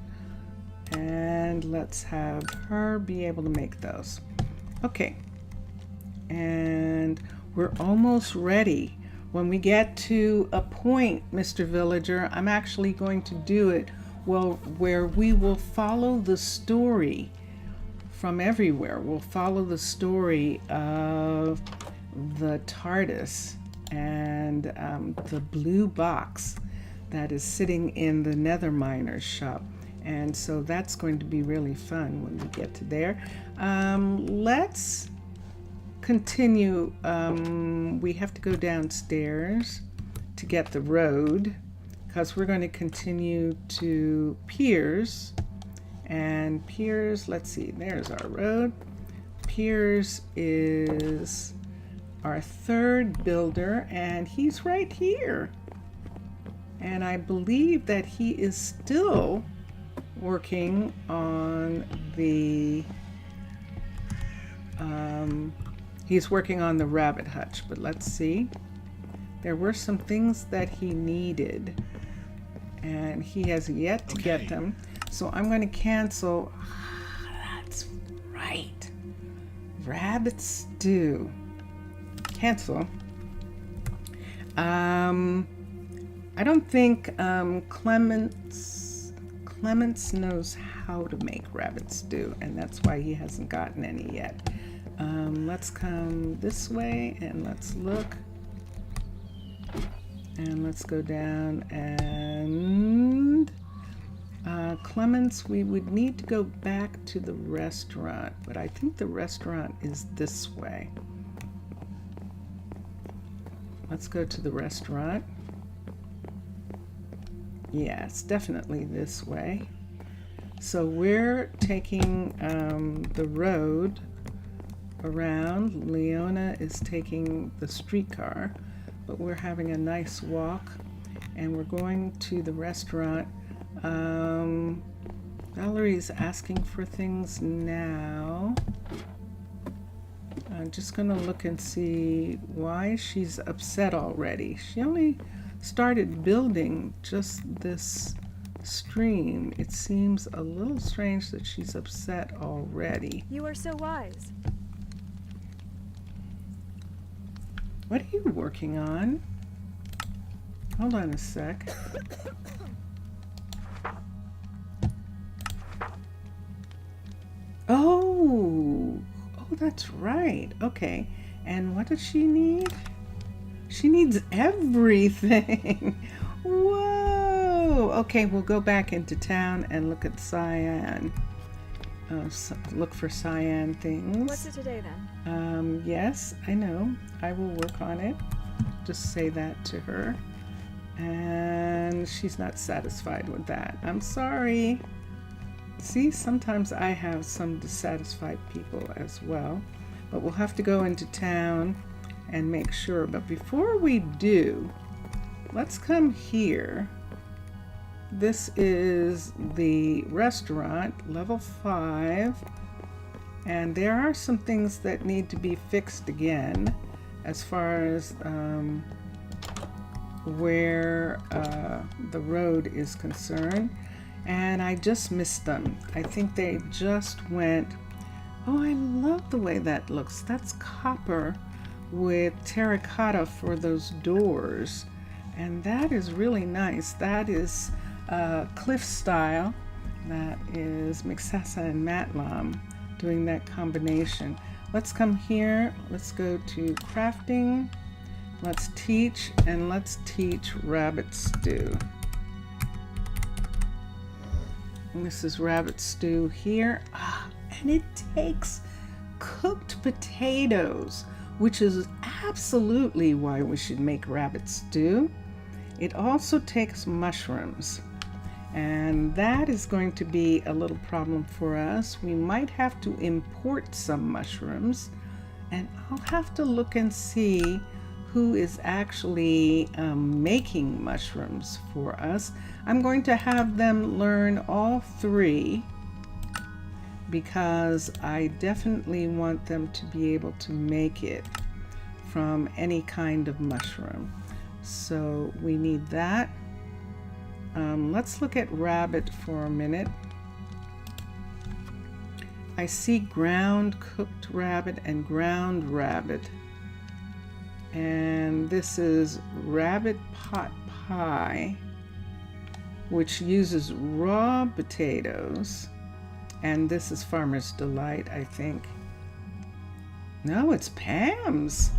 And let's have her be able to make those. Okay. And we're almost ready. When we get to a point, Mr. Villager, I'm actually going to do it where we will follow the story from everywhere. We'll follow the story of the TARDIS and the blue box that is sitting in the nether miner's shop. And so that's going to be really fun when we get to there. Let's continue. We have to go downstairs to get the road, because we're going to continue to Piers. And Piers, let's see, there's our road. Piers is our third builder, and he's right here. And I believe that he is still working on the he's working on the rabbit hutch, but let's see. There were some things that he needed, and he has yet to get them. So I'm going to cancel. That's right. Rabbit stew. Cancel. I don't think Clements knows how to make rabbit stew, and that's why he hasn't gotten any yet. Let's come this way and let's look. And let's go down and Clements, we would need to go back to the restaurant, but I think the restaurant is this way. Let's go to the restaurant. Yeah, it's definitely this way. So we're taking the road around. Leona is taking the streetcar, but we're having a nice walk, and we're going to the restaurant. Valerie's asking for things now. I'm just gonna look and see why she's upset already. She only started building just this stream. It seems a little strange that she's upset already. You are so wise. What are you working on? Hold on a sec. that's right. Okay. And what does she need? She needs everything. Whoa. Okay, we'll go back into town and look at cyan. Look for cyan things. What's it today then? Yes, I know. I will work on it. Just say that to her. And she's not satisfied with that. I'm sorry. See, sometimes I have some dissatisfied people as well. But we'll have to go into town and make sure. But before we do, let's come here. This is the restaurant, level 5. And there are some things that need to be fixed again as far as where the road is concerned. And I just missed them. I think they just went. Oh, I love the way that looks. That's copper with terracotta for those doors. And that is really nice. That is cliff style. That is Mixasa and Matlam doing that combination. Let's come here. Let's go to crafting. Let's teach, and let's teach rabbit stew. And this is rabbit stew here. And it takes cooked potatoes, which is absolutely why we should make rabbit stew. It also takes mushrooms, and that is going to be a little problem for us. We might have to import some mushrooms, and I'll have to look and see who is actually making mushrooms for us. I'm going to have them learn all 3 because I definitely want them to be able to make it from any kind of mushroom. So we need that. Let's look at rabbit for a minute. I see ground cooked rabbit and ground rabbit. And this is rabbit pot pie, which uses raw potatoes. And this is Farmer's Delight, I think. No, it's Pam's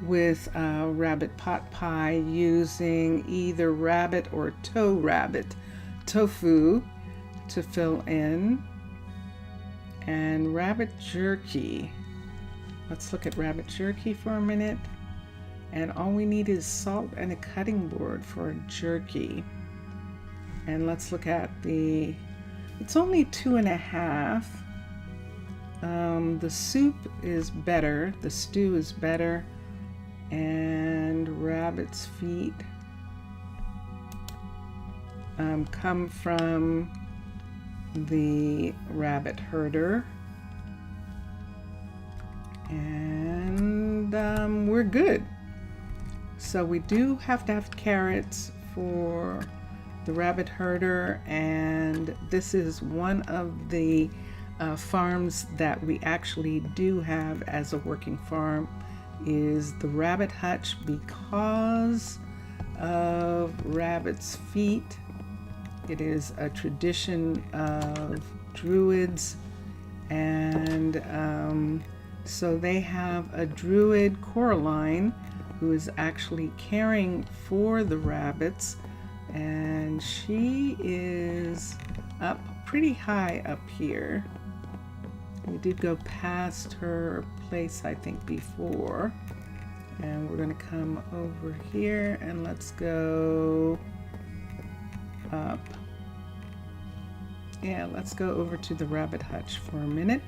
with rabbit pot pie using either rabbit or tofu to fill in, and rabbit jerky. Let's look at rabbit jerky for a minute. And all we need is salt and a cutting board for a jerky. And let's look at it's only 2.5. The soup is better, the stew is better, and rabbit's feet come from the rabbit herder. And we're good. So we do have to have carrots for the rabbit herder, and this is one of the farms that we actually do have as a working farm, is the rabbit hutch, because of rabbit's feet. It is a tradition of Druids, and so they have a Druid, Coraline, who is actually caring for the rabbits, and she is up pretty high up here. We did go past her place, I think, before, and we're going to come over here and let's go up. Yeah, let's go over to the rabbit hutch for a minute.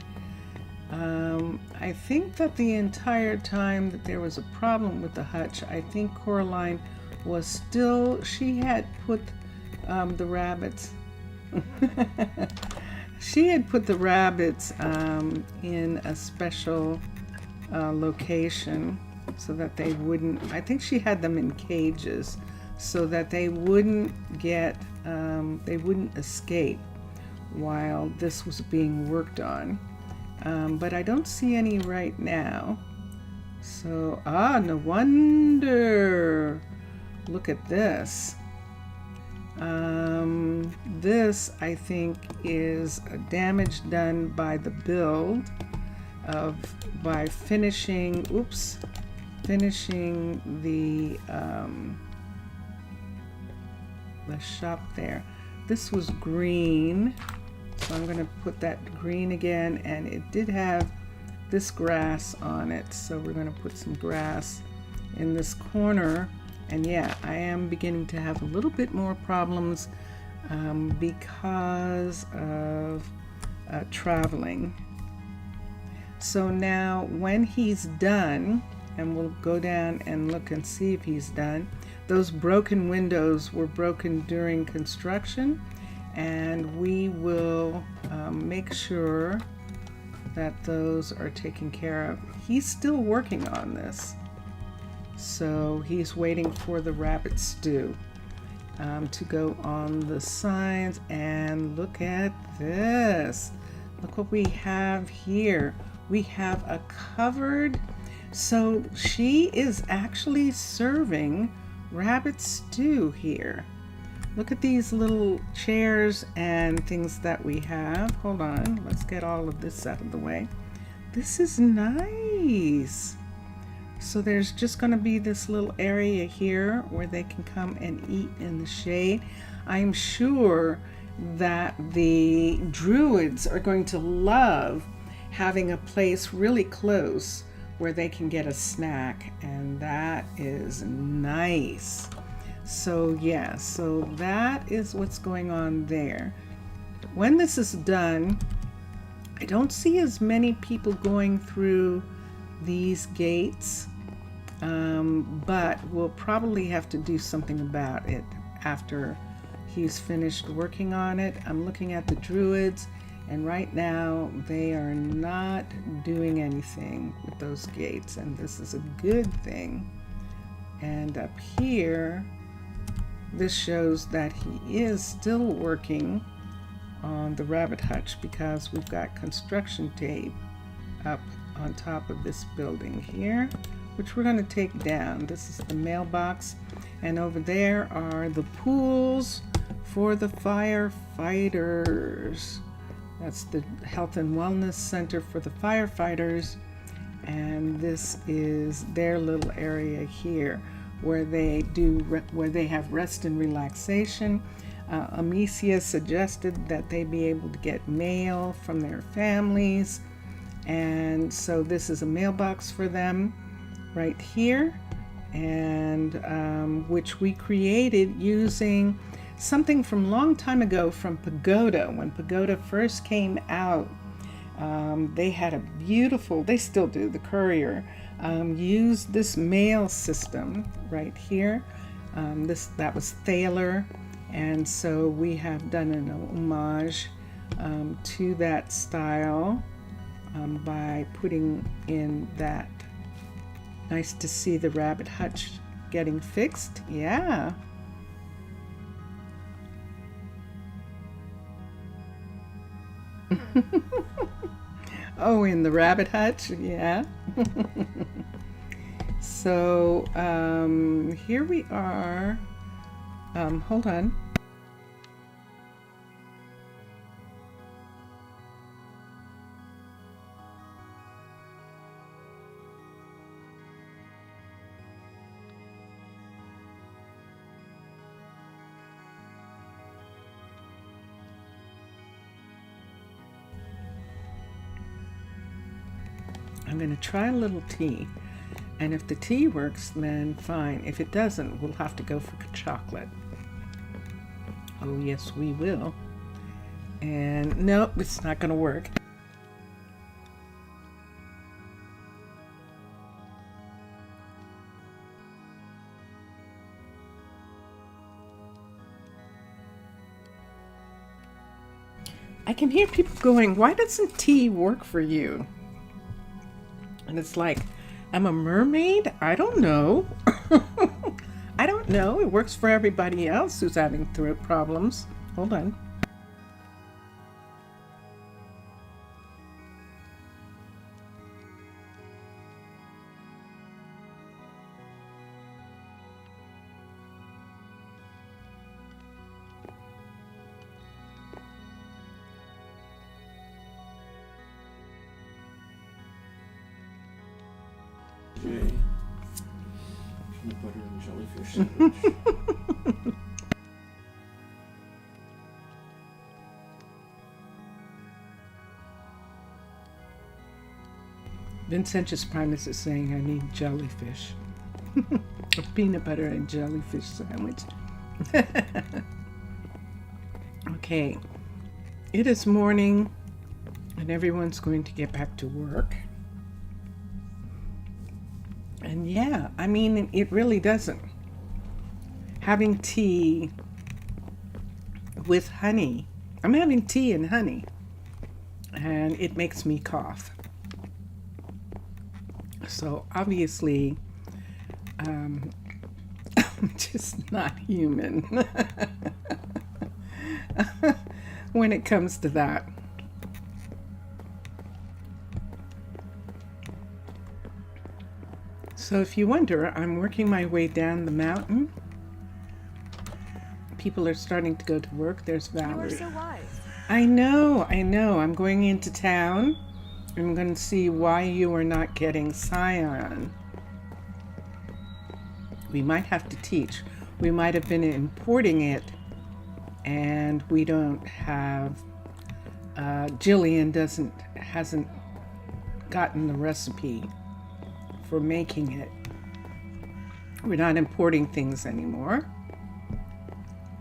I think that the entire time that there was a problem with the hutch, I think Coraline was still, she had put the rabbits she had put the rabbits in a special location so that they wouldn't, I think she had them in cages so that they wouldn't get, they wouldn't escape while this was being worked on. But I don't see any right now. So, no wonder. Look at this. This, I think, is a damage done by the build. of by finishing, finishing the shop there. This was green, so I'm going to put that green again, and it did have this grass on it, so we're going to put some grass in this corner. And yeah, I am beginning to have a little bit more problems because of traveling. So now when he's done, and we'll go down and look and see if he's done, those broken windows were broken during construction, and we will make sure that those are taken care of. He's still working on this, so he's waiting for the rabbit stew to go on the signs. And look at this. Look what we have here. We have a covered, so she is actually serving rabbit stew here. Look at these little chairs and things that we have. Hold on, let's get all of this out of the way. This is nice. So there's just going to be this little area here where they can come and eat in the shade. I'm sure that the druids are going to love having a place really close where they can get a snack, and that is nice. So yeah, so that is what's going on there. When this is done, I don't see as many people going through these gates, but we'll probably have to do something about it after he's finished working on it. I'm looking at the druids, and right now they are not doing anything with those gates, and this is a good thing. And up here, this shows that he is still working on the rabbit hutch, because we've got construction tape up on top of this building here, which we're going to take down. This is the mailbox, and over there are the pools for the firefighters. That's the health and wellness center for the firefighters, and this is their little area here where they have rest and relaxation. Amicia suggested that they be able to get mail from their families, and so this is a mailbox for them right here, and which we created using something from a long time ago from Pagoda. When Pagoda first came out, they had a beautiful, they still do, the Courier used this mail system right here. That was Thaler, and so we have done an homage to that style by putting in that. Nice to see the rabbit hutch getting fixed. Yeah. Oh, in the rabbit hutch, yeah. So here we are. Hold on. I'm going to try a little tea, and if the tea works, then fine. If it doesn't, we'll have to go for chocolate. Oh yes, we will. And no, it's not going to work. I can hear people going, why doesn't tea work for you? And it's like, I'm a mermaid? I don't know. I don't know. It works for everybody else who's having throat problems. Hold on. a peanut butter and jellyfish sandwich. Vincentius Primus is saying I need jellyfish. A peanut butter and jellyfish sandwich. Okay, it is morning and everyone's going to get back to work. And yeah, I mean, it really doesn't. Having tea with honey. I'm having tea and honey, and it makes me cough. So obviously, I'm just not human when it comes to that. So if you wonder, I'm working my way down the mountain. People are starting to go to work. There's Valerie. You are so wise. I know. I'm going into town. I'm going to see why you are not getting cyan. We might have to teach. We might have been importing it, and we don't have. Jillian hasn't gotten the recipe for making it. We're not importing things anymore.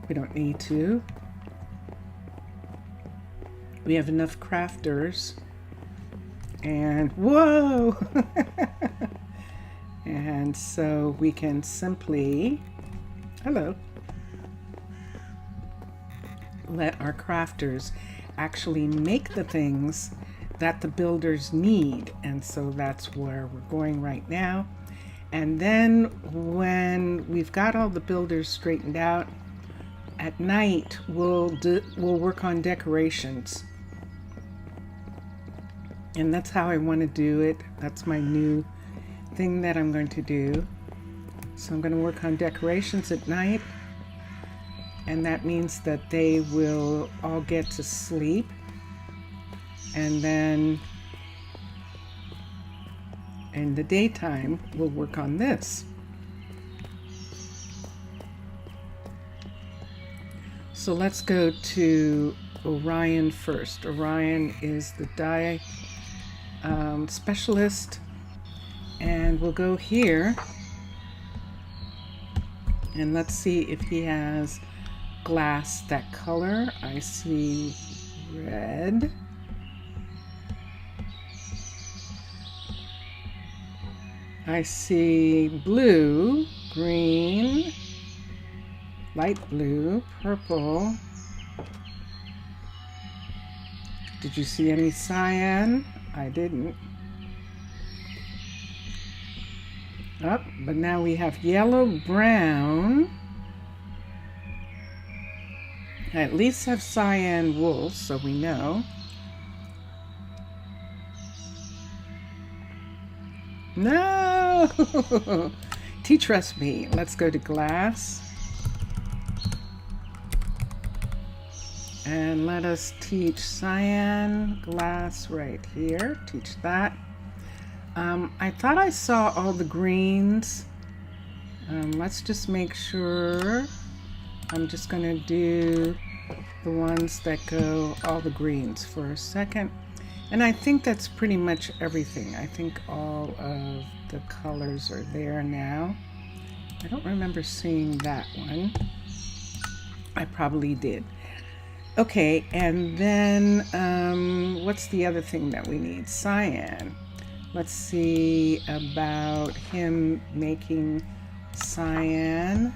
We don't need to. We have enough crafters. And whoa! And so we can simply, hello, let our crafters actually make the things that the builders need. And so that's where we're going right now. And then when we've got all the builders straightened out, at night we'll work on decorations. And that's how I want to do it. That's my new thing that I'm going to do. So I'm going to work on decorations at night. And that means that they will all get to sleep. And then in the daytime, we'll work on this. So let's go to Orion first. Orion is the dye specialist, and we'll go here and let's see if he has glass that color. I see red, I see blue, green, light blue, purple. Did you see any cyan? I didn't. Oh, but now we have yellow, brown. I at least have cyan wool, so we know. No! Teach recipe. Let's go to glass. And let us teach cyan glass right here. Teach that. I thought I saw all the greens. Let's just make sure. I'm just going to do the ones that go all the greens for a second. And I think that's pretty much everything. I think all of the colors are there now. I don't remember seeing that one. I probably did. Okay, and then what's the other thing that we need? Cyan. Let's see about him making cyan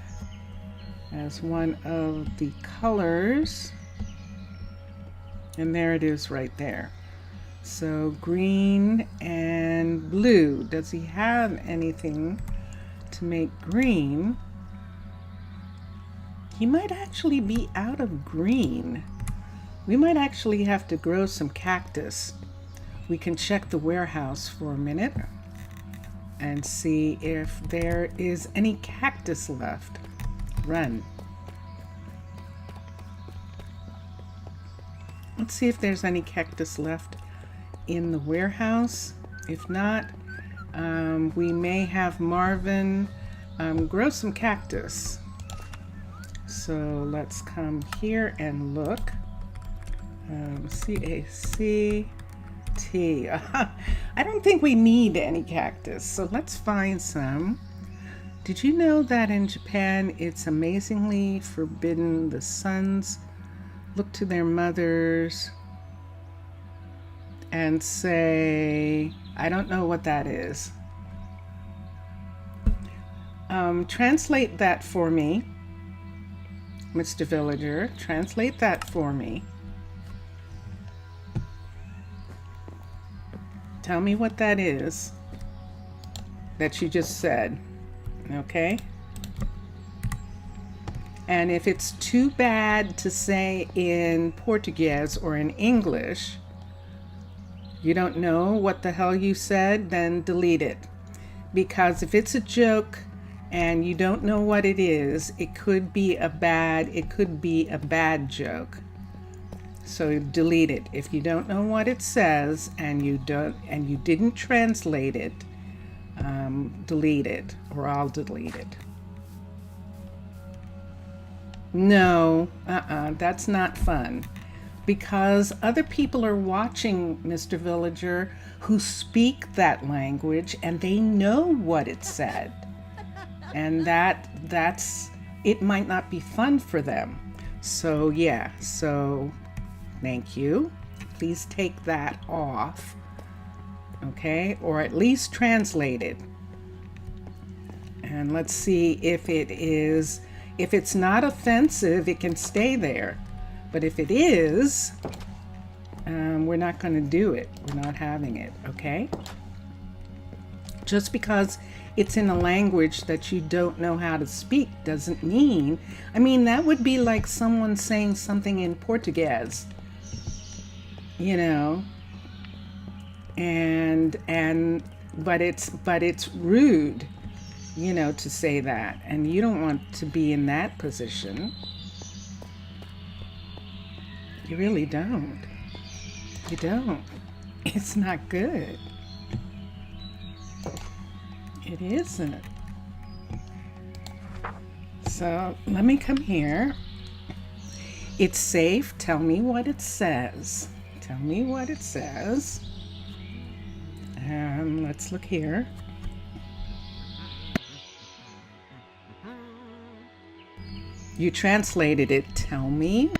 as one of the colors. And there it is right there. So green and blue. Does he have anything to make green? He might actually be out of green. We might actually have to grow some cactus. We can check the warehouse for a minute and see if there is any cactus left. Run. Let's see if there's any cactus left in the warehouse. If not, We may have Marvin grow some cactus. So let's come here and look. C-A-C-T. I don't think we need any cactus, so let's find some. Did you know that in Japan it's amazingly forbidden the sons look to their mothers and say, I don't know what that is. Translate that for me, Mr. Villager. Translate that for me. Tell me what that is that you just said, okay? And if it's too bad to say in Portuguese or in English, you don't know what the hell you said, then delete it. Because if it's a joke and you don't know what it is, it could be a bad joke. So delete it. If you don't know what it says and you didn't translate it, delete it, or I'll delete it. No, that's not fun. Because other people are watching, Mr. Villager, who speak that language and they know what it said. And that's it might not be fun for them. So yeah, so thank you. Please take that off. Okay, or at least translate it. And let's see if it's not offensive, it can stay there. But if it is, we're not going to do it. We're not having it, okay? Just because it's in a language that you don't know how to speak doesn't mean, that would be like someone saying something in Portuguese, you know, but it's rude, you know, to say that, and you don't want to be in that position. You really don't. You don't. It's not good. It isn't. So let me come here. It's safe. Tell me what it says. Tell me what it says. Let's look here. You translated it. Tell me.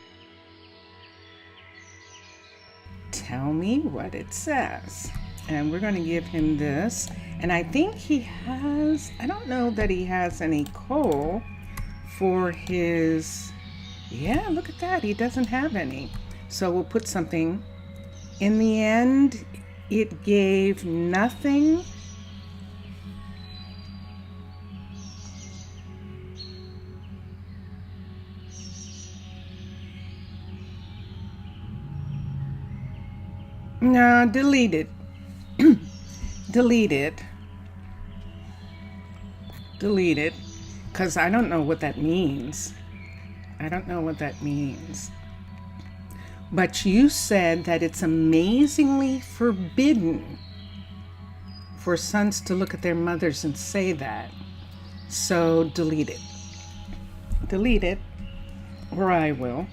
Tell me what it says. And we're going to give him this. And I think he has, I don't know that he has any coal for his, yeah, look at that. He doesn't have any. So we'll put something. In the end, it gave nothing. No, delete it. Delete it. Delete it. Because I don't know what that means. I don't know what that means. But you said that it's amazingly forbidden for sons to look at their mothers and say that. So delete it. Delete it, or I will.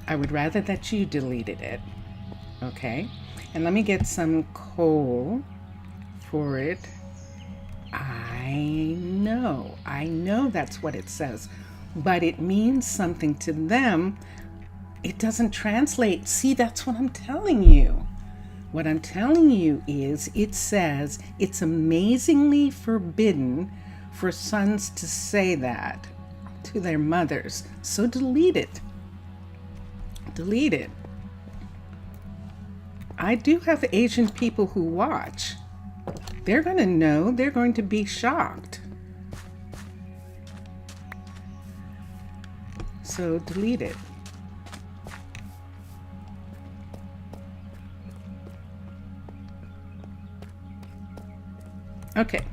I would rather that you deleted it. Okay? And let me get some coal for it. I know that's what it says, but it means something to them. It doesn't translate. See, that's what I'm telling you. What I'm telling you is it says it's amazingly forbidden for sons to say that to their mothers. So delete it. Delete it. I do have Asian people who watch. They're going to know. They're going to be shocked. So delete it. Okay.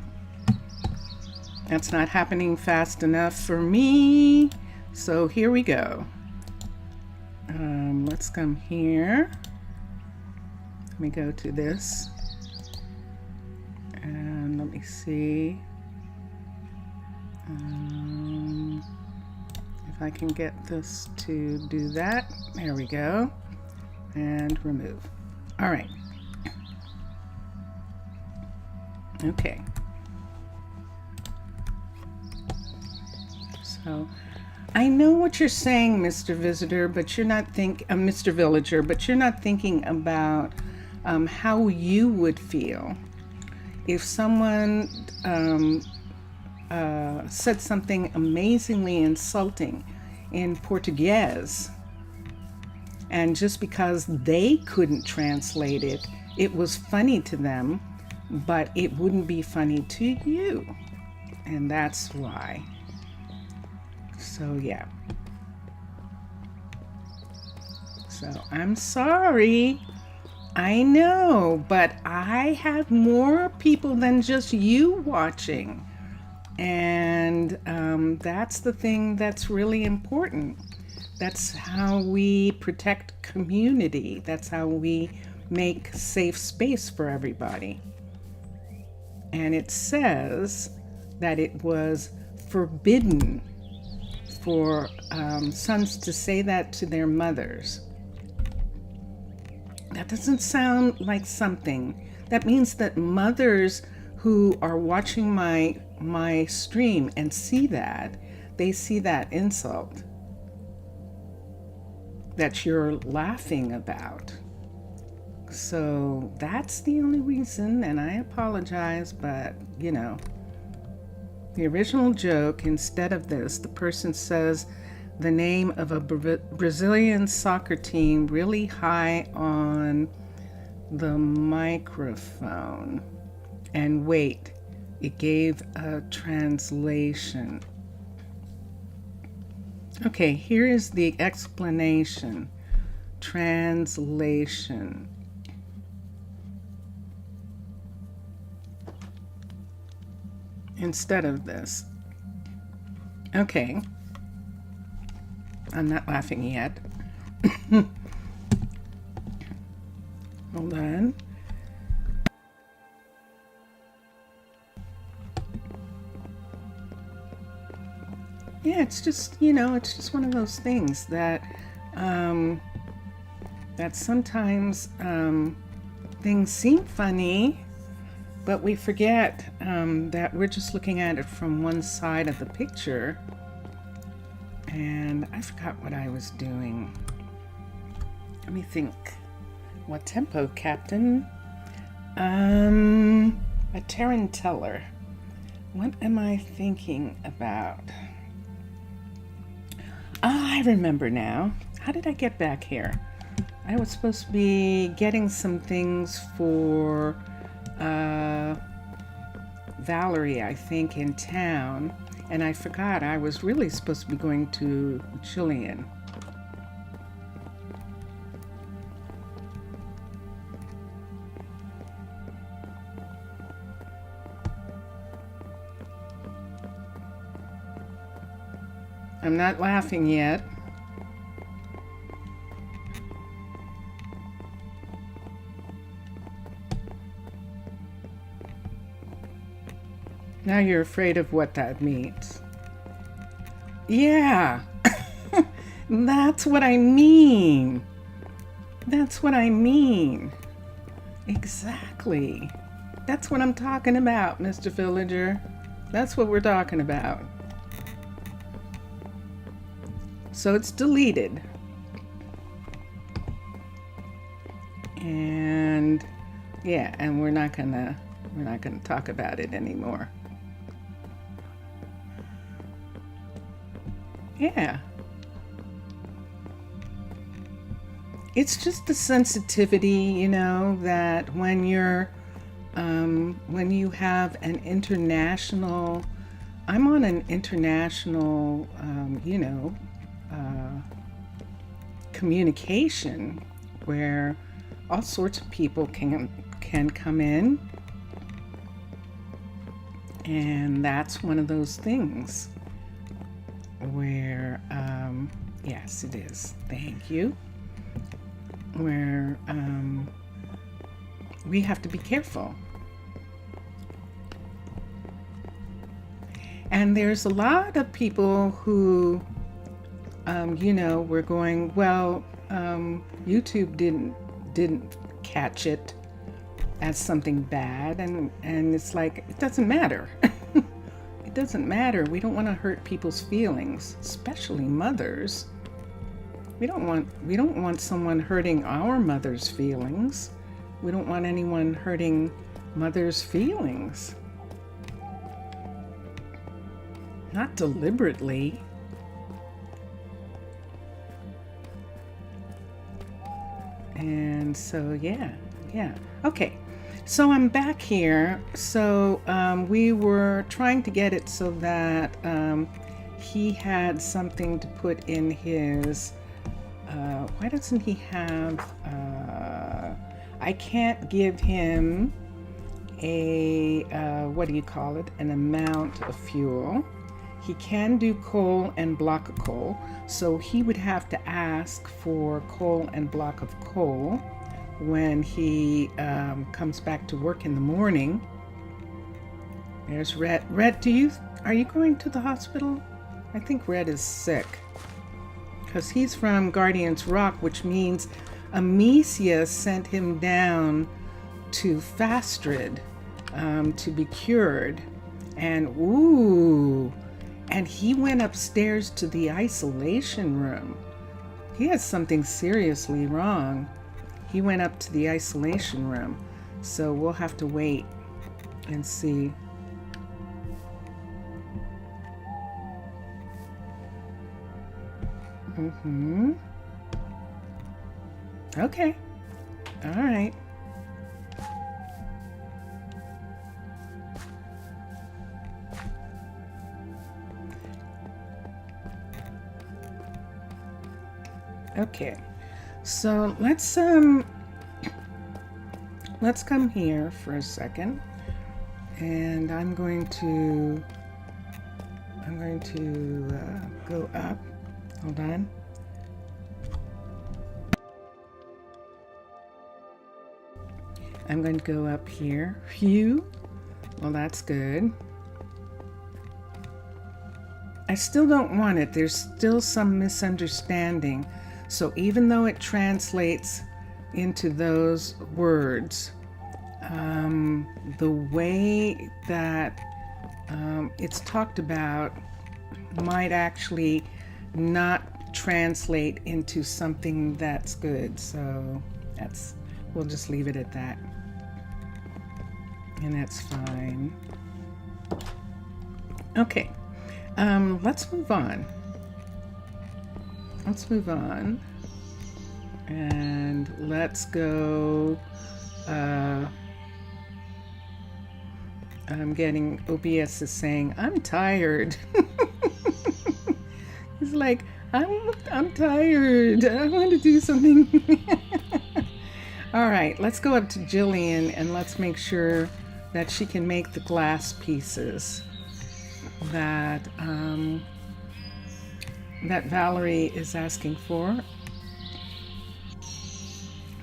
That's not happening fast enough for me. So here we go. Let's come here. Let me go to this. me see. If I can get this to do that. There we go. And remove. All right. Okay. So I know what you're saying, Mr. Visitor, but you're not Mr. Villager, but you're not thinking about how you would feel if someone said something amazingly insulting in Portuguese, and just because they couldn't translate it, it was funny to them, but it wouldn't be funny to you. And that's why. So yeah. So I'm sorry. I know, but I have more people than just you watching. And that's the thing that's really important. That's how we protect community. That's how we make safe space for everybody. And it says that it was forbidden for sons to say that to their mothers. That doesn't sound like something. That means that mothers who are watching my stream and see that, they see that insult that you're laughing about. So that's the only reason, and I apologize, but you know, the original joke, instead of this, the person says the name of a Brazilian soccer team really high on the microphone. And wait, it gave a translation. Okay, here is the explanation. Translation. Instead of this. Okay. I'm not laughing yet. Hold on. Yeah, it's just, you know, it's just one of those things that that sometimes things seem funny, but we forget that we're just looking at it from one side of the picture. And I forgot what I was doing. Let me think. What tempo, Captain? A taranteller. What am I thinking about? I remember now. How did I get back here? I was supposed to be getting some things for Valerie, I think, in town, and I forgot I was really supposed to be going to Chilean. I'm not laughing yet. Now you're afraid of what that means. Yeah, that's what I mean. That's what I mean. Exactly. That's what I'm talking about, Mr. Villager. That's what we're talking about. So it's deleted. And yeah, and we're not gonna talk about it anymore. Yeah. It's just the sensitivity, you know, that when you have an international, I'm on an international, communication where all sorts of people can come in, and that's one of those things where yes, it is, thank you, where we have to be careful. And there's a lot of people who, were going, well, YouTube didn't catch it as something bad, and it's like, it doesn't matter. It doesn't matter. We don't want to hurt people's feelings, especially mothers. We don't want someone hurting our mother's feelings. We don't want anyone hurting mother's feelings. Not deliberately. And so, yeah. Okay, so I'm back here. So we were trying to get it so that he had something to put in his, why doesn't he have, I can't give him a, an amount of fuel. He can do coal and block of coal, so he would have to ask for coal and block of coal when he comes back to work in the morning. There's Red. Red, are you going to the hospital? I think Red is sick because he's from Guardian's Rock, which means Amicia sent him down to Fastrid to be cured. And he went upstairs to the isolation room. He has something seriously wrong. He went up to the isolation room. So we'll have to wait and see. Okay. All right. Okay, so let's come here for a second, and I'm going to go up. Hold on. I'm going to go up here. Phew. Well, that's good. I still don't want it. There's still some misunderstanding. So even though it translates into those words, the way that it's talked about might actually not translate into something that's good. So we'll just leave it at that. And that's fine. Okay, let's move on. And let's go. I'm getting, OBS is saying, I'm tired. He's like, I'm tired. I want to do something. All right, let's go up to Jillian and let's make sure that she can make the glass pieces that Valerie is asking for.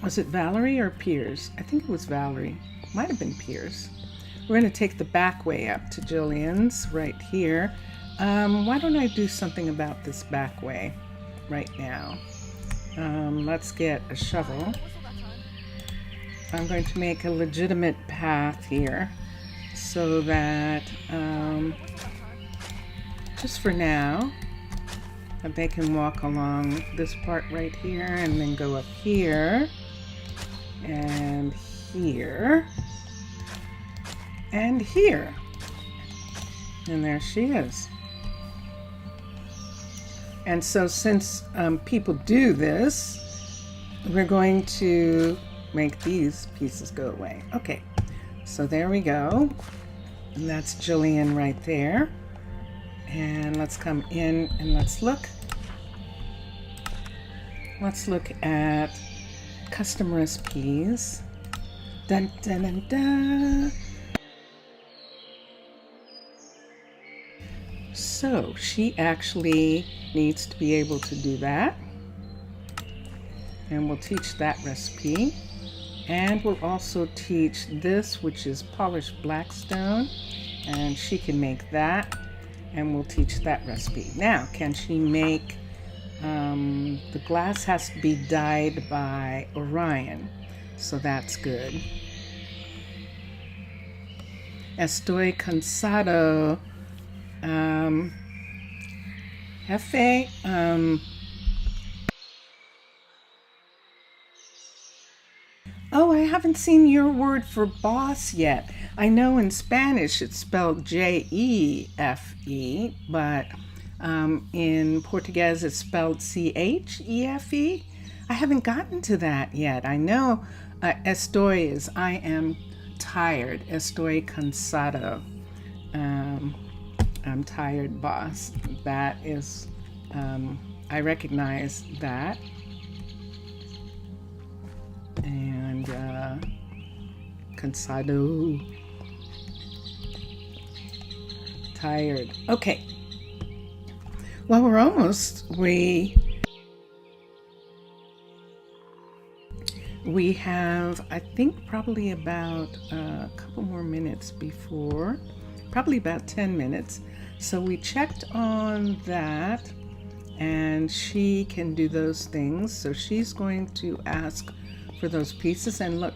Was it Valerie or Piers? I think it was Valerie. Might have been Piers. We're going to take the back way up to Jillian's right here. Why don't I do something about this back way right now? Let's get a shovel. I'm going to make a legitimate path here so that just for now they can walk along this part right here and then go up here and here and here, and there she is. And so since people do this, we're going to make these pieces go away. Okay, so there we go, and that's Jillian right there. And let's come in and let's look at custom recipes. Dun, dun, dun, dun. So she actually needs to be able to do that, and we'll teach that recipe. And we'll also teach this, which is polished black stone, and she can make that. and we'll teach that recipe. Now, can she make, the glass has to be dyed by Orion, so that's good. Estoy cansado. Jefe, oh, I haven't seen your word for boss yet. I know in Spanish it's spelled Jefe, but in Portuguese it's spelled Chefe. I haven't gotten to that yet. I know estoy is I am tired. Estoy cansado. I'm tired, boss. That is, I recognize that. And cansado. Tired. Okay. Well, we're almost. We have, I think, probably about a couple more minutes before, probably about 10 minutes. So we checked on that, and she can do those things. So she's going to ask for those pieces. And look,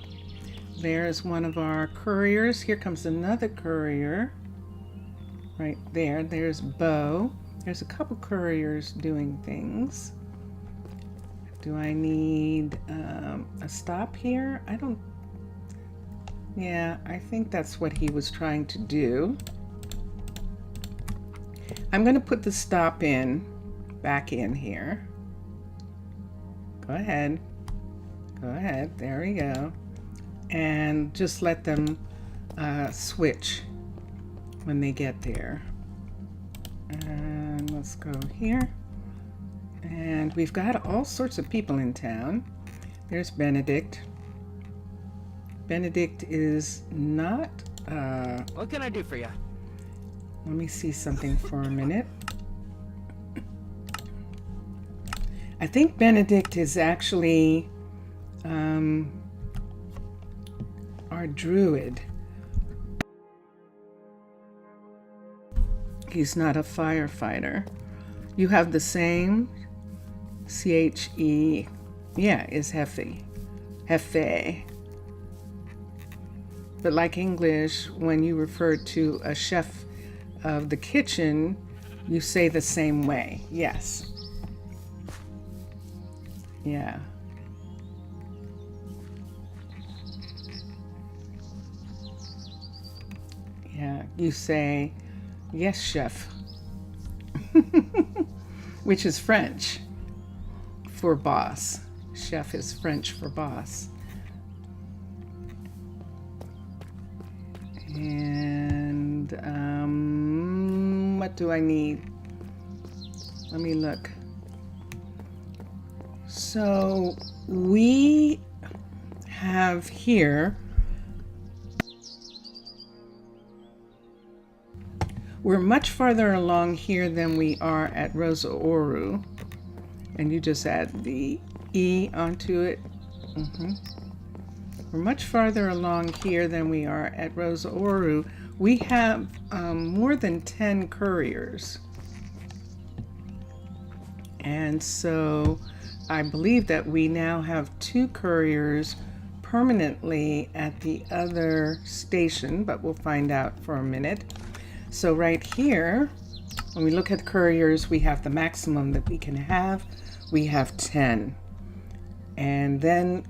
there's one of our couriers. Here comes another courier right there. There's Bo. There's a couple couriers doing things. Do I need a stop here? Yeah, I think that's what he was trying to do. I'm going to put the stop back in here. Go ahead. There we go. And just let them switch when they get there. And let's go here. And we've got all sorts of people in town. There's Benedict. Benedict is not... What can I do for you? Let me see something for a minute. I think Benedict is actually our druid. He's not a firefighter. You have the same CHE. Yeah, is Jefe. But like English, when you refer to a chef of the kitchen, you say the same way. Yes. Yeah. Yeah, you say, yes, chef. Which is French for boss. Chef is French for boss. And what do I need? Let me look. So we have here, we're much farther along here than we are at Rosa Ouro. And you just add the E onto it. We're much farther along here than we are at Rosa Ouro. We have more than 10 couriers. And so I believe that we now have 2 couriers permanently at the other station, but we'll find out for a minute. So right here, when we look at couriers, we have the maximum that we can have. We have 10. And then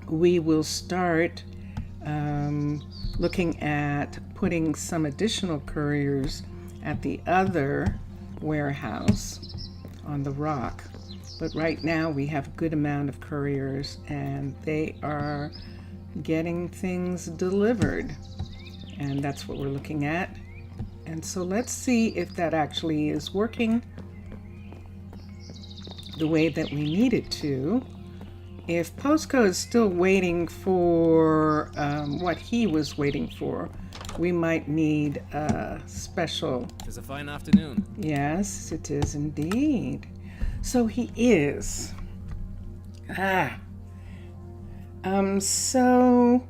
we will start looking at putting some additional couriers at the other warehouse on the rock. But right now we have a good amount of couriers, and they are getting things delivered. And that's what we're looking at. And so let's see if that actually is working the way that we need it to. If Postco is still waiting for what he was waiting for, we might need a special. It's a fine afternoon. Yes, it is indeed. So he is. So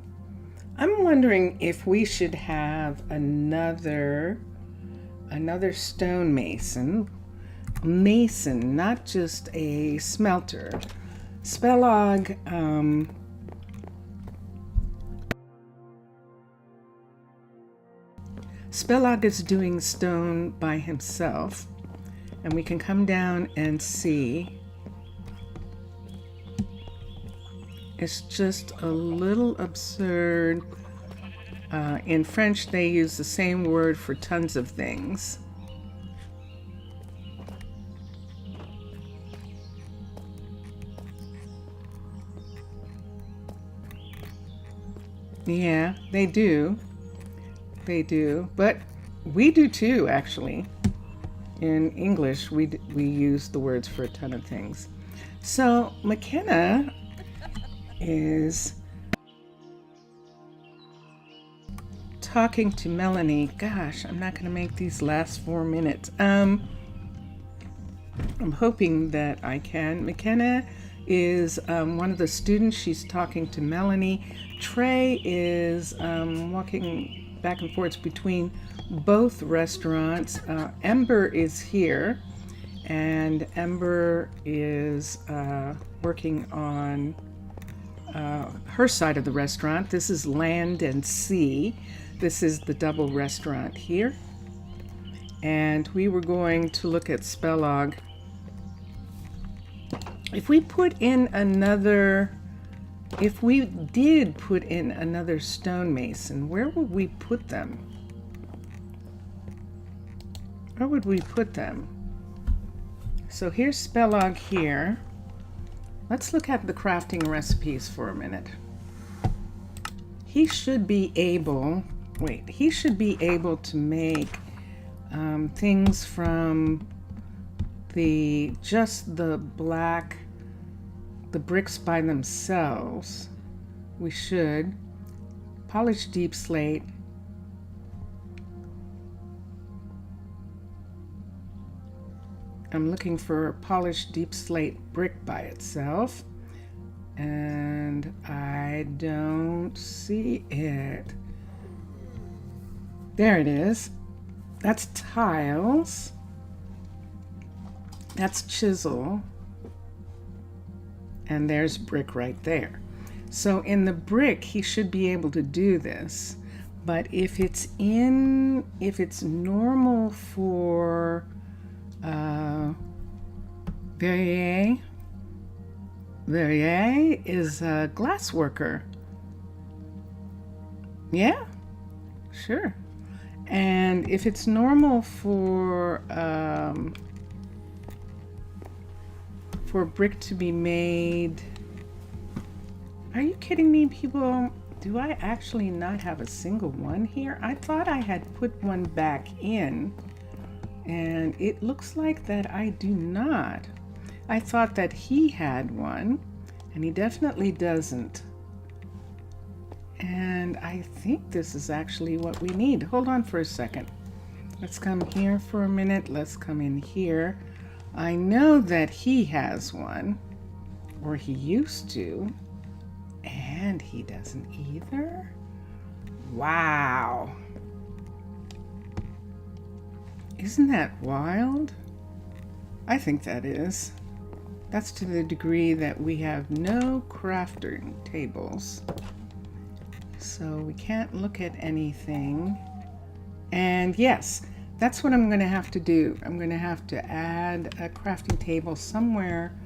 I'm wondering if we should have another stonemason, not just a smelter. Spelog, Spelog is doing stone by himself, and we can come down and see. It's just a little absurd. In French, they use the same word for tons of things. Yeah, they do. They do. But we do too, actually. In English, we use the words for a ton of things. So McKenna is talking to Melanie. Gosh, I'm not going to make these last 4 minutes. I'm hoping that I can. McKenna is one of the students. She's talking to Melanie. Trey is walking back and forth between both restaurants. Ember is here, and Ember is working on her side of the restaurant. This is Land and Sea. This is the double restaurant here. And we were going to look at Spelog. If we did put in another stonemason, where would we put them? Where would we put them? So here's Spelog here. Let's look at the crafting recipes for a minute. He should be able to make things from the bricks by themselves. We should polish deep slate. I'm looking for polished deep slate brick by itself, and I don't see it. There it is. That's tiles. That's chisel. And there's brick right there. So in the brick, he should be able to do this. But if it's normal for Verrier is a glass worker. Yeah, sure. And if it's normal for brick to be made, are you kidding me, people? Do I actually not have a single one here? I thought I had put one back in, and it looks like that I do not. I thought that he had one, and he definitely doesn't. And I think this is actually what we need. Hold on for a second. Let's come here for a minute. Let's come in here. I know that he has one, or he used to, and he doesn't either. Wow. Isn't that wild? I think that is. That's to the degree that we have no crafting tables. So we can't look at anything. And yes, that's what I'm going to have to do. I'm going to have to add a crafting table somewhere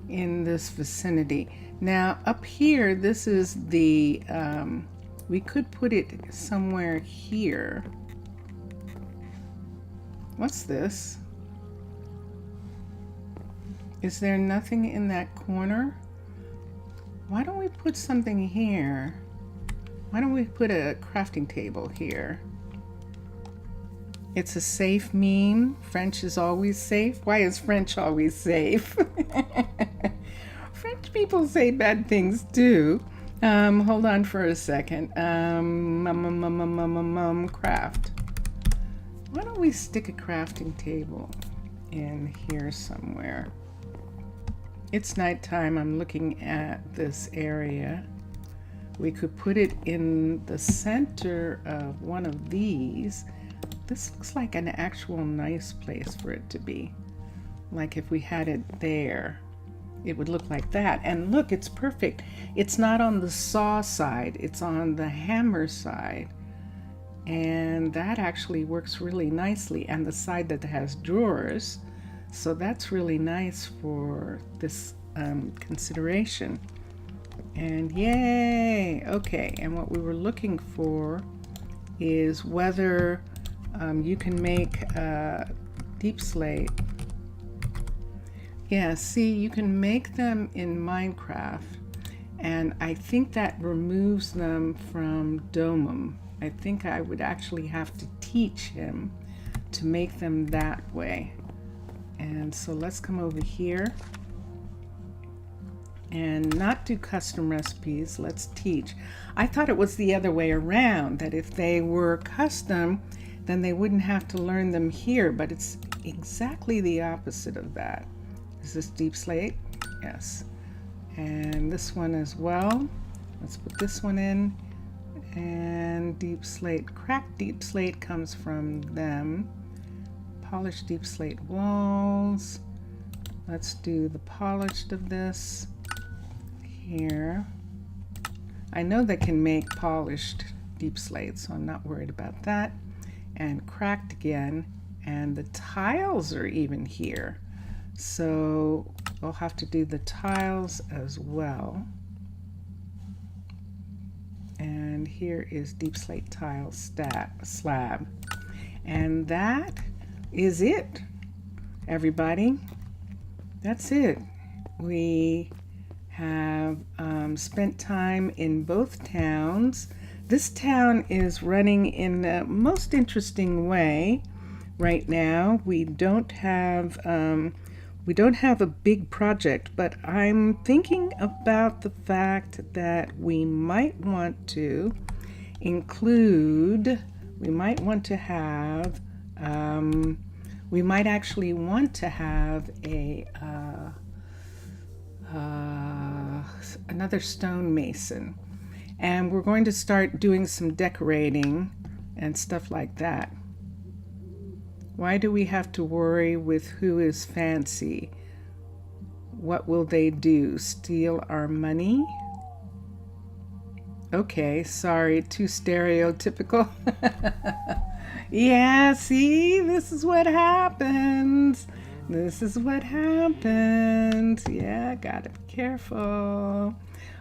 in this vicinity. Now up here, this is the, we could put it somewhere here. What's this? Is there nothing in that corner? Why don't we put something here? Why don't we put a crafting table here? It's a safe meme. French is always safe. Why is French always safe? French people say bad things too. Hold on for a second. Craft. Why don't we stick a crafting table in here somewhere? It's nighttime. I'm looking at this area. we could put it in the center of one of these. This looks like an actual nice place for it to be. Like if we had it there, it would look like that. And look, it's perfect. It's not on the saw side, it's on the hammer side. And that actually works really nicely. And the side that has drawers. So that's really nice for this consideration. And yay! Okay, and what we were looking for is whether you can make deep slate. Yeah, see, you can make them in Minecraft, and I think that removes them from Domum. I think I would actually have to teach him to make them that way. And so let's come over here and not do custom recipes. Let's teach. I thought it was the other way around, that if they were custom, then they wouldn't have to learn them here, but it's exactly the opposite of that. Is this deep slate? Yes. And this one as well. Let's put this one in. And deep slate. Cracked deep slate comes from them. Polished deep slate walls. Let's do the polished of this here. I know they can make polished deep slate, so I'm not worried about that. And cracked again. And the tiles are even here. So we'll have to do the tiles as well. And here is deep slate tile slab. And that is it, everybody. That's it. We have spent time in both towns. This town is running in the most interesting way right now. We don't have a big project, but I'm thinking about the fact that we might want to include, we might actually want to have another stonemason. And we're going to start doing some decorating and stuff like that. Why do we have to worry with who is fancy? What will they do? Steal our money? Okay, sorry, too stereotypical. Yeah, see, this is what happens. This is what happens. Yeah, gotta be careful.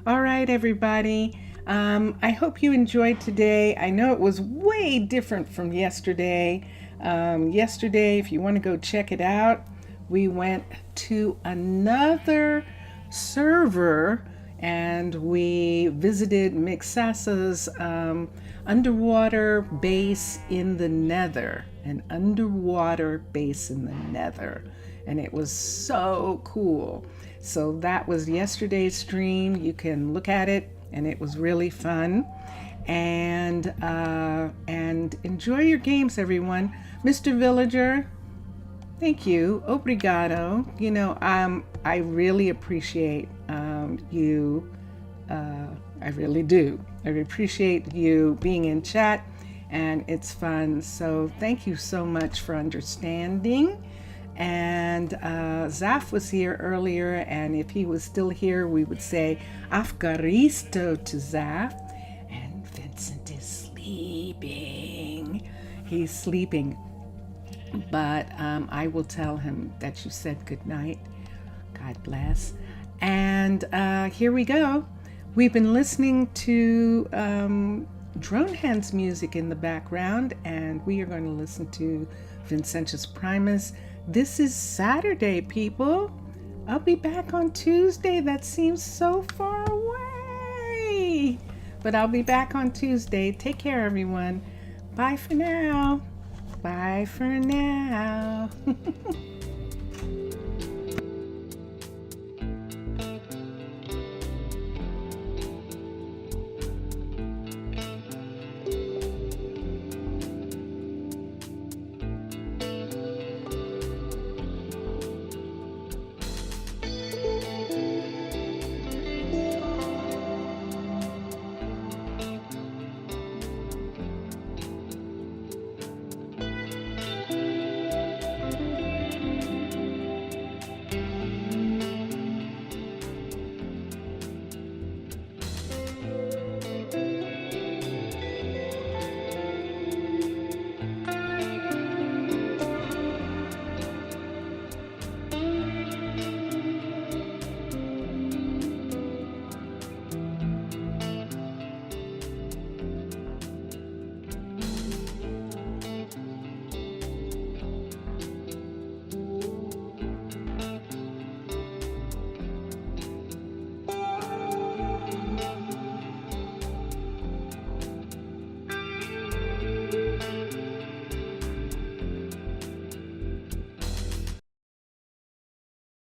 All right, everybody. I hope you enjoyed today. I know it was way different from yesterday. Yesterday, if you want to go check it out, we went to another server and we visited Mixasa's underwater base in the Nether, an underwater base in the Nether, and it was so cool. So that was yesterday's stream. You can look at it, and it was really fun. And enjoy your games, everyone. Mr. Villager, thank you. Obrigado. You know, I really appreciate you. I really do. I appreciate you being in chat, and it's fun. So thank you so much for understanding. And Zaf was here earlier, and if he was still here, we would say Afgaristo to Zaf. And Vincent is sleeping. He's sleeping. But I will tell him that you said good night. God bless. And here we go. We've been listening to Drone Hands music in the background, and we are going to listen to Vincentius Primus. This is Saturday, people. I'll be back on Tuesday. That seems so far away. But I'll be back on Tuesday. Take care, everyone. Bye for now. Bye for now.